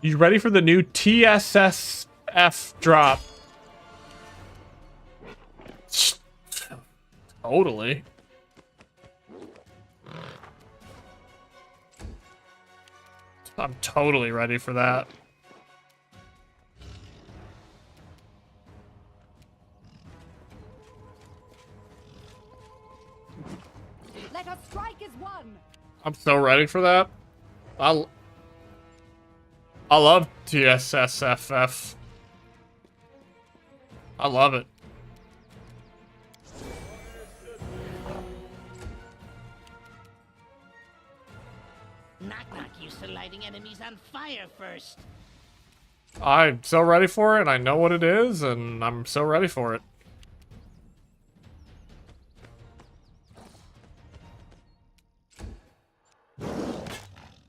You ready for the new TSSF drop? Totally. I'm totally ready for that.
Let us strike as one.
I'm so ready for that. I love TSSFF. I love it.
lighting enemies on fire first.
I'm so ready for it, and I know what it is, and I'm so ready for it.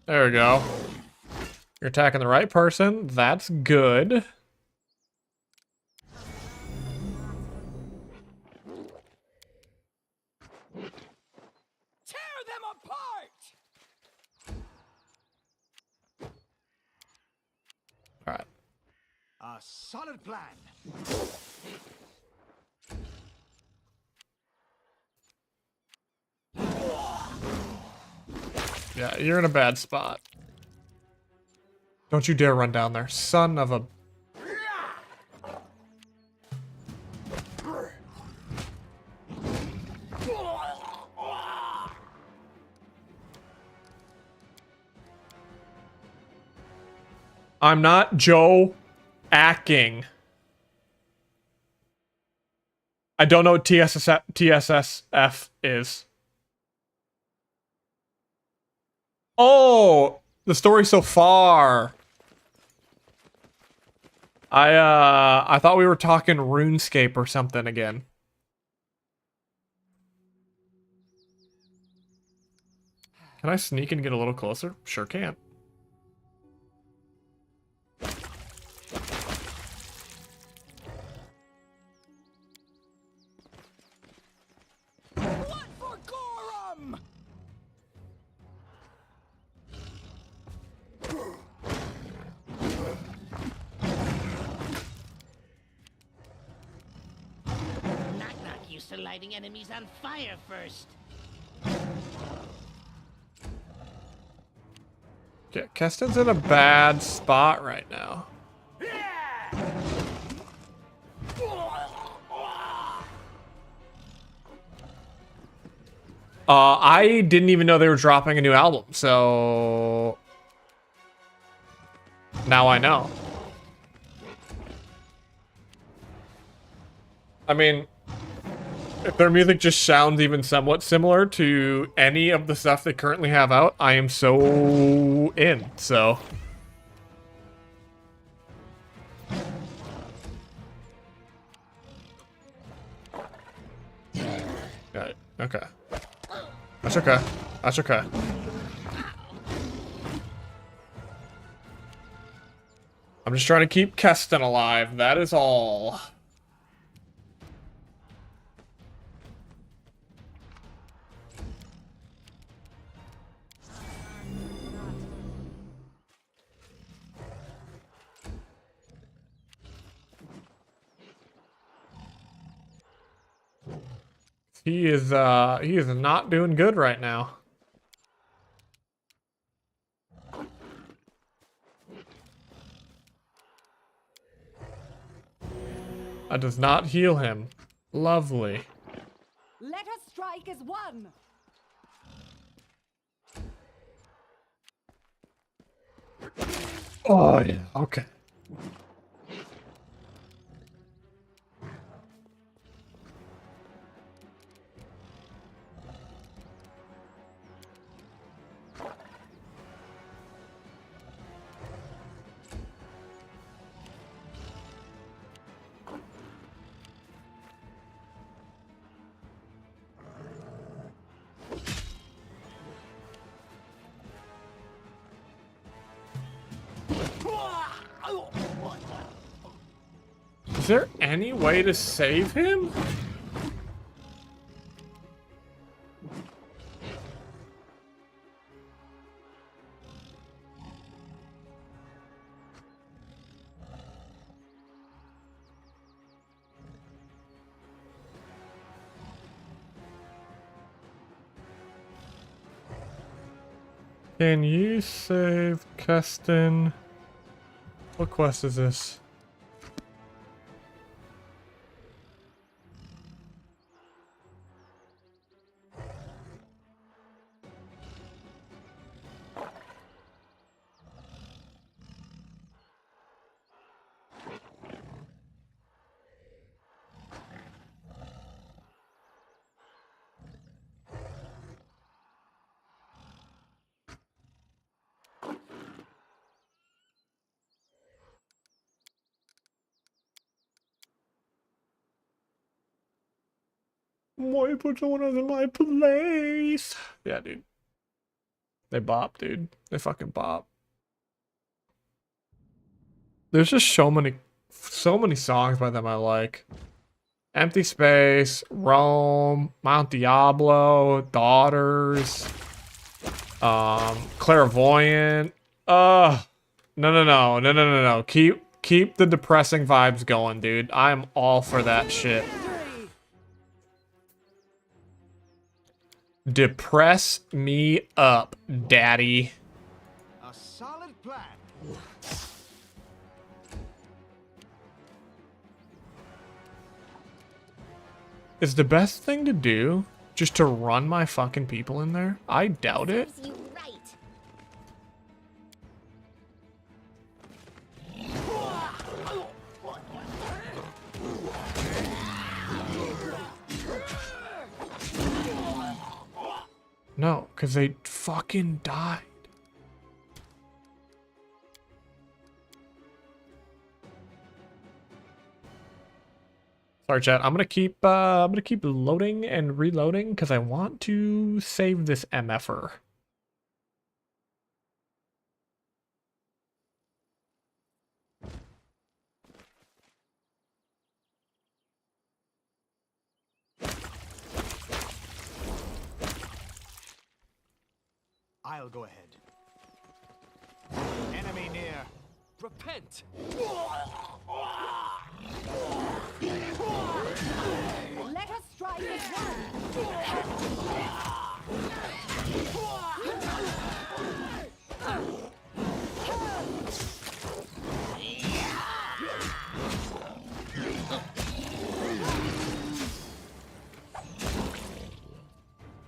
There we go. You're attacking the right person. That's good.
Tear them apart!
All right.
A solid plan.
Yeah, you're in a bad spot. Don't you dare run down there, son of a... I'm not Joe acting. I don't know what TSSF is. Oh, the story so far. I thought we were talking RuneScape or something again. Can I sneak and get a little closer? Sure can.
What for Gorum?
Knock Knock used to lighting enemies on fire first.
Okay, Keston's in a bad spot right now. I didn't even know they were dropping a new album, so now I know. I mean, if their music just sounds even somewhat similar to any of the stuff they currently have out, I am so in, so. Got it. Okay. That's okay. That's okay. I'm just trying to keep Keston alive. That is all. He is not doing good right now. That does not heal him. Lovely.
Let us strike as one.
Oh yeah. Okay. Is there any way to save him? Can you save Keston? What quest is this? Why you put someone else in my place? Yeah, dude. They bop, dude. They fucking bop. There's just so many songs by them I like. Empty Space, Rome, Mount Diablo, Daughters, Clairvoyant. No. Keep the depressing vibes going, dude. I'm all for that shit. Depress me up, daddy.
A solid plan.
Is the best thing to do just to run my fucking people in there? I doubt it.
Serves you right.
No, because they fucking died. Sorry, chat. I'm gonna keep loading and reloading because I want to save this MFer.
I'll go ahead. Enemy near. Repent!
Let us strike as one.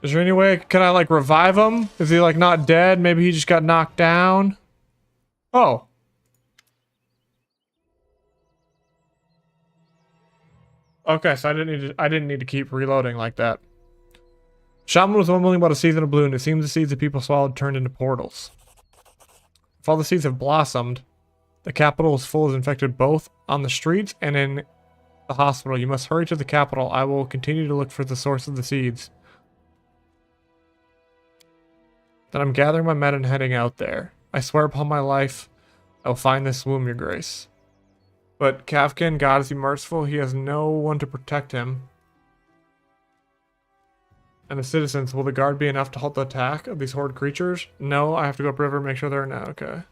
Is there any way, can I like revive him? Is he like not dead? Maybe he just got knocked down? Oh. Okay, so I didn't need to keep reloading like that. Shaman was only about a season of blue, and it seems the seeds that people swallowed turned into portals. If all the seeds have blossomed, the capital is full of infected both on the streets and in the hospital. You must hurry to the capital. I will continue to look for the source of the seeds. Then I'm gathering my men and heading out there. I swear upon my life, I will find this womb, your grace. But Kafkin, God is he merciful, he has no one to protect him. And the citizens, will the guard be enough to halt the attack of these horde creatures? No, I have to go upriver and make sure they're now. Okay.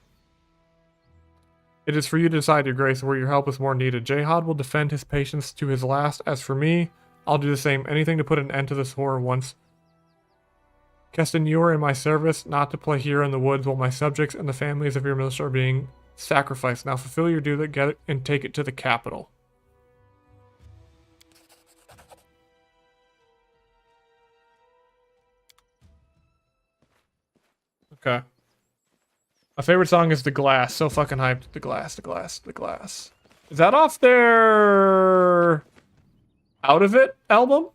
It is for you to decide, your grace, where your help is more needed. Jihad will defend his patients to his last. As for me, I'll do the same. Anything to put an end to this horror once. Keston, you are in my service, not to play here in the woods while my subjects and the families of your militia are being sacrificed. Now fulfill your due, get it, and take it to the capital. Okay. My favorite song is The Glass. So fucking hyped. The Glass, The Glass, The Glass. Is that off their Out of It album?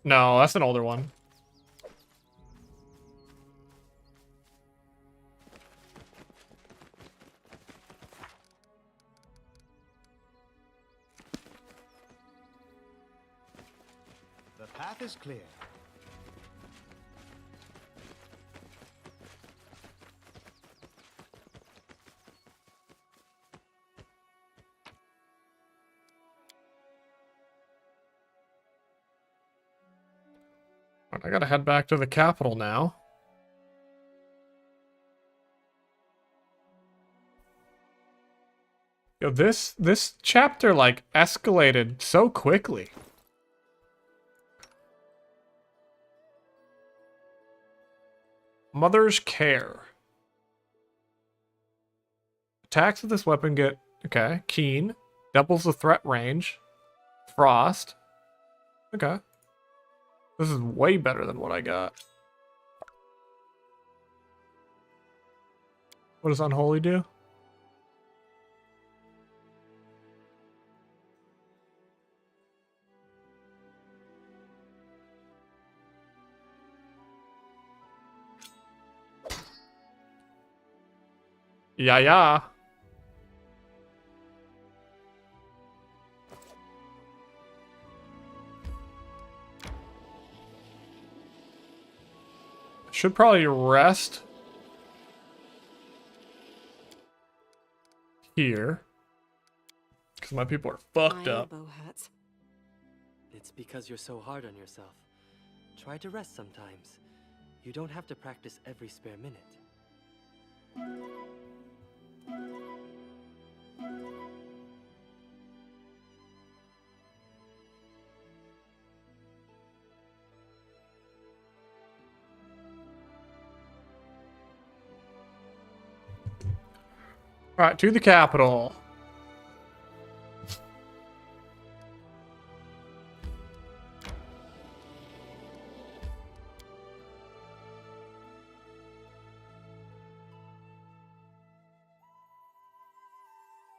No, that's an older one.
The path is clear.
I gotta head back to the capital now. Yo, this chapter like escalated so quickly. Mother's Care. Attacks with this weapon get, okay, keen. Doubles the threat range. Frost. Okay. This is way better than what I got. What does Unholy do? Yeah, yeah. Should probably rest here. Because my people are fucked
My
up.
elbow hurts.
It's because you're so hard on yourself. Try to rest sometimes. You don't have to practice every spare minute.
Alright, to the capital.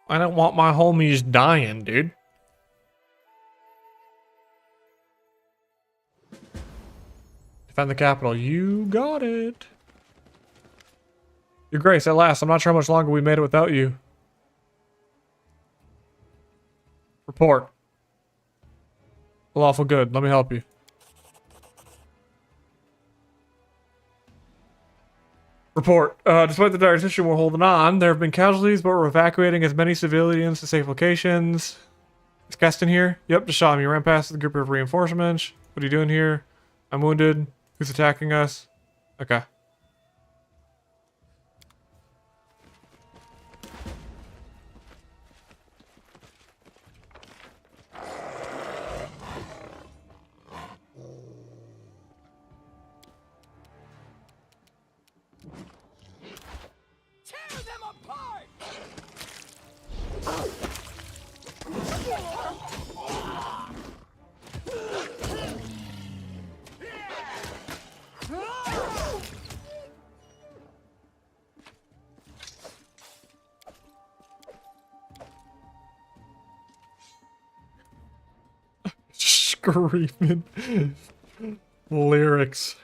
I don't want my homies dying, dude. Defend the capital. You got it. Your Grace, at last. I'm not sure how much longer we made it without you. Report. Lawful good. Let me help you. Report. Despite the dire situation, we're holding on. There have been casualties, but we're evacuating as many civilians to safe locations. Is Keston here? Yep, just shot me. Ran past the group of reinforcements. What are you doing here? I'm wounded. Who's attacking us? Okay.
Tear them apart!
Screaming lyrics.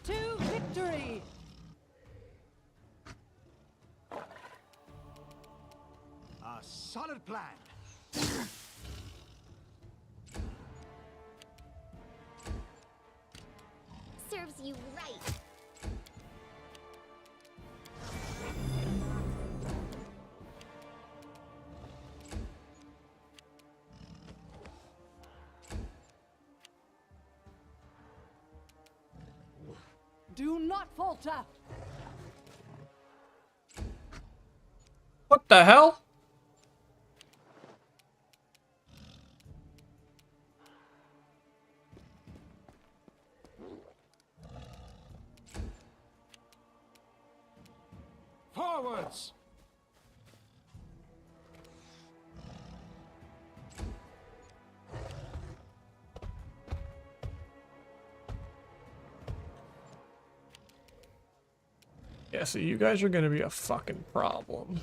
To victory!
A solid plan.
Serves you right.
Do not falter!
What the hell?
Forwards!
Yeah, so you guys are gonna be a fucking problem.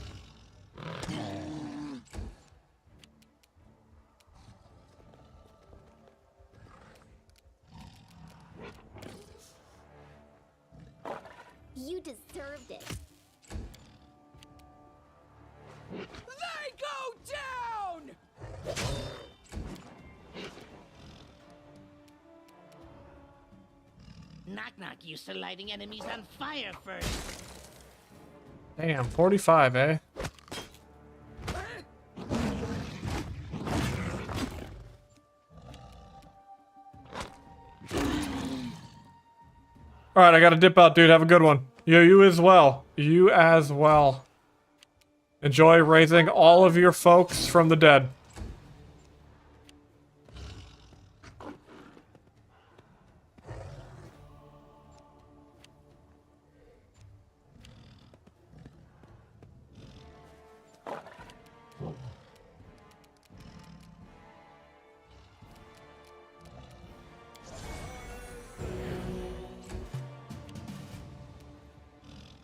You deserved it.
They go down!
Knock Knock used to lighting enemies on fire first.
Damn, 45, eh? Alright, I gotta dip out, dude. Have a good one. You as well. You as well. Enjoy raising all of your folks from the dead.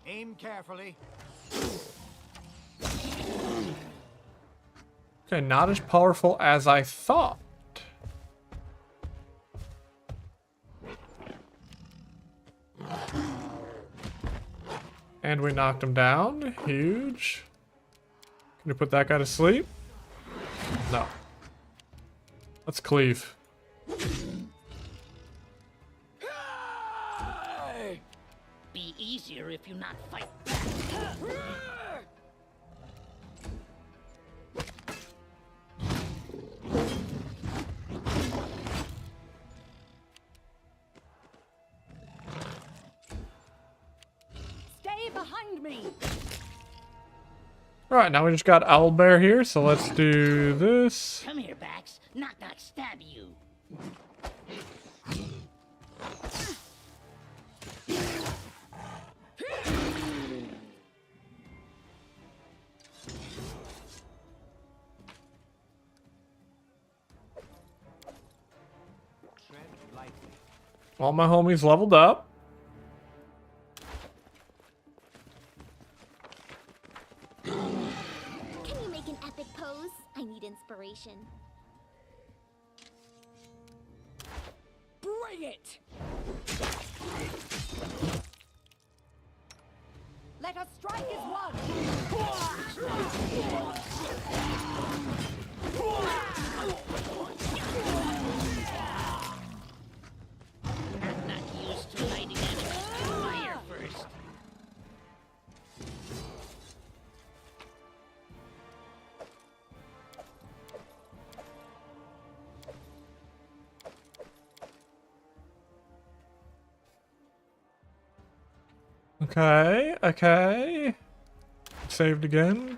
Aim carefully.
Okay, not as powerful as I thought. And we knocked him down. Huge. Can you put that guy to sleep? No. Let's cleave.
Be easier if you not fight back.
Stay behind me.
Alright, now we just got Owlbear here, so let's do this.
Come here, Bax. Knock knock stab you.
Tread lightly.
All my homies leveled up.
Can you make an epic pose? I need inspiration.
Bring it. Let us strike as one.
Knock knock used to lighting enemies with fire first.
Okay, okay. Saved again.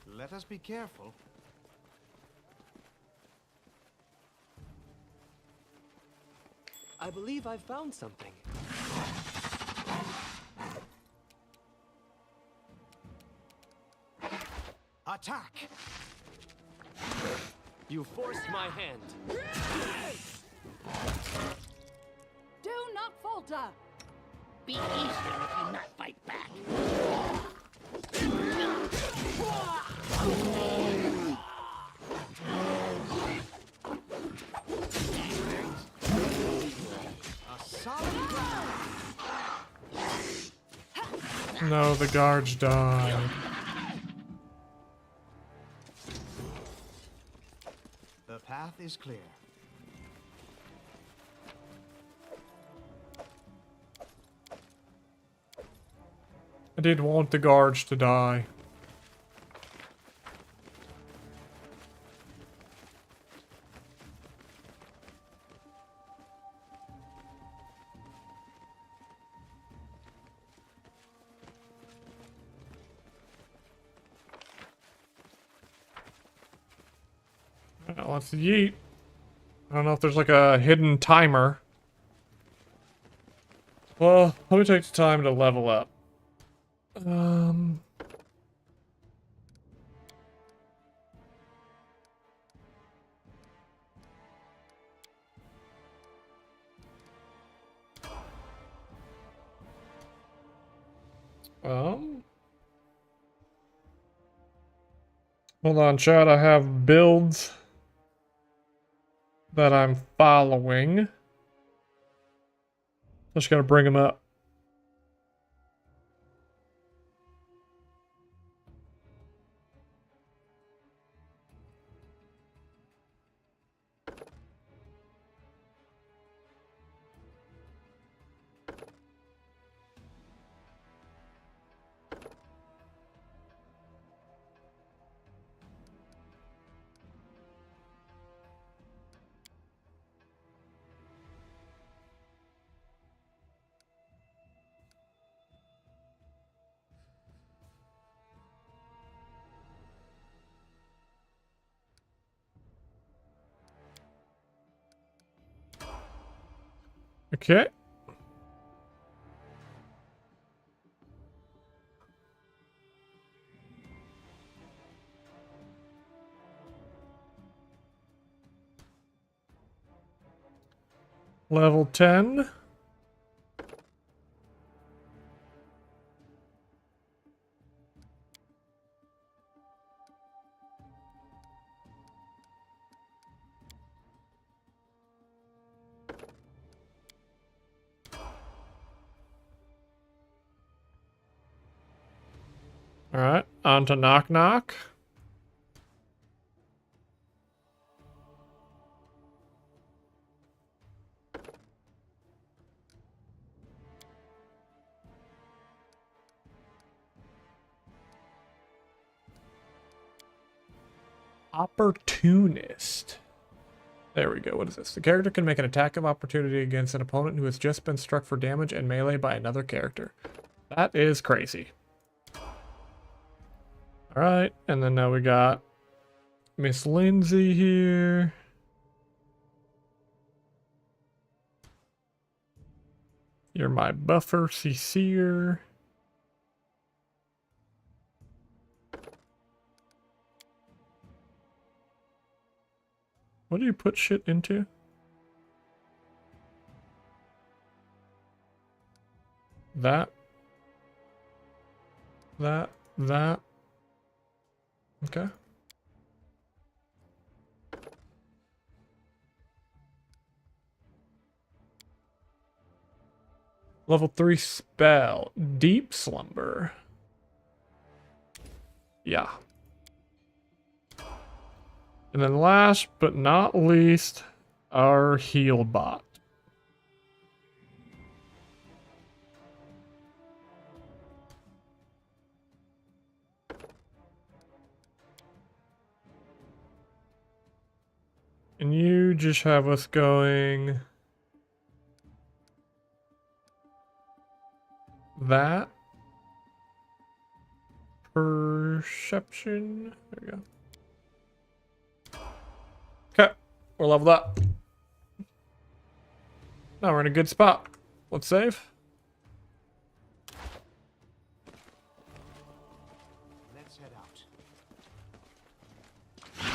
Let us be careful.
I believe I've found something.
Attack!
You forced my hand.
Do not falter.
Be easier if you not fight back.
A solid ground.
No, the guards died.
The path is clear.
I did want the guards to die. Well, let's yeet. I don't know if there's like a hidden timer. Well, let me take the time to level up. Hold on, chat. I have builds that I'm following. Just gotta bring them up. Okay. Level 10. Alright, on to Knock Knock. Opportunist. There we go. What is this? The character can make an attack of opportunity against an opponent who has just been struck for damage and melee by another character. That is crazy. Alright, and then now we got Miss Lindsay here. You're my buffer, CC'er. What do you put shit into? That. Okay. Level 3 spell. Deep Slumber. Yeah. And then last but not least, our heal bot. And you just have us going that. Perception. There we go. Okay, we're leveled up. Now we're in a good spot. Let's save.
Let's head out.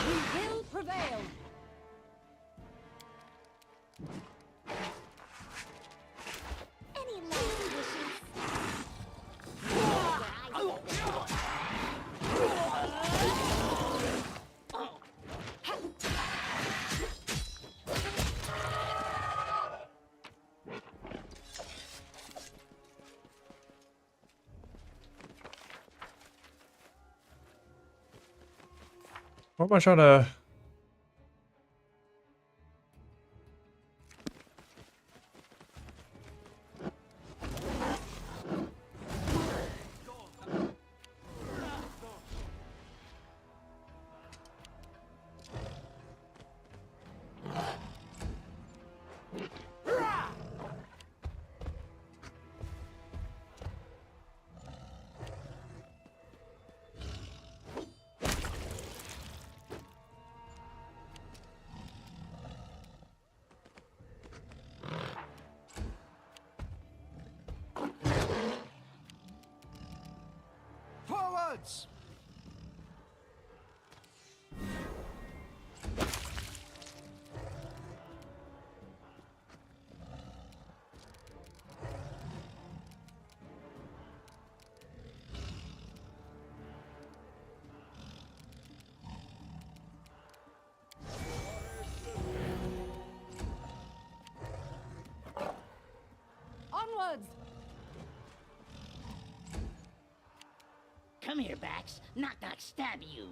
We will prevail.
Any last wishes?
What am I trying to...
Forwards!
Onwards!
Come here, Bax. Knock Knock stab you.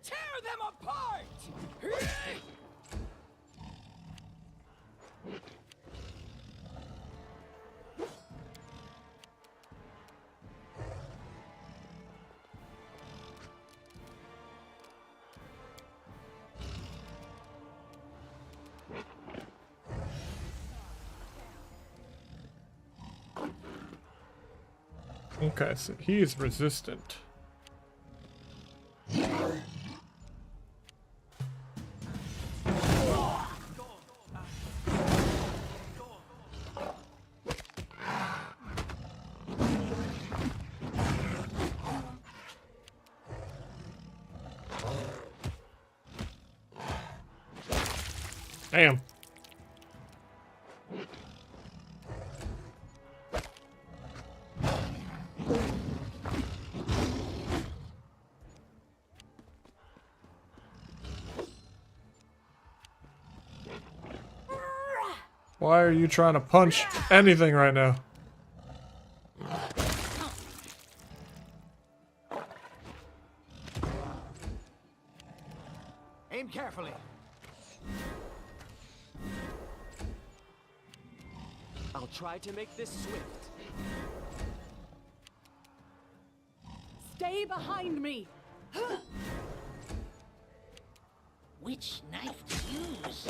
Tear them apart!
Okay, so he is resistant. Damn. Why are you trying to punch anything right now?
Aim carefully.
I'll try to make this swift.
Stay behind me!
Which knife to use?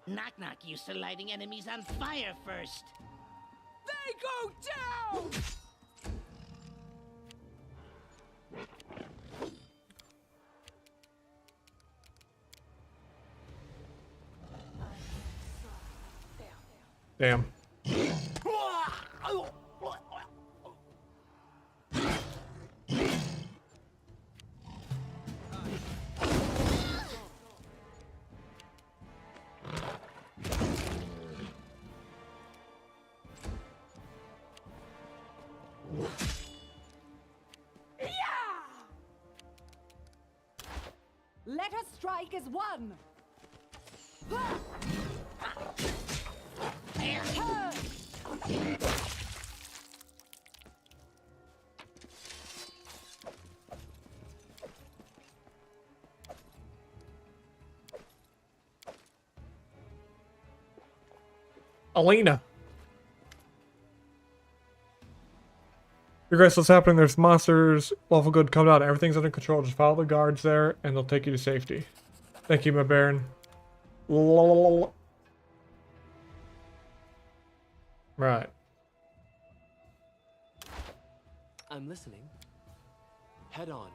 Knock Knock used to lighting enemies on fire first.
They go down!
Damn.
Let us strike as one!
Alina. Regress what's happening. There's monsters. Lawful good come out. Everything's under control. Just follow the guards there and they'll take you to safety. Thank you, my baron. Right.
I'm listening. Head on.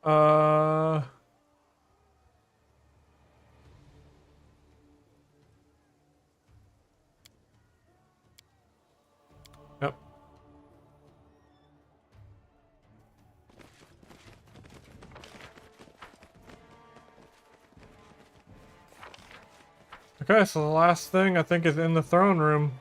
Uh. Yep. Okay, so the last thing I think is in the throne room.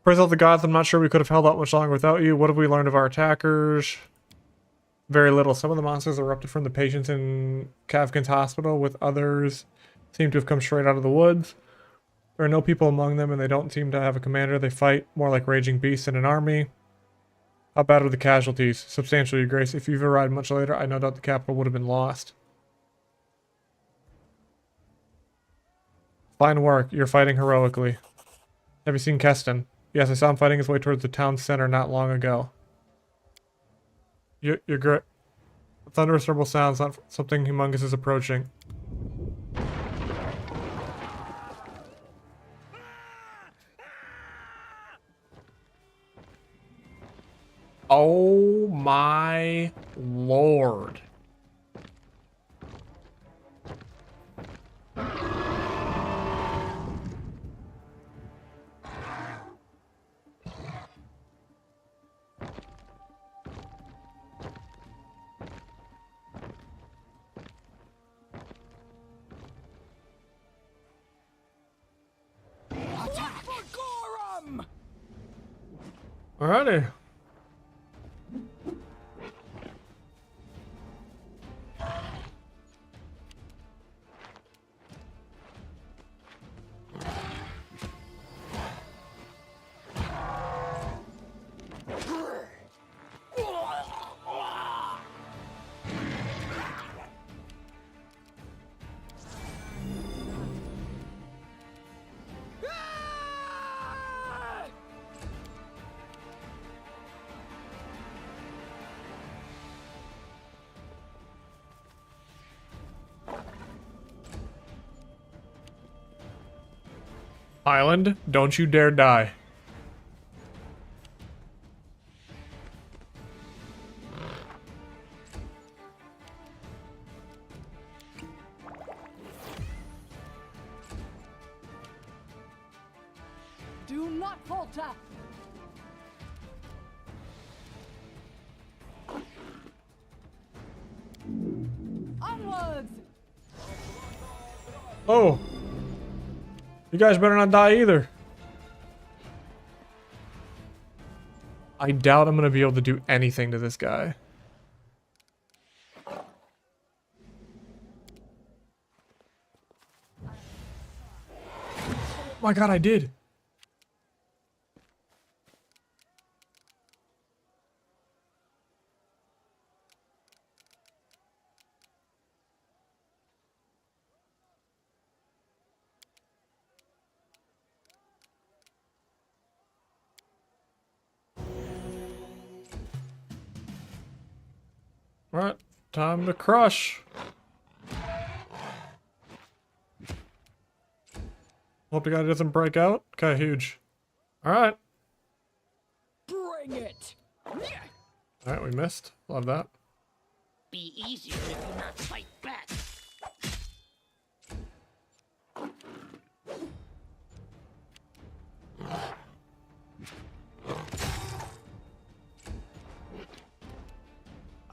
Praise all the gods, I'm not sure we could have held out much longer without you. What have we learned of our attackers? Very little. Some of the monsters erupted from the patients in Kavkin's hospital, with others seem to have come straight out of the woods. There are no people among them, and they don't seem to have a commander. They fight more like raging beasts in an army. How bad are the casualties? Substantial, Your Grace. If you've arrived much later, I no doubt the capital would have been lost. Fine work. You're fighting heroically. Have you seen Keston? Yes, I saw him fighting his way towards the town center not long ago. You're great. A thunderous rumble sounds, not something humongous is approaching. Oh my lord. Alrighty. Island, don't you dare die.
Do not falter! Onwards!
Oh. You guys better not die either. I doubt I'm going to be able to do anything to this guy. Oh my god, I did. Alright, time to crush. Hope the guy doesn't break out. Okay, huge. Alright.
Bring it!
Alright, we missed. Love that.
Be easier if you not fight back.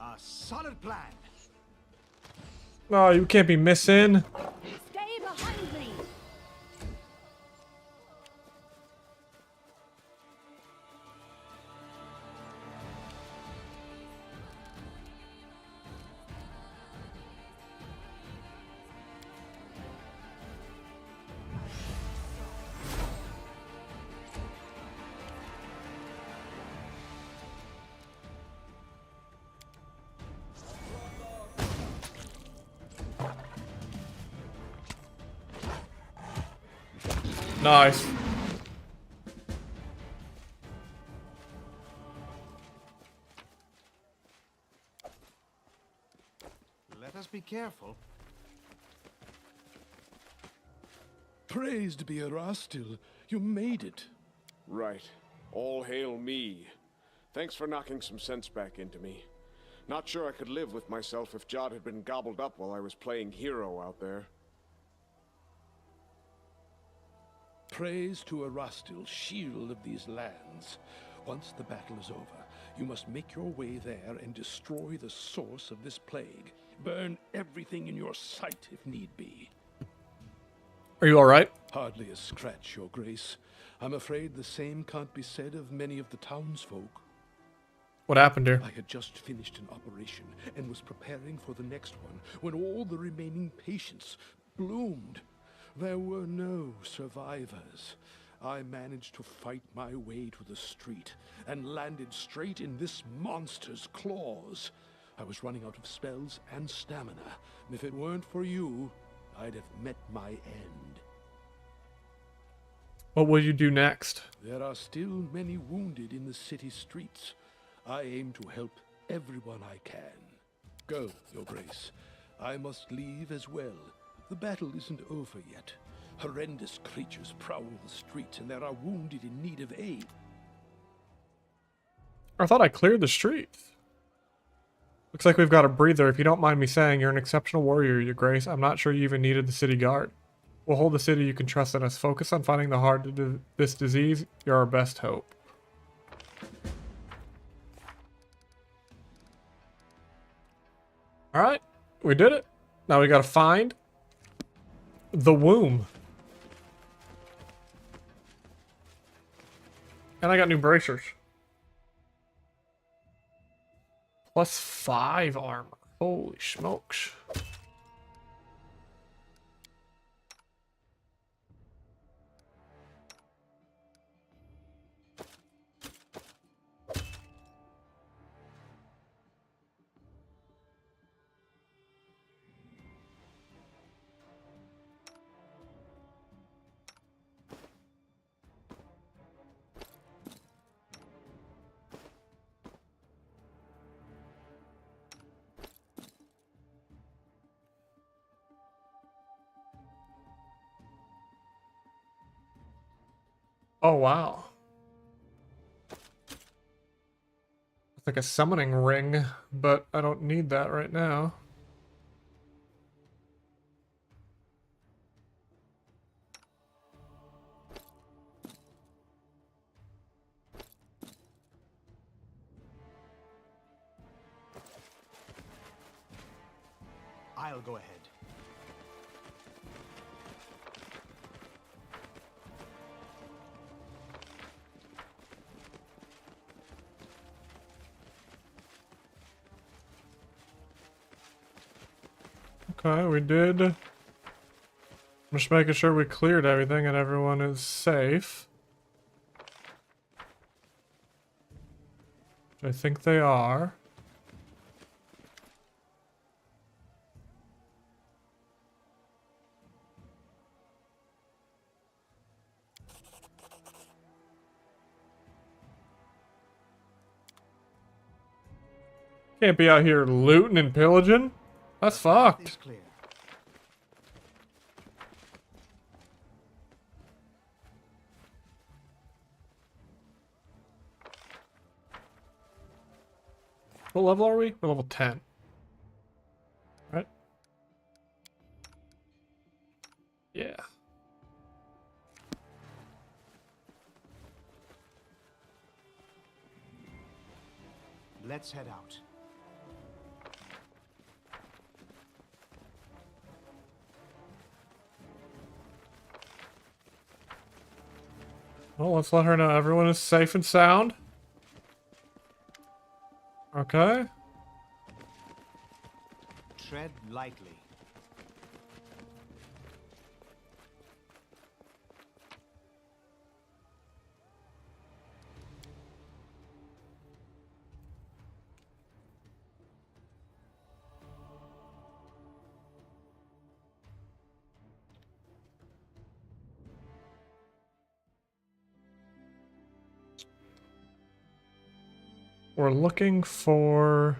A solid plan.
Oh, you can't be missing.
Stay behind me!
Nice.
Let us be careful.
Praised be Erastil. You made it.
Right. All hail me. Thanks for knocking some sense back into me. Not sure I could live with myself if Jod had been gobbled up while I was playing hero out there.
Praise to Erastil, shield of these lands. Once the battle is over, you must make your way there and destroy the source of this plague. Burn everything in your sight if need be.
Are you alright?
Hardly a scratch, Your Grace. I'm afraid the same can't be said of many of the townsfolk.
What happened here?
I had just finished an operation and was preparing for the next one when all the remaining patients bloomed. There were no survivors. I managed to fight my way to the street and landed straight in this monster's claws. I was running out of spells and stamina. If it weren't for you, I'd have met my end.
What will you do next?
There are still many wounded in the city streets. I aim to help everyone I can. Go, Your Grace. I must leave as well. The battle isn't over yet. Horrendous creatures prowl the streets, and there are wounded in need of aid.
I thought I cleared the streets. Looks like we've got a breather. If you don't mind me saying, you're an exceptional warrior, Your Grace. I'm not sure you even needed the city guard. We'll hold the city. You can trust in us. Focus on finding the heart of this disease. You're our best hope. Alright, we did it. Now we gotta find the womb. And I got new bracers. +5 armor. Holy smokes. Oh, wow. It's like a summoning ring, but I don't need that right now.
I'll go ahead.
Okay, we did. I'm just making sure we cleared everything and everyone is safe. I think they are. Can't be out here looting and pillaging. That's
It's
fucked.
clear.
What level are we? We're level 10. Right? Yeah.
Let's head out.
Well, let's let her know everyone is safe and sound. Okay.
Tread lightly.
We're looking for...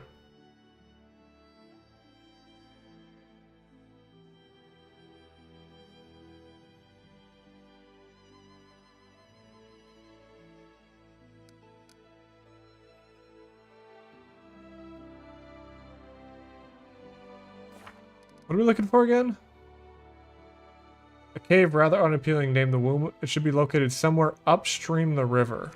What are we looking for again? A cave rather unappealing named the Womb. It should be located somewhere upstream the river.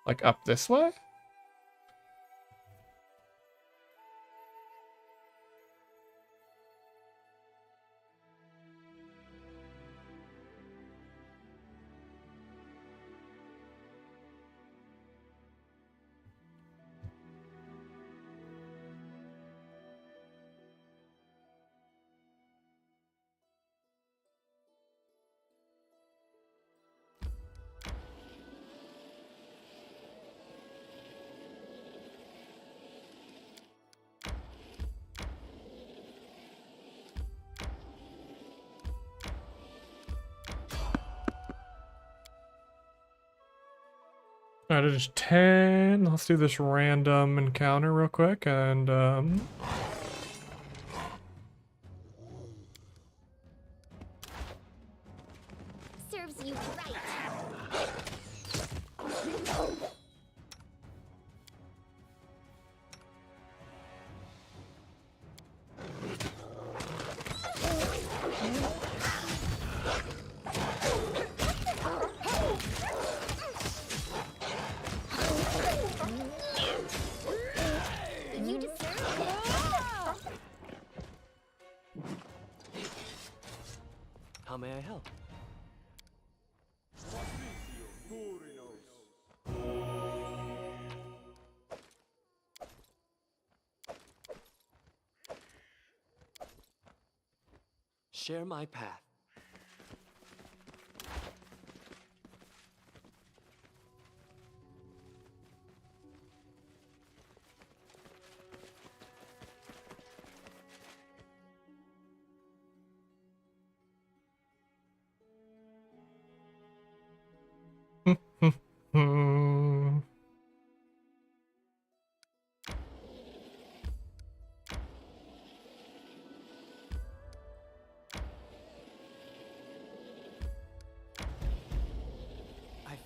Like up this way? Alright, it is 10. Let's do this random encounter real quick and
Serves you right. You deserve it.
How may I help? Share my path.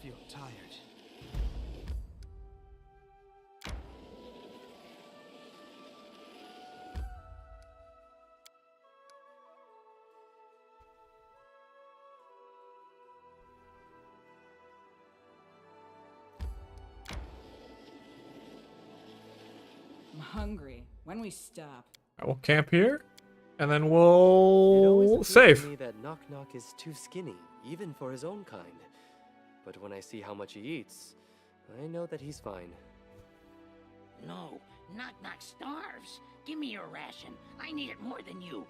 feel tired.
I'm hungry. When we stop?
We'll camp here, and then
It always
we'll
appeared to
save.
me that Knock Knock is too skinny, even for his own kind. But when I see how much he eats, I know that he's fine.
No, Knock Knock starves. Give me your ration. I need it more than you.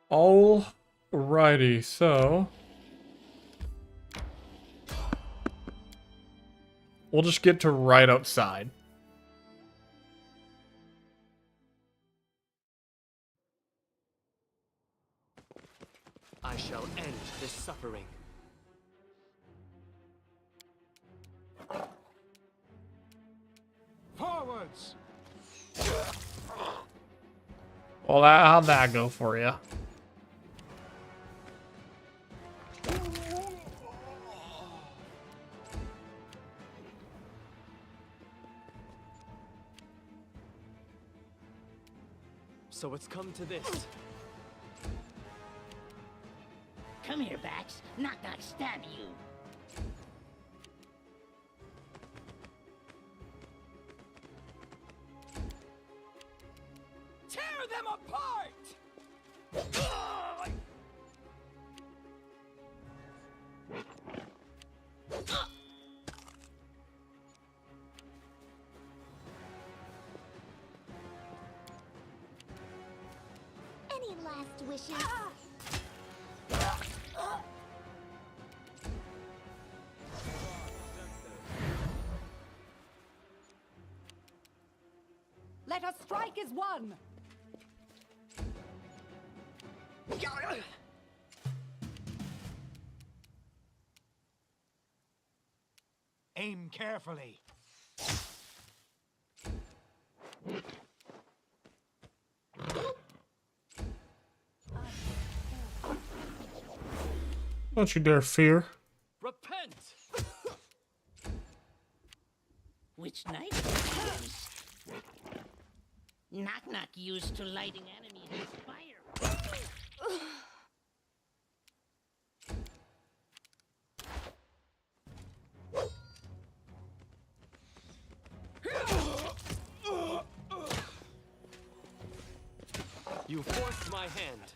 Alrighty, so we'll just get to right outside.
I shall end this suffering.
Forwards!
Well, how'd that go for you?
So it's come to this.
Come here, Bax. Knock Knock stab you.
Tear them apart!
Any last wishes?
Let us strike as one!
Aim carefully.
Don't you dare fear.
Repent!
Which knife did you use? Knock Knock used to lighting enemies with fire.
You forced my hand.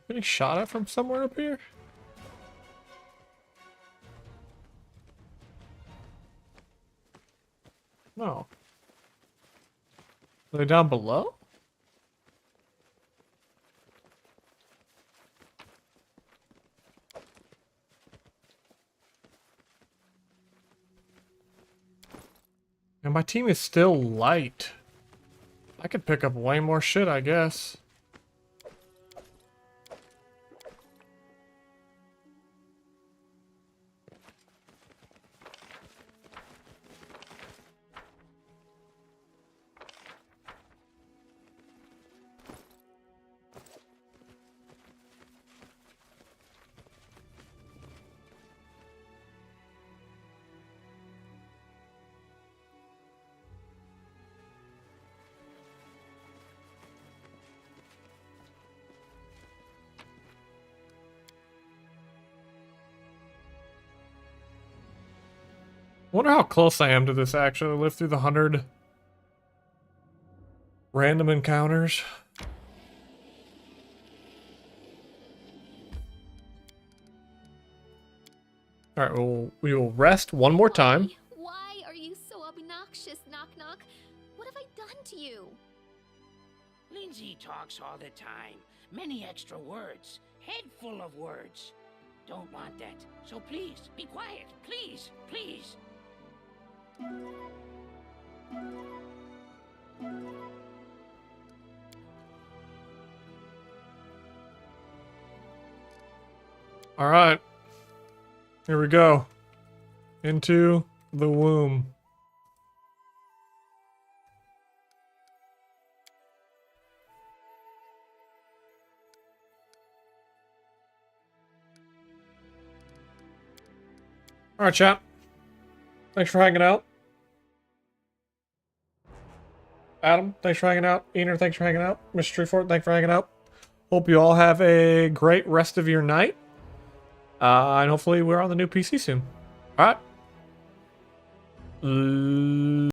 Getting shot at from somewhere up here? No. Are they down below? And my team is still light. I could pick up way more shit, I guess. Wonder how close I am to this actually. Live through the 100 random encounters. Alright, we will rest one more time.
Why are you so obnoxious, Knock Knock? What have I done to you?
Lindsay talks all the time. Many extra words. Head full of words. don't want that. So please, be quiet. Please, please.
All right. Here we go. Into the womb. All right, chat. Thanks for hanging out. Adam, thanks for hanging out. Ener, thanks for hanging out. Mr. Treefort, thanks for hanging out. Hope you all have a great rest of your night. And hopefully we're on the new PC soon. All right.